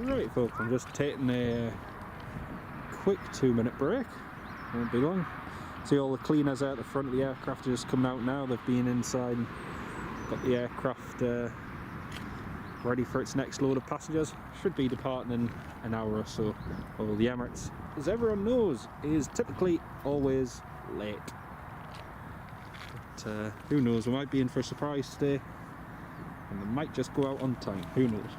S1: Right folks, I'm just taking a quick 2-minute break, won't be long. See all the cleaners out the front of the aircraft are just coming out now. They've been inside and got the aircraft ready for its next load of passengers. Should be departing in an hour or so. Well, the Emirates, as everyone knows, is typically always late. But who knows, we might be in for a surprise today and they might just go out on time, who knows.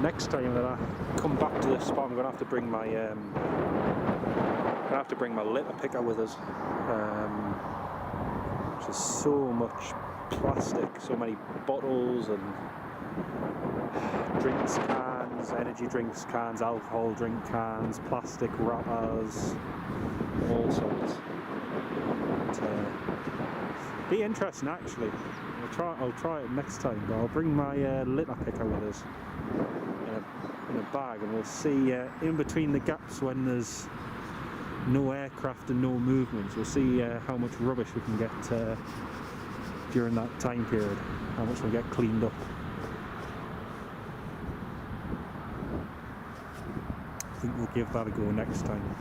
S1: Next time that I come back to this spot, I'm gonna have to bring my litter picker with us. There's so much plastic, so many bottles and drinks cans, energy drinks cans, alcohol drink cans, plastic wrappers, all sorts. Be interesting actually. I'll try it next time, but I'll bring my litter picker with us in a bag, and we'll see in between the gaps when there's no aircraft and no movements. We'll see how much rubbish we can get during that time period, how much we get cleaned up. I think we'll give that a go next time.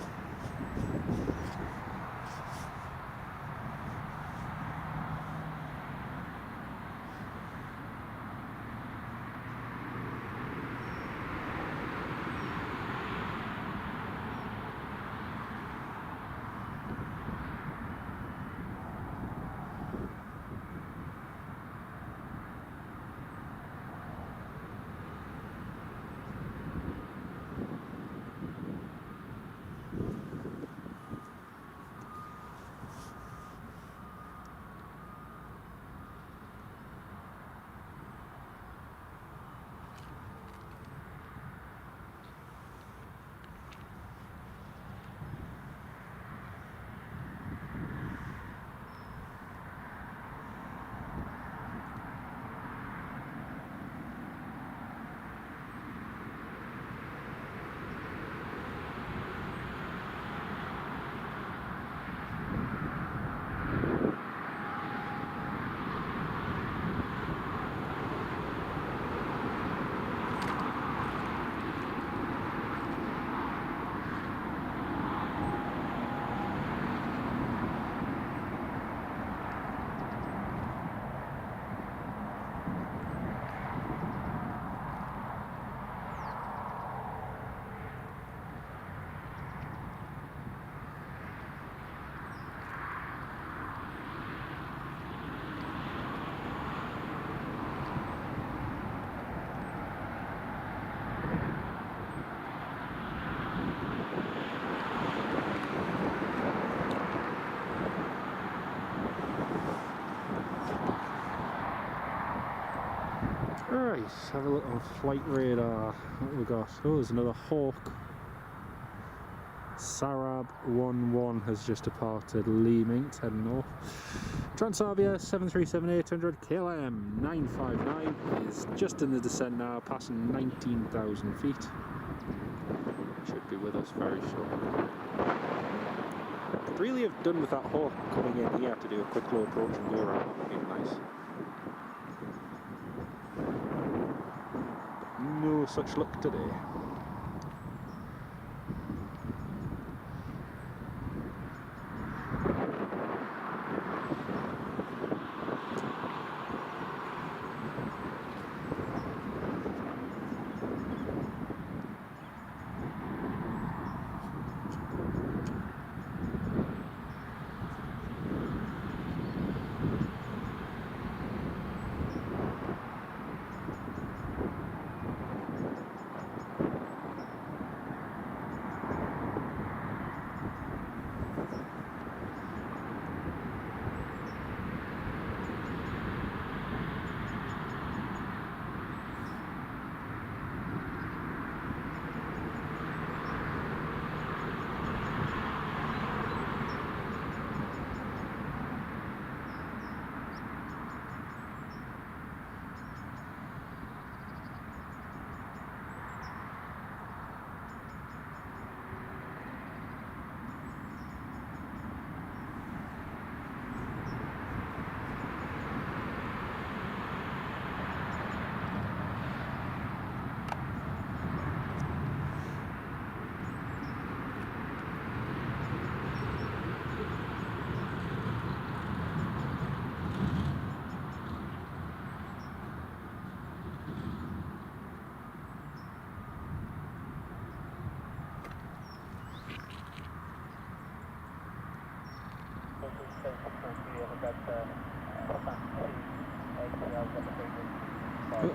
S1: Right, have a look on flight radar. What have we got? Oh, there's another Hawk. Sarab 11 has just departed Leeming, heading north. Transavia 737-800 KLM 959 is just in the descent now, passing 19,000 feet. Should be with us very shortly. Could really have done with that Hawk coming in here to do a quick low approach and go around. That would have been nice. No such luck today.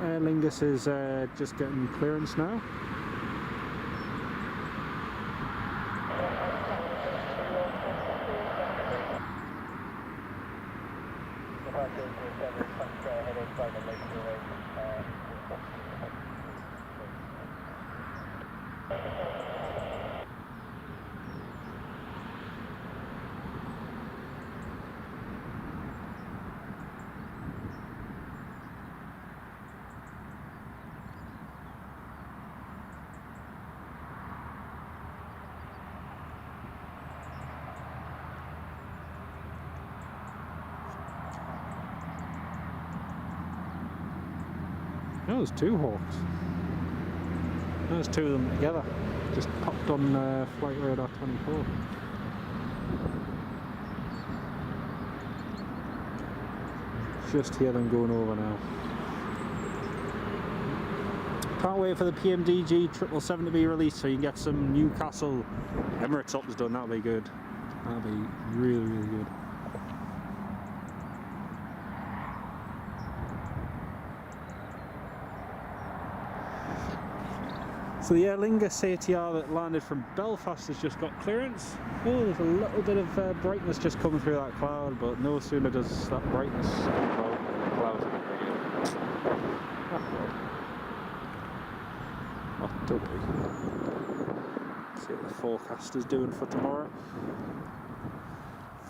S1: Aer Lingus is just getting clearance now. No, there's two Hawks. There's two of them together. Just popped on Flight Radar 24. Just hear them going over now. Can't wait for the PMDG 777 to be released so you can get some Newcastle Emirates options done. That'll be good. That'll be really, really good. So the Aer Lingus ATR that landed from Belfast has just got clearance. Oh, there's a little bit of brightness just coming through that cloud, but no sooner does that brightness come out, the clouds are green. Not to worry. See what the forecast is doing for tomorrow.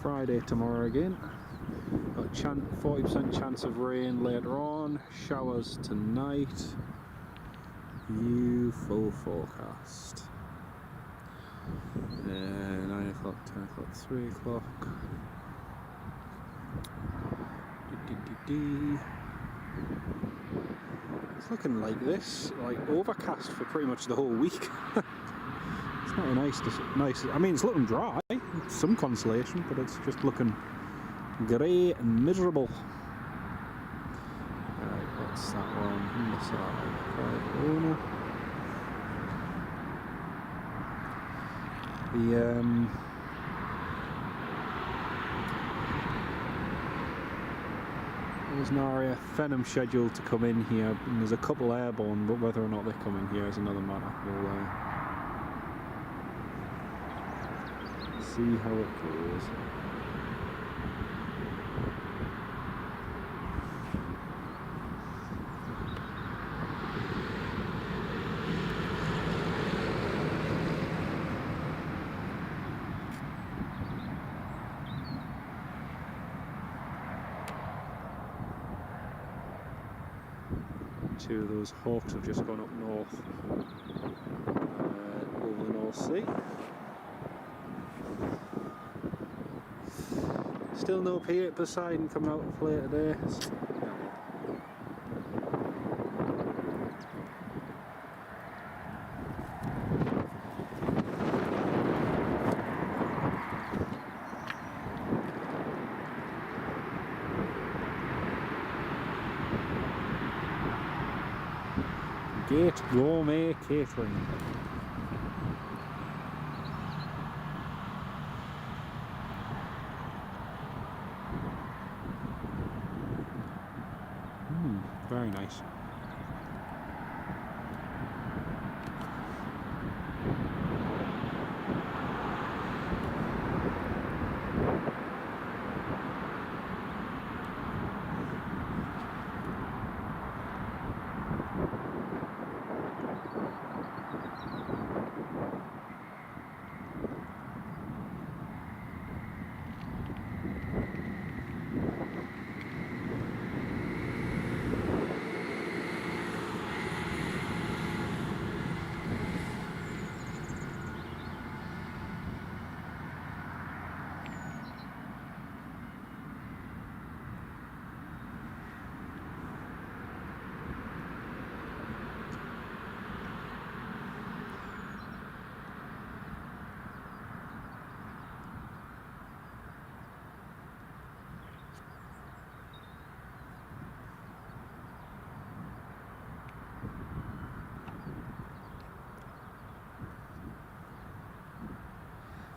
S1: Friday tomorrow again. Got 40% chance of rain later on, showers tonight. New full forecast. 9 o'clock, 10 o'clock, 3 o'clock. It's looking like this, like overcast for pretty much the whole week. It's not nice. I mean, it's looking dry, some consolation, but it's just looking grey and miserable. Alright, what's that one on the side? Owner. There's an RAF Venom scheduled to come in here, and there's a couple airborne, but whether or not they come in here is another matter. We'll see how it goes. Two of those Hawks have just gone up north over the North Sea. Still no P8 Poseidon coming out of play today. Gate Gourmet Catering. Very nice.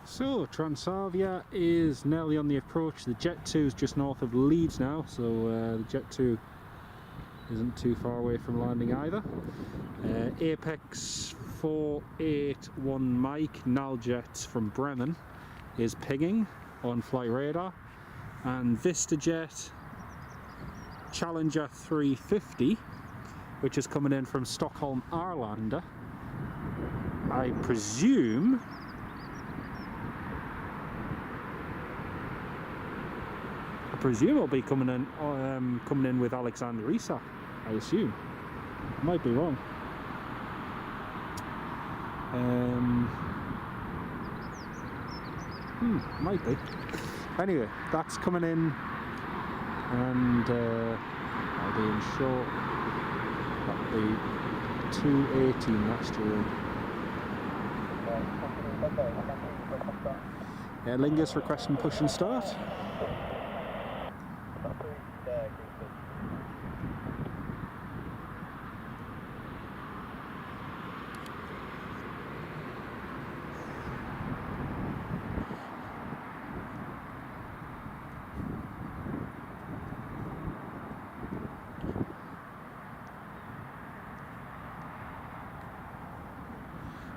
S1: So Transavia is nearly on the approach. The Jet 2 is just north of Leeds now, so the Jet 2 isn't too far away from landing either. Apex 481 Mike Naljet from Bremen is pinging on Flight Radar, and VistaJet Challenger 350, which is coming in from Stockholm Arlanda, I presume it'll be coming in with Alexander Isak, I assume. I might be wrong. Might be. Anyway, that's coming in, and I'll be in short. the 218 last year. Aer Lingus requesting push and start.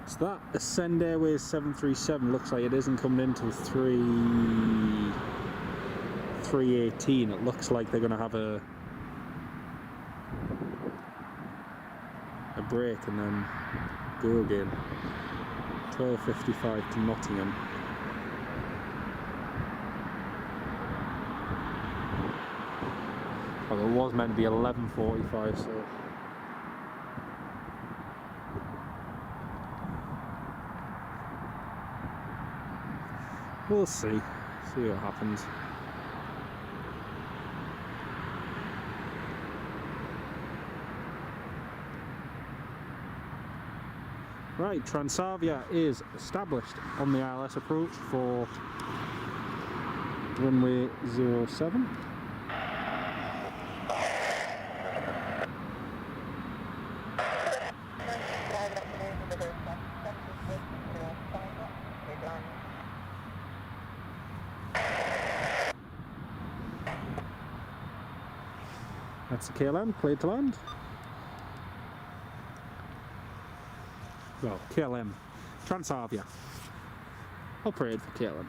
S1: So that Ascend Airways 737 looks like it isn't coming into 318. It looks like they're going to have a break and then go again. 12:55 to Nottingham. Well, it was meant to be 11:45, so. We'll see what happens. Right, Transavia is established on the ILS approach for runway 07. That's the KLM, cleared to land. Well, KLM, Transavia, operated for KLM.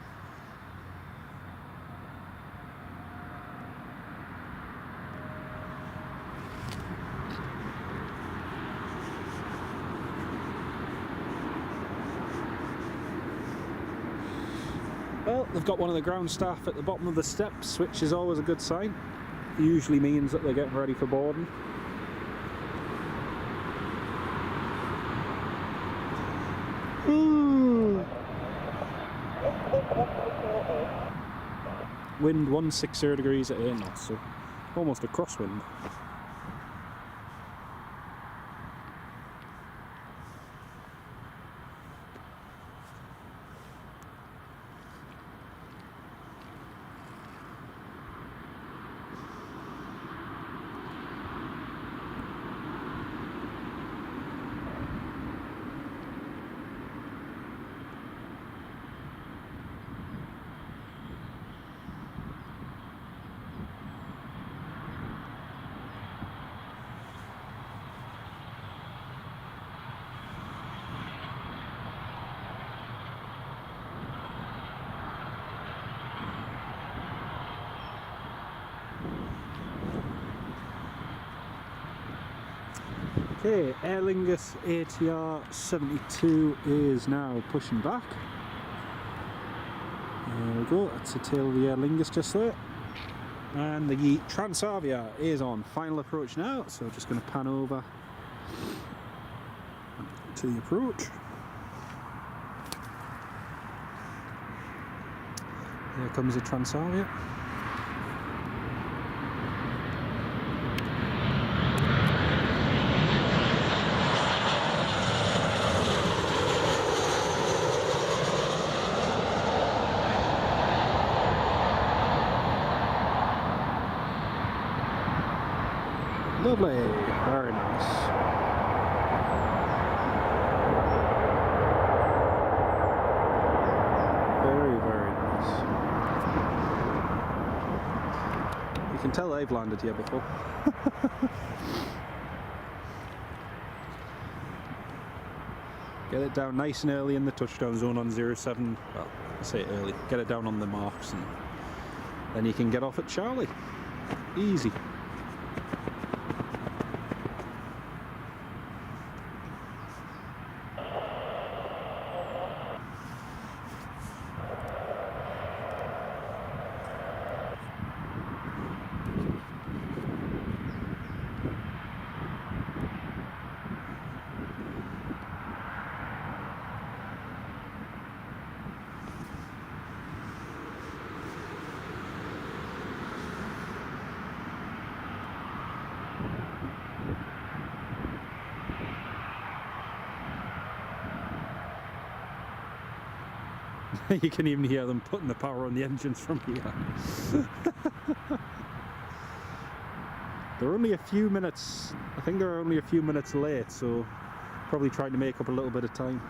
S1: Well, they've got one of the ground staff at the bottom of the steps, which is always a good sign. Usually means that they're getting ready for boarding. Wind 160 degrees at 8 knots, so almost a crosswind. Okay, Aer Lingus ATR 72 is now pushing back. There we go, that's the tail of the Aer Lingus just there. And the Transavia is on final approach now, so just going to pan over to the approach. Here comes the Transavia. Lovely, very nice. Very, very nice. You can tell they've landed here before. Get it down nice and early in the touchdown zone on 07. Well, I say early. Get it down on the marks and then you can get off at Charlie. Easy. You can even hear them putting the power on the engines from here. They're only a few minutes, I think they're only a few minutes late, so probably trying to make up a little bit of time.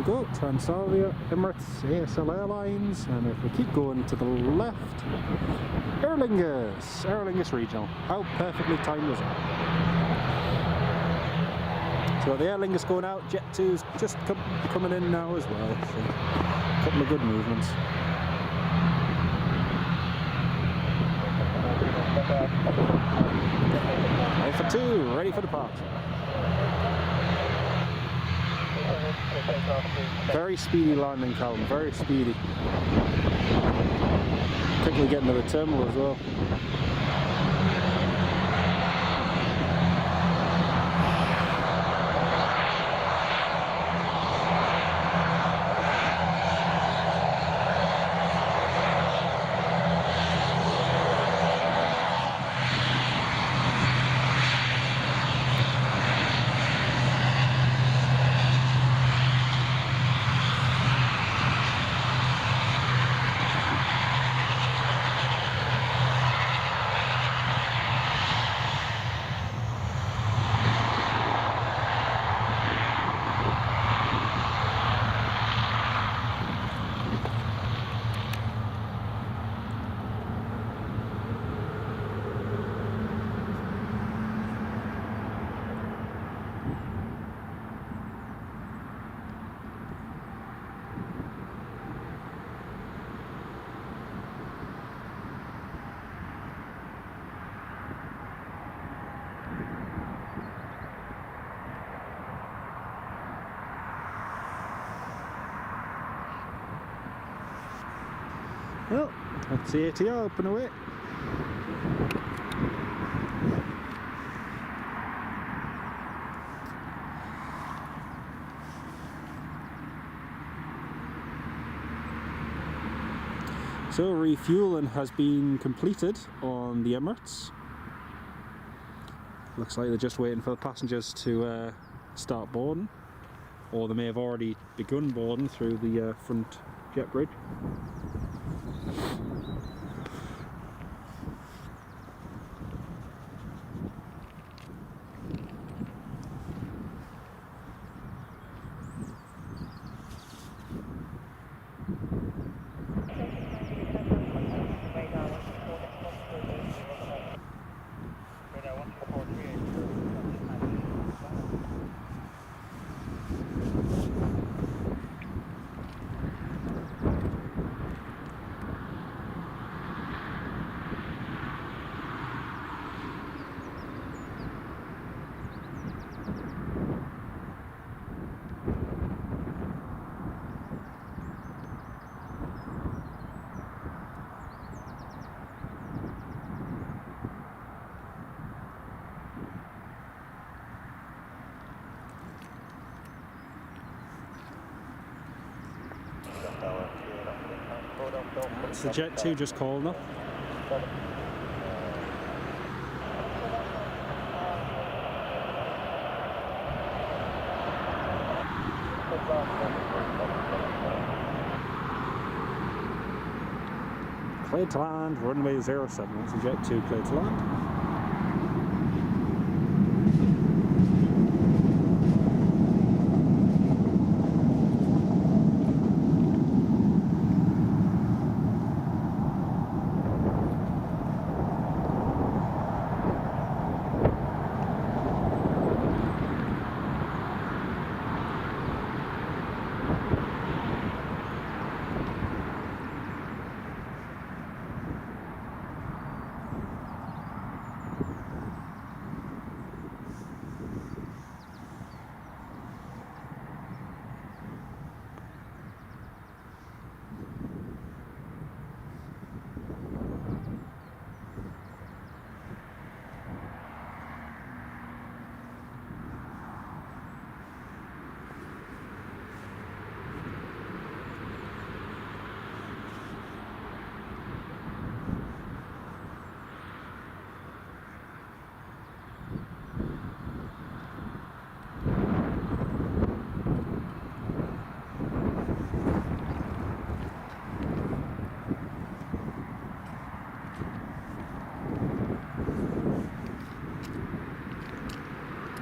S1: Go, Transavia, Emirates, ASL Airlines, and if we keep going to the left, Aer Lingus Regional. How perfectly timed was it? So the Aer Lingus going out, Jet 2's just coming in now as well, so a couple of good movements. Ready for 2, ready for departure. Very speedy landing, Calvin, very speedy. Quickly getting to the terminal as well. Well, that's the ATR up and away. So refueling has been completed on the Emirates. Looks like they're just waiting for the passengers to start boarding, or they may have already begun boarding through the front jet bridge. That's the Jet 2 just calling up. Cleared to land, runway 07, that's the Jet 2 cleared to land.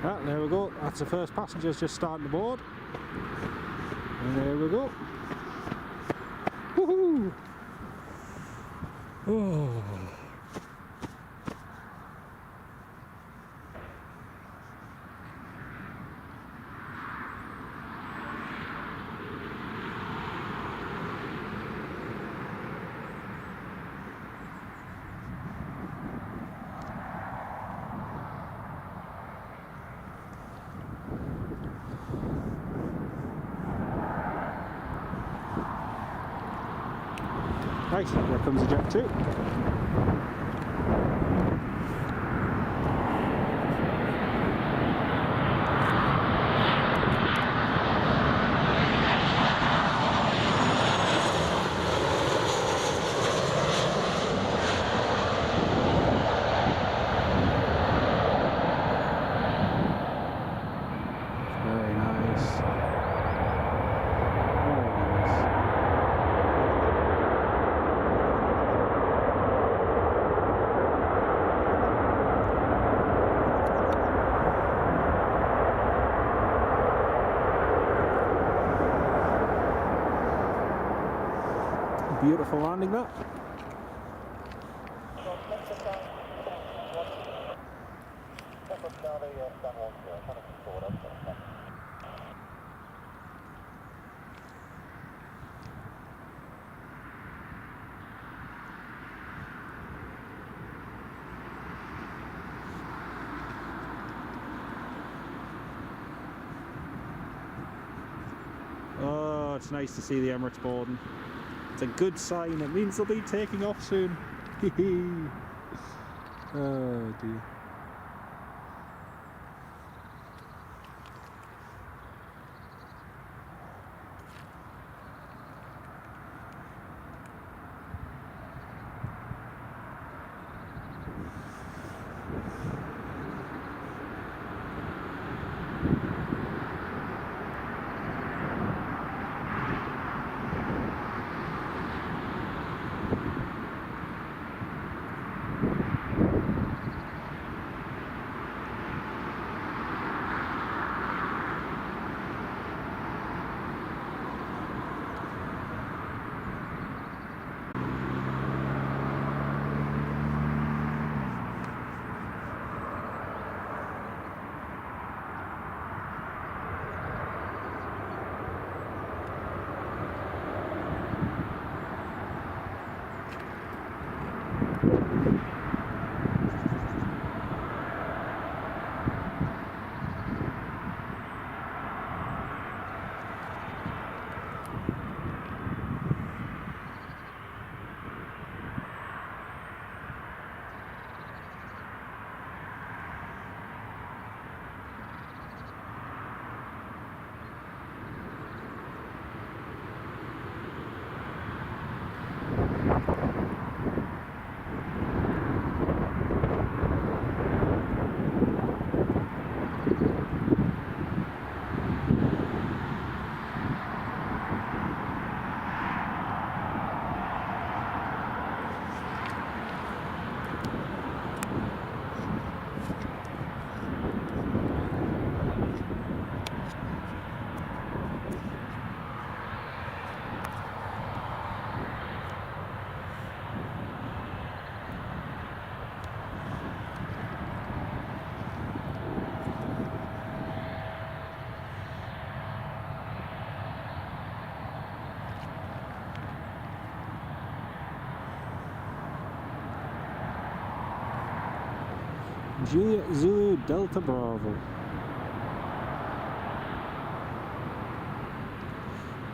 S1: Ah, there we go, that's the first passengers just starting to board. And there we go. Woohoo! Oh. Right, there comes the Jet 2. Very nice. Very nice. Beautiful landing that. Oh, it's nice to see the Emirates boarding. It's a good sign, it means they'll be taking off soon. Oh dear. Juliet Zulu Delta Bravo.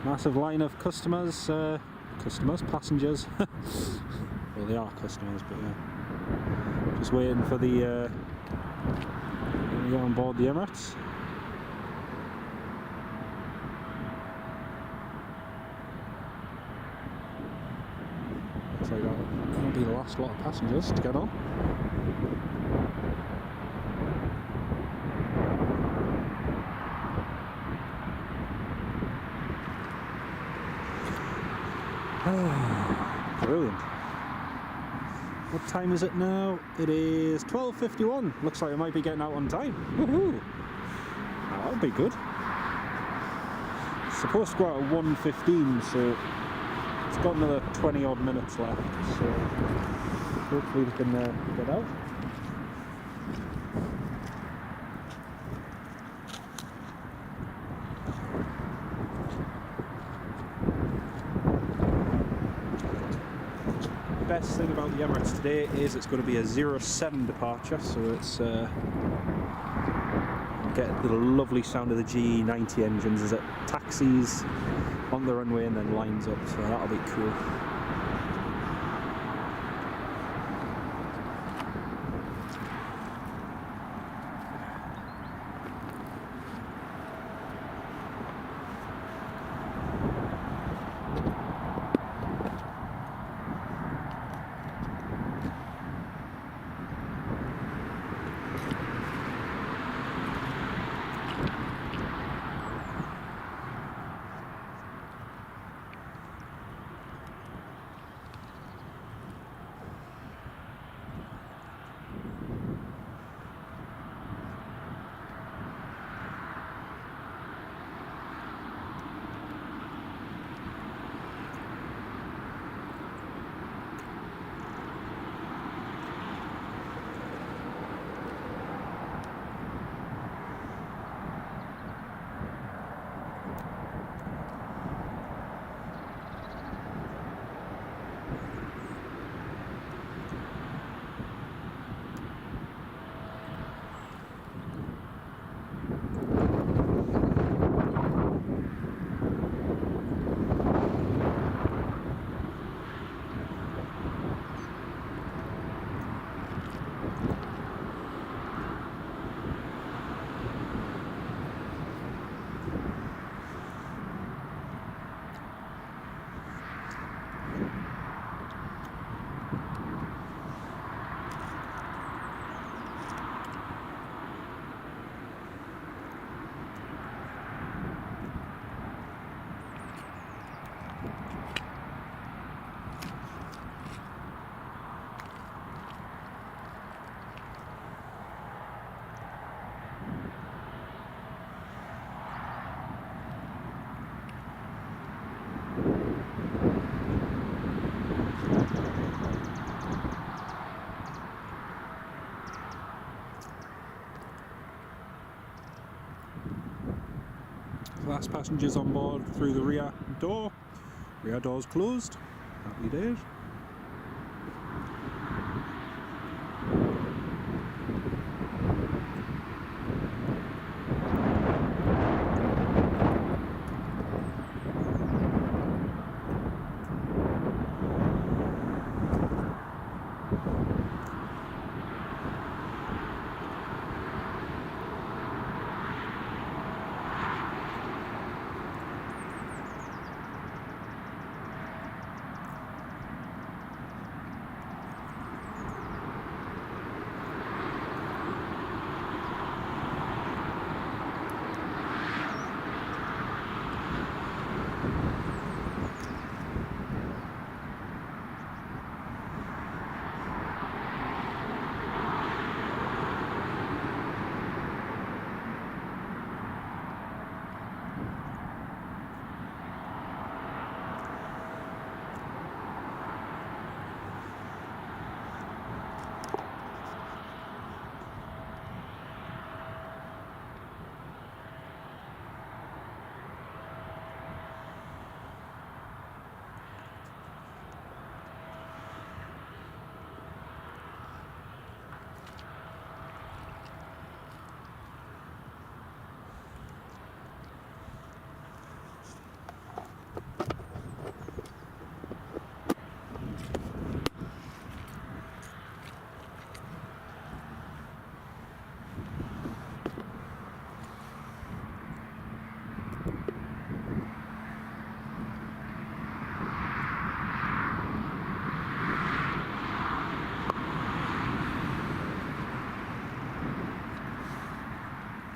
S1: Massive line of customers, passengers. Well, they are customers, but yeah. Just waiting for the to get on board the Emirates. Looks like that'll be the last lot of passengers to get on. Brilliant. What time is it now? It is 12:51. Looks like I might be getting out on time. Woohoo! That'll be good. It's supposed to go out at 1:15, so it's got another 20 odd minutes left. So hopefully we can get out. Best thing about the Emirates today is it's going to be a 07 departure, so it's get the lovely sound of the G90 engines as it taxis on the runway and then lines up, so that'll be cool. Last passengers on board through the rear door. Rear door's closed. Happy days.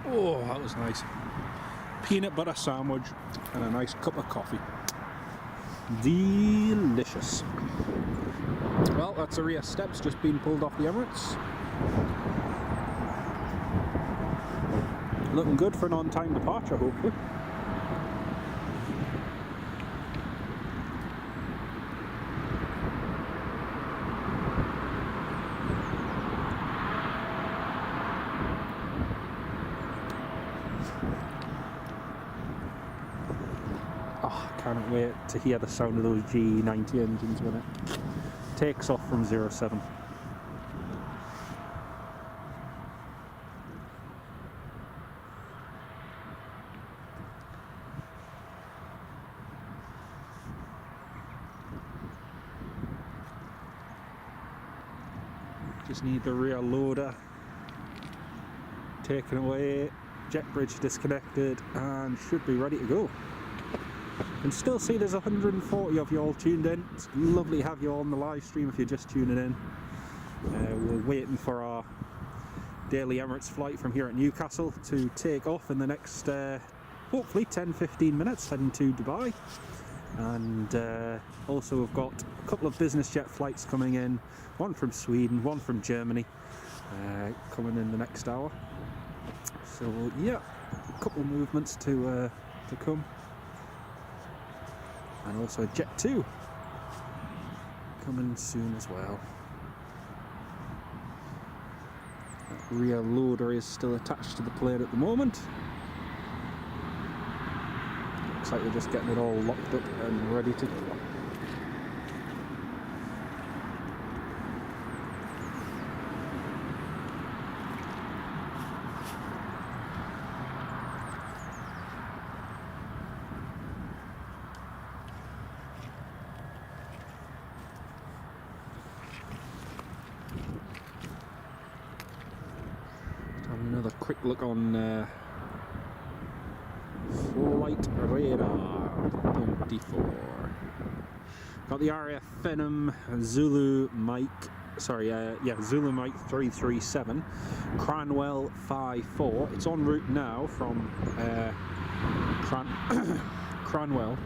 S1: Oh, that was nice. Peanut butter sandwich and a nice cup of coffee. Delicious. Well, that's the rear steps just been pulled off the Emirates. Looking good for an on-time departure, hopefully. Can't wait to hear the sound of those GE90 engines when it takes off from 07. Just need the rear loader taken away, jet bridge disconnected, and should be ready to go. You can still see there's 140 of you all tuned in. It's lovely to have you all on the live stream if you're just tuning in. We're waiting for our daily Emirates flight from here at Newcastle to take off in the next hopefully 10-15 minutes, heading to Dubai. And also we've got a couple of business jet flights coming in, one from Sweden, one from Germany, coming in the next hour. So yeah, a couple of movements to come. And also a Jet 2 coming soon as well. That rear loader is still attached to the plane at the moment. Looks like we're just getting it all locked up and ready to go. Another quick look on flight radar 24. Got the RAF Phenom Zulu Mike, Zulu Mike 337, Cranwell 54. It's en route now from Cranwell,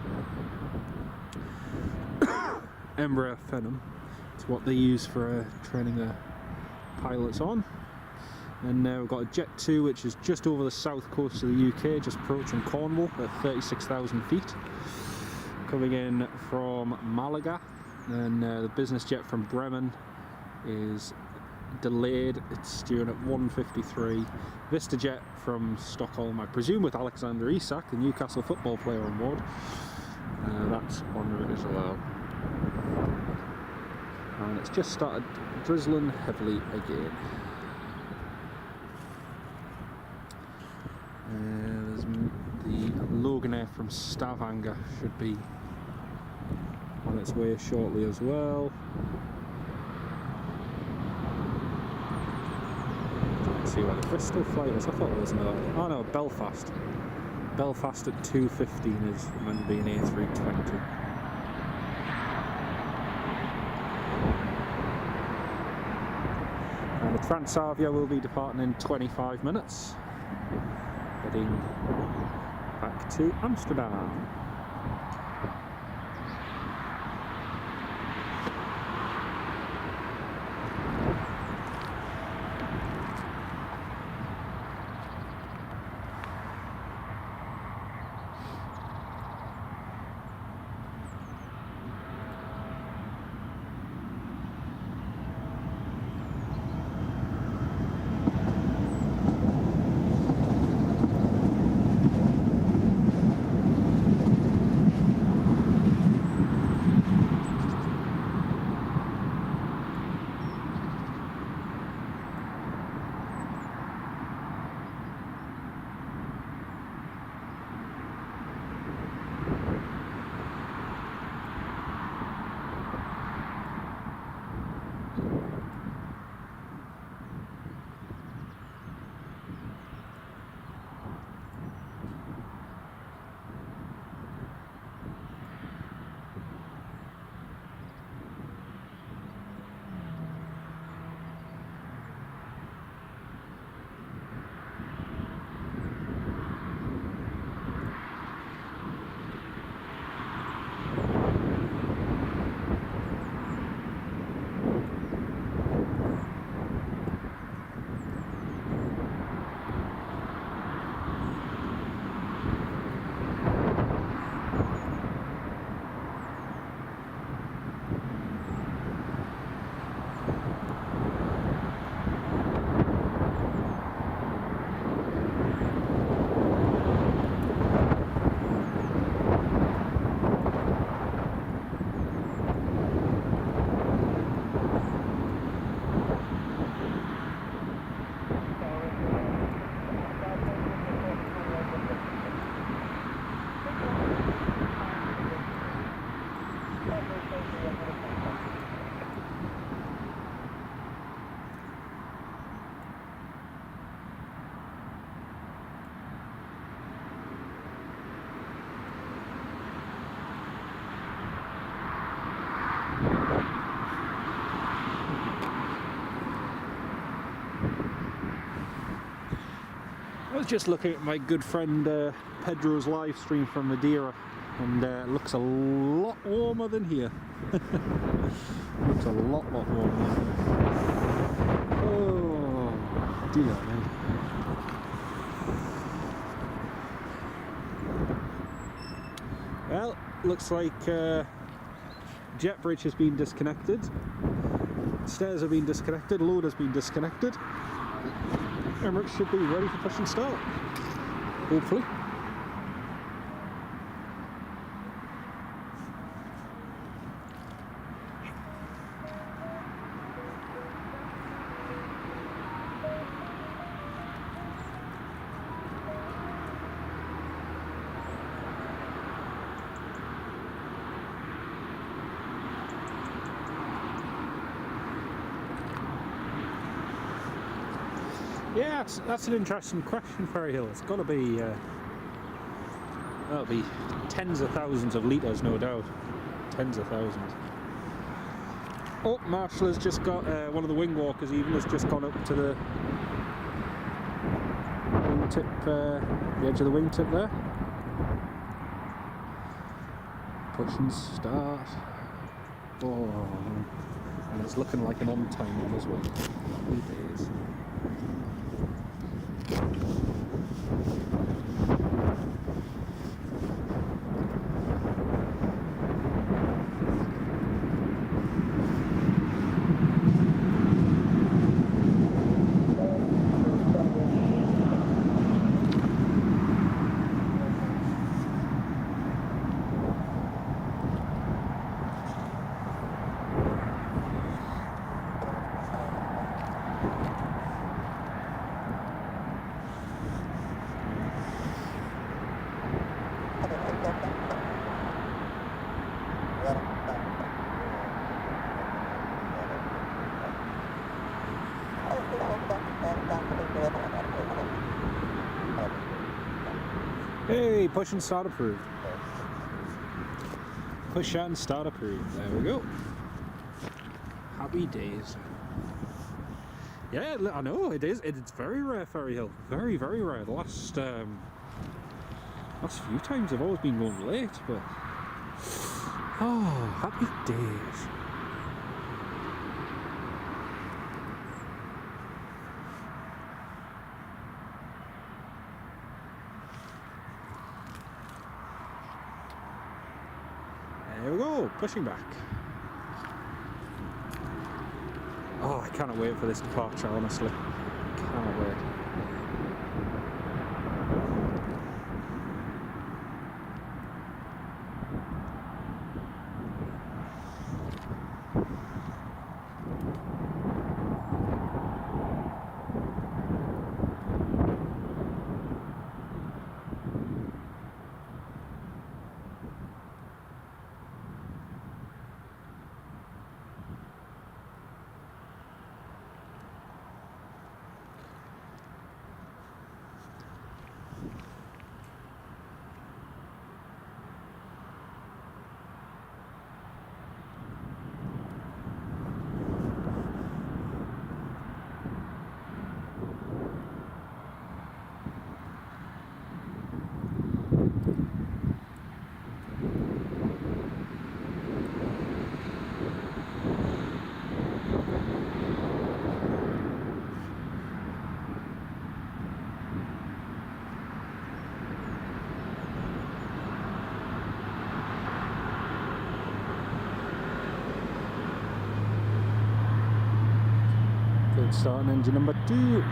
S1: Embraer Phenom. It's what they use for training their pilots on. And now we've got a Jet 2 which is just over the south coast of the UK, just approaching Cornwall at 36,000 feet. Coming in from Malaga, and the business jet from Bremen is delayed, it's due in at 1:53. Vista jet from Stockholm, I presume with Alexander Isak, the Newcastle football player on board. That's en route as well. And it's just started drizzling heavily again. There's the Loganair from Stavanger should be on its way shortly as well. Let's see where the Bristol flight is. I thought there was another. Oh no, Belfast. Belfast at 2:15 is meant to be an A320. And the Transavia will be departing in 25 minutes. Heading back to Amsterdam. I was just looking at my good friend Pedro's live stream from Madeira, and it looks a lot warmer than here. Looks a lot warmer than here. Oh dear me. Well, looks like jet bridge has been disconnected, stairs have been disconnected, load has been disconnected. Emirates should be ready for push and start, hopefully. Yeah, that's an interesting question, Ferry Hill. It's got to be, that'll be tens of thousands of litres, no doubt. Tens of thousands. Oh, Marshall has just got, one of the wing walkers even has just gone up to the wingtip, the edge of the wingtip there. Push and start. Oh, and it's looking like an on-time one as well. Happy days. Hey, push and start approved. Push and start approved. There we go. Happy days. Yeah, I know it is. It's very rare, Ferry Hill. Very, very rare. The last few times I've always been going late, but oh, happy days. There we go, pushing back. Oh, I cannot wait for this departure, honestly. Cannot wait. Good start on engine number 2.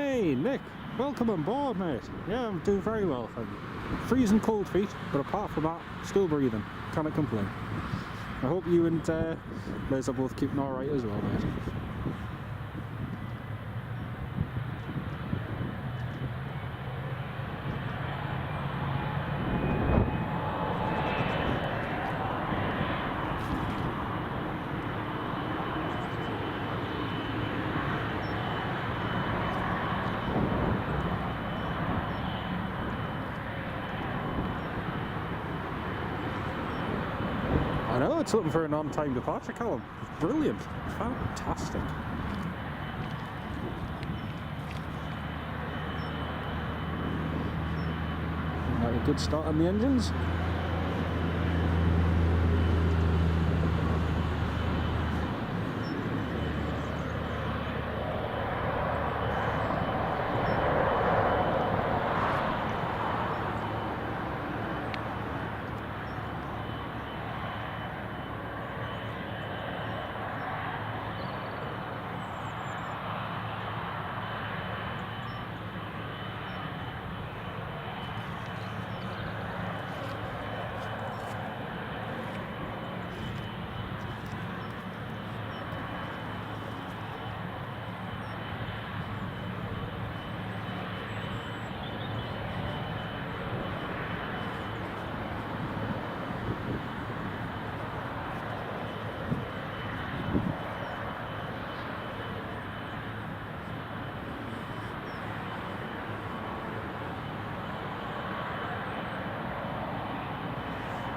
S1: Hey, Nick, welcome on board, mate. Yeah, I'm doing very well. I'm freezing cold feet, but apart from that, still breathing. Cannot complain. I hope you and Liz are both keeping alright as well, mate. I know, it's looking for an on-time departure, Callum. Brilliant. Fantastic. Like a good start on the engines.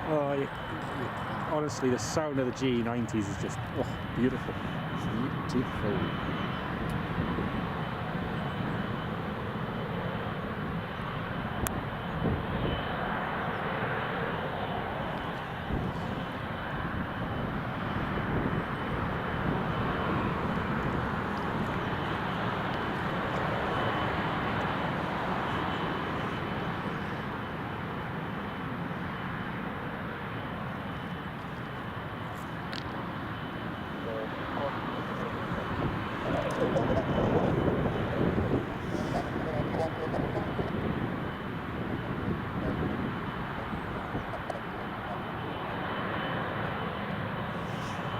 S1: Oh, honestly, the sound of the G90s is just beautiful. Beautiful.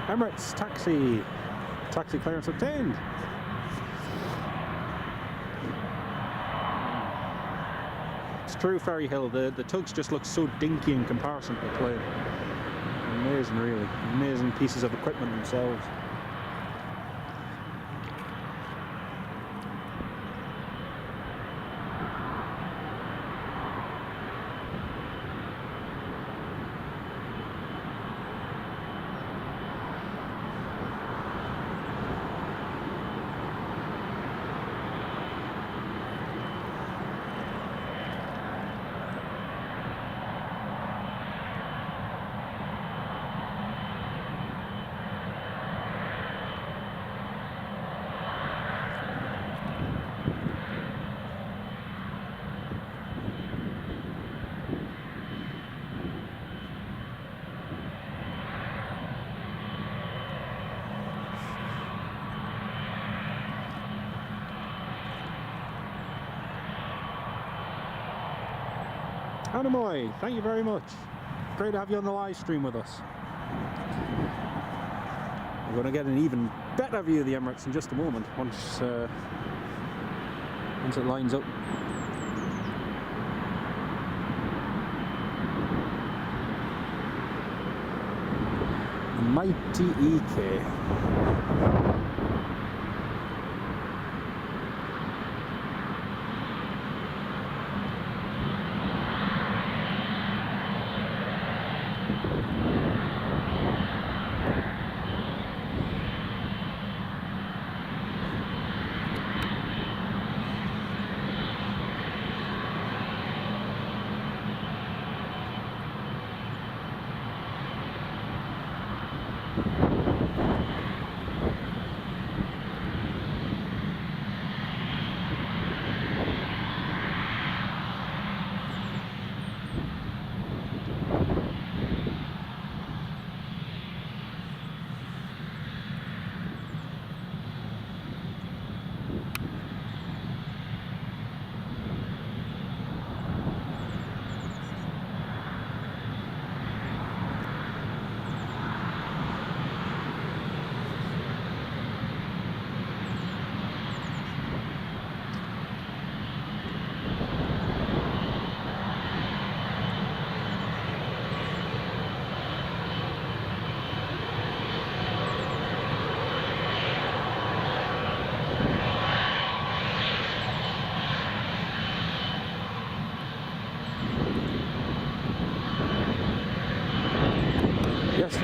S1: Emirates, taxi clearance obtained. It's true, Ferry Hill, the tugs just look so dinky in comparison to the plane. Amazing, really. Amazing pieces of equipment themselves. Anamoy, thank you very much. Great to have you on the live stream with us. We're going to get an even better view of the Emirates in just a moment once it lines up. Mighty EK.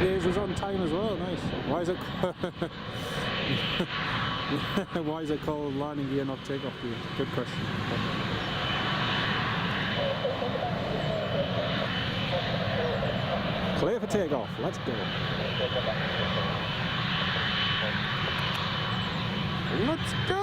S1: Yours was on time as well, nice. Why is it why is it called landing gear not takeoff gear? Good question. Clear for takeoff, let's go. Let's go!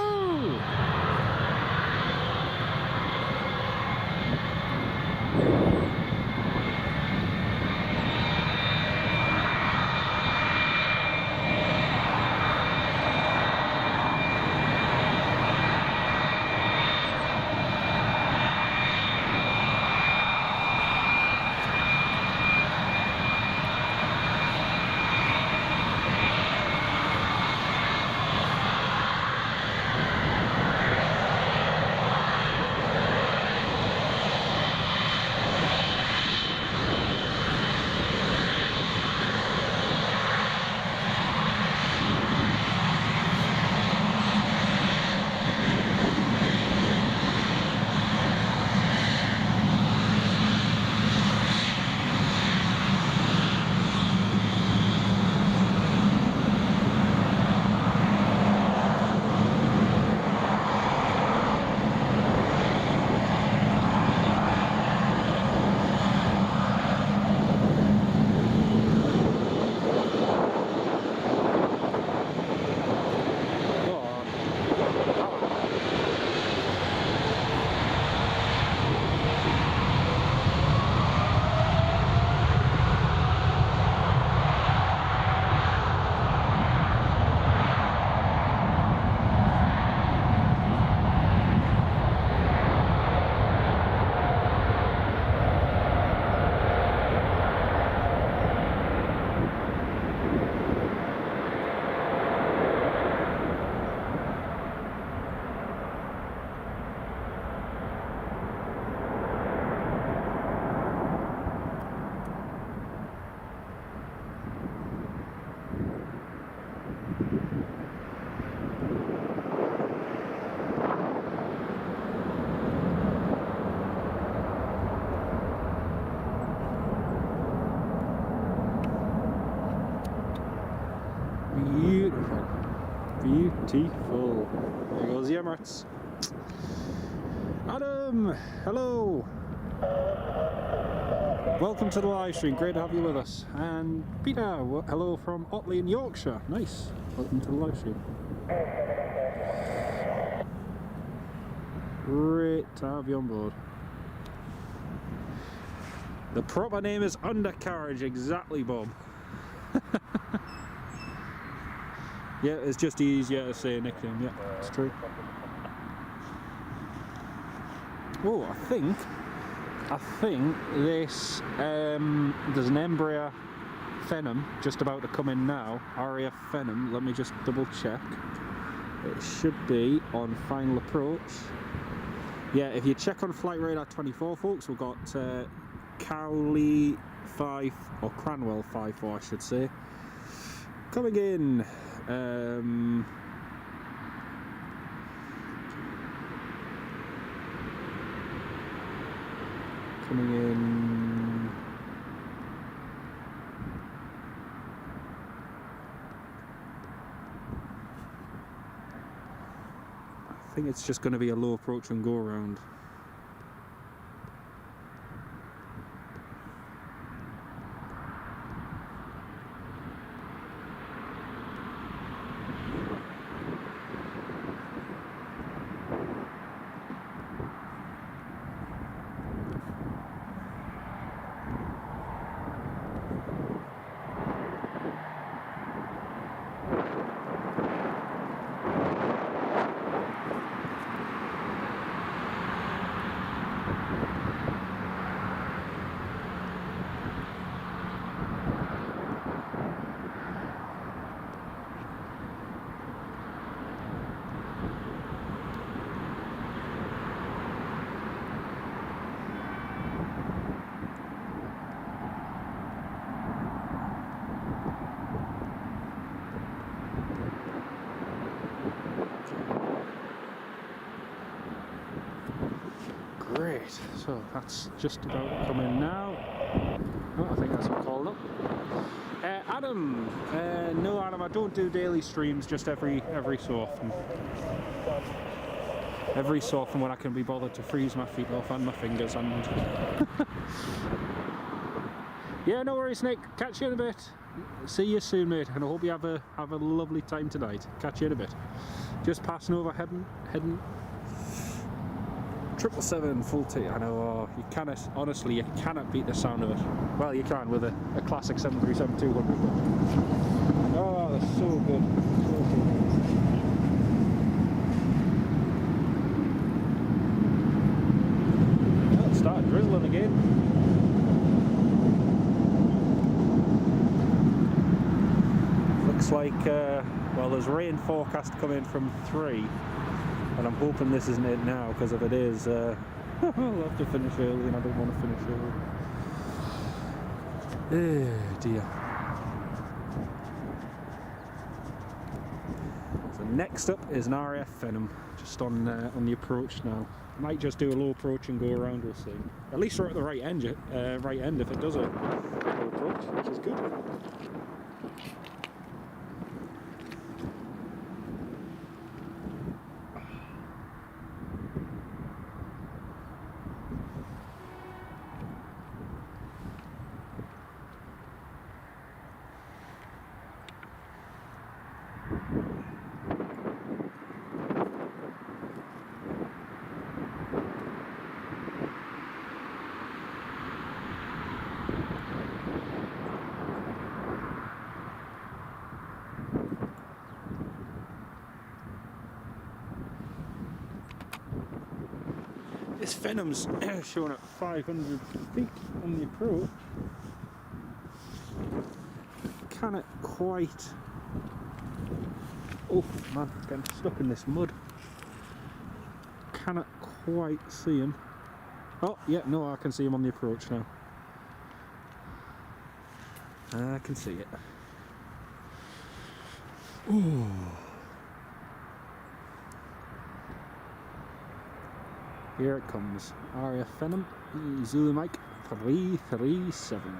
S1: Beautiful. Beautiful. There goes the Emirates. Adam, hello. Welcome to the live stream. Great to have you with us. And Peter, hello from Otley in Yorkshire. Nice. Welcome to the live stream. Great to have you on board. The proper name is Undercarriage, exactly, Bob. Yeah, it's just easier to say a nickname, yeah, it's true. Oh, I think this, there's an Embraer Phenom just about to come in now, RAF Phenom, let me just double check. It should be on final approach. Yeah, if you check on Flight Radar 24, folks, we've got Cowley 5, or Cranwell 5-4 I should say, coming in. Coming in. I think it's just going to be a low approach and go around. Great, so that's just about to come in now. Oh, I think that's what called up. Adam. No, Adam, I don't do daily streams. Just every so often. Every so often when I can be bothered to freeze my feet off and my fingers and. Yeah, no worries, Nick. Catch you in a bit. See you soon, mate. And I hope you have a lovely time tonight. Catch you in a bit. Just passing over, heading. 777 full T. I know, you cannot, honestly, you cannot beat the sound of it. Well, you can with a classic 737-200. Oh, that's so good. So good. Well, it started drizzling again. Looks like, well, there's rain forecast coming from 3. And I'm hoping this isn't it now, because if it is, I'll have to finish early, and I don't want to finish early. Oh dear. So next up is an RAF Phenom, just on the approach now. Might just do a low approach and go around, we'll see. At least we're at the right end if it does a low approach, which is good. This Phenom's showing at 500 feet on the approach. Cannot quite. Oh man, getting stuck in this mud. Cannot quite see him. Oh yeah, no, I can see him on the approach now. I can see it. Ooh. Here it comes. RAF Phenom, Zulu Mike 337.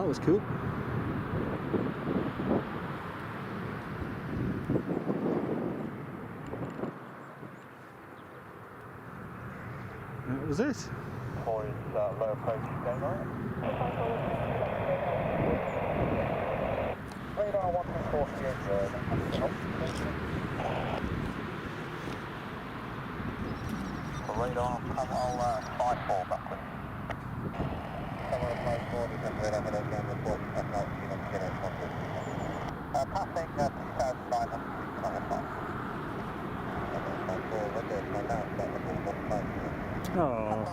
S1: Was cool. That was it.
S2: For his low approach going on. Radar 1248. Radar, I'll 54 backwards. Passing 2,900
S1: Oh,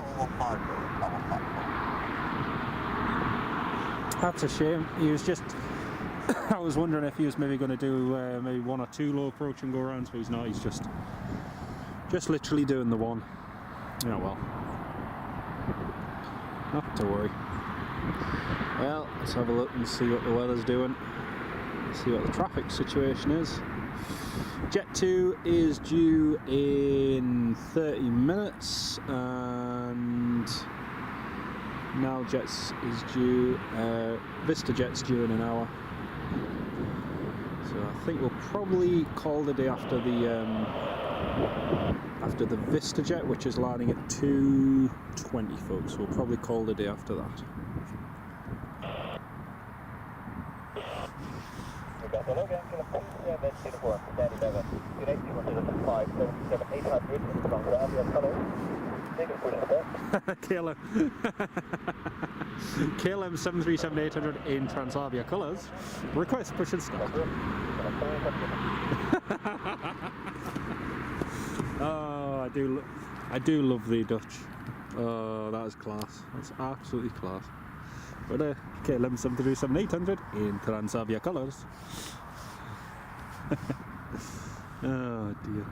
S1: that's a shame. He was just. I was wondering if he was maybe going to do maybe 1 or 2 low approach and go around, but he's not. He's just literally doing the one. Oh well. Not to worry. Well, let's have a look and see what the weather's doing. See what the traffic situation is. Jet 2 is due in 30 minutes and now Jets is due, Vista Jet's due in an hour. So I think we'll probably call the day after the Vista Jet, which is landing at 2:20, folks. We'll probably call the day after that. KLM 737-800 in Transavia colours. Request push and start. Oh, I do love the Dutch. Oh, that is class. That's absolutely class. But KLM 737-800 in Transavia colours. Oh dear.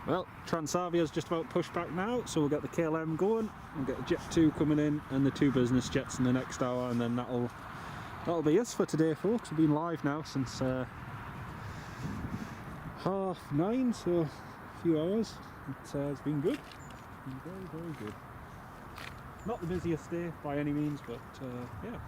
S1: Well, Transavia's just about pushed back now, so we'll get the KLM going, we'll get the Jet 2 coming in and the 2 business jets in the next hour, and then that'll be us for today, folks. We've been live now since 9:30, so a few hours. It's been good. Been very, very good. Not the busiest day by any means, but yeah.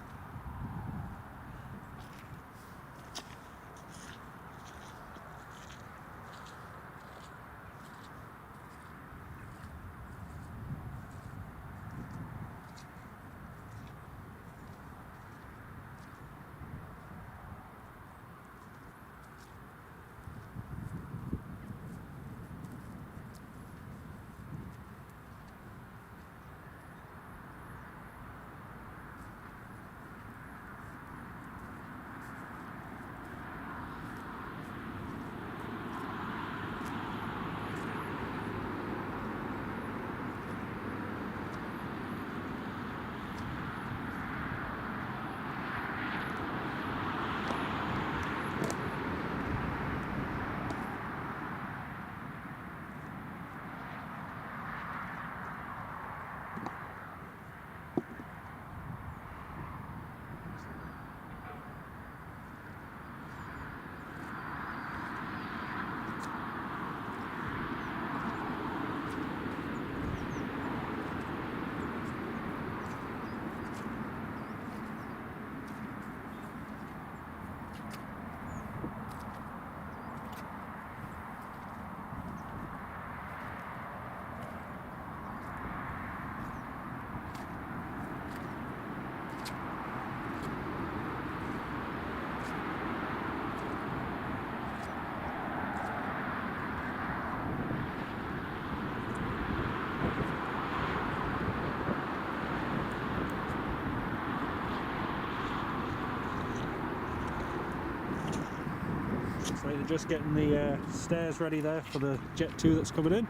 S1: Looks like they're just getting the stairs ready there for the Jet 2 that's coming in.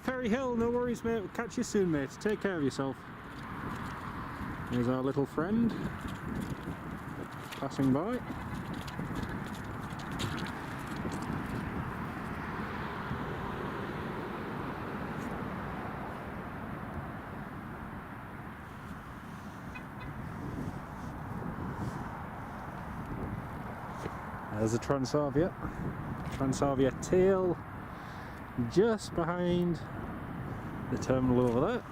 S1: Ferry Hill, no worries mate, we'll catch you soon mate, take care of yourself. Here's our little friend passing by. There's a Transavia tail just behind the terminal over there.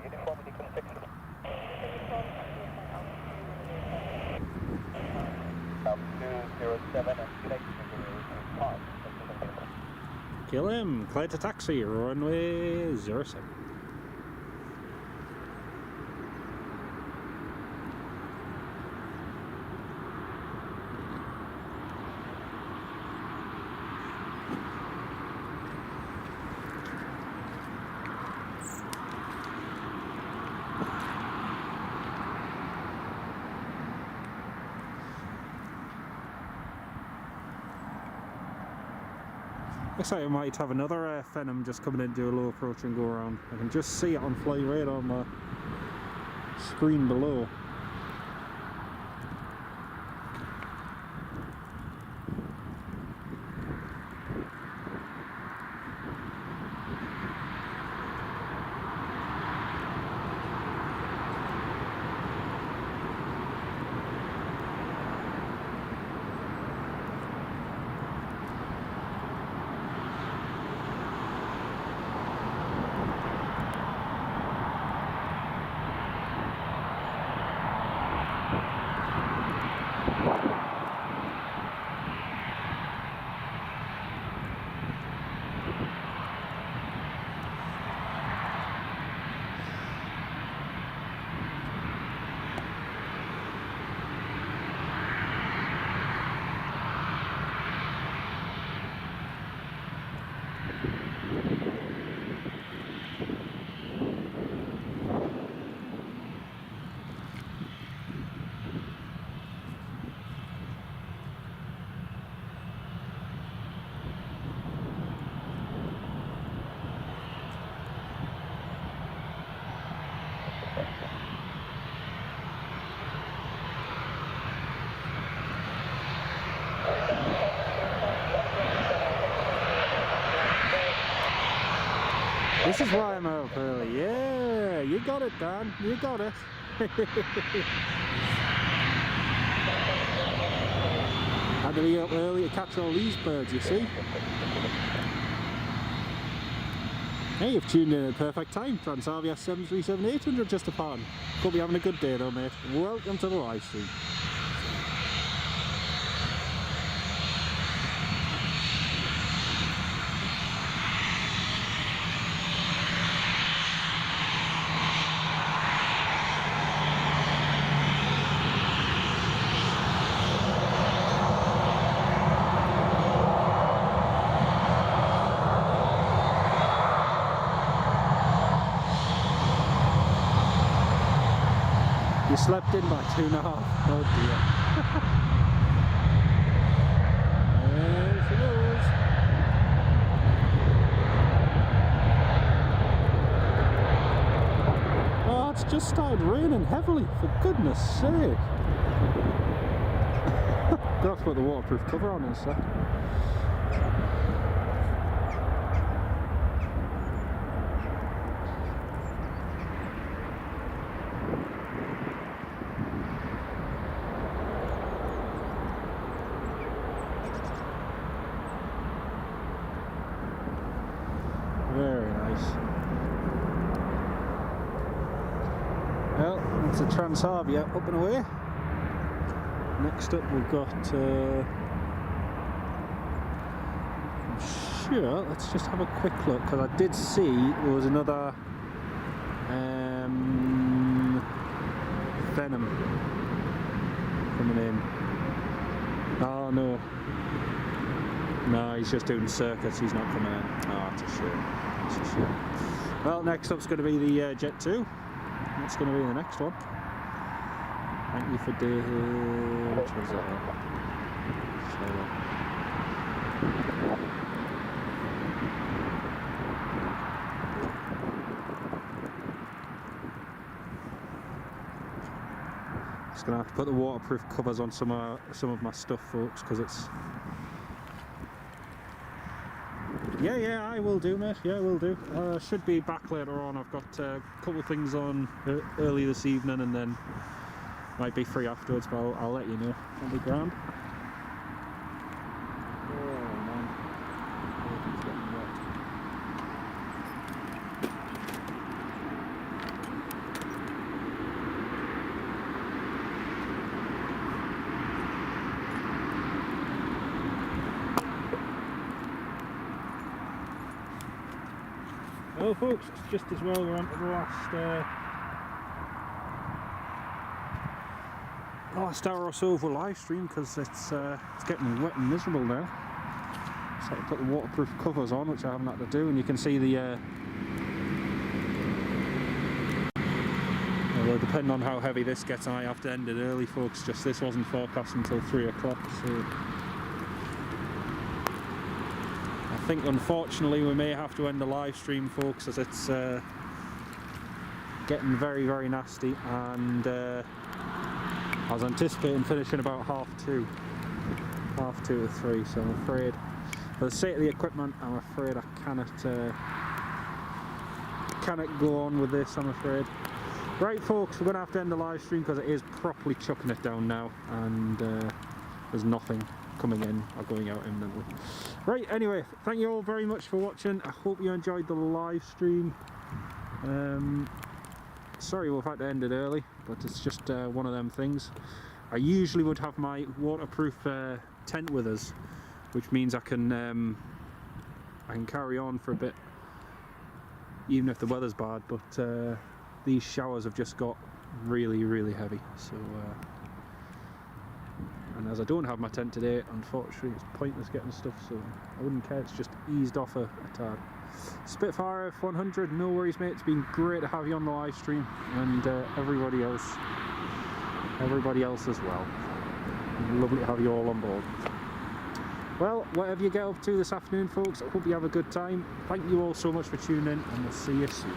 S2: Uniformity constriction. Altitude 07 and connection
S1: Kill him, clear to taxi, runway 07. Looks like I might have another Phenom just coming in, do a low approach and go around. I can just see it on flight radar on my screen below. This is why I'm up early. Yeah, you got it, Dan. You got it. Had to be up early to catch all these birds, you see. Hey, you've tuned in at the perfect time. Transavia 737-800 just upon. Hope you're having a good day though, mate. Welcome to the live stream. You slept in by 2.5. Oh dear. There she goes. Oh, it's just started raining heavily, for goodness sake. Gonna have to put the waterproof cover on in a sec. Very nice. Well, it's a Transavia up and away. Next up we've got, sure, let's just have a quick look, because I did see there was another Venom coming in. Oh no. No, he's just doing circuits, he's not coming in. Oh, it's a shame. It's a shame. Well, next up's going to be the Jet 2. That's going to be the next one. Thank you for the... Which was that one? Just going to have to put the waterproof covers on some of my stuff, folks, because it's... Yeah, I will do, mate. Yeah, I will do. Should be back later on. I've got a couple of things on early this evening, and then might be free afterwards, but I'll let you know. I'll be grand. Oh man, it's getting wet. Well folks, it's just as well we're on to the last hour or so of a live stream, because it's getting wet and miserable now. So I put the waterproof covers on, which I haven't had to do, and you can see the although depending on how heavy this gets, I might have to end it early, folks. Just this wasn't forecast until 3 o'clock, so I think unfortunately we may have to end the live stream, folks, as it's getting very, very nasty, and I was anticipating finishing about 2:30 to 3, so I'm afraid, for the sake of the equipment, I'm afraid I cannot go on with this, I'm afraid. Right folks, we're going to have to end the live stream because it is properly chucking it down now, and there's nothing coming in or going out imminently. Right, anyway, thank you all very much for watching. I hope you enjoyed the live stream. Sorry we've had to end it early, but it's just one of them things. I usually would have my waterproof tent with us, which means I can carry on for a bit even if the weather's bad, but these showers have just got really, really heavy, so and as I don't have my tent today, unfortunately it's pointless getting stuff, so I wouldn't care, it's just eased off a tad. Spitfire F100, no worries mate, it's been great to have you on the live stream, and everybody else as well. Lovely to have you all on board. Well, whatever you get up to this afternoon folks, I hope you have a good time. Thank you all so much for tuning in, and we'll see you soon.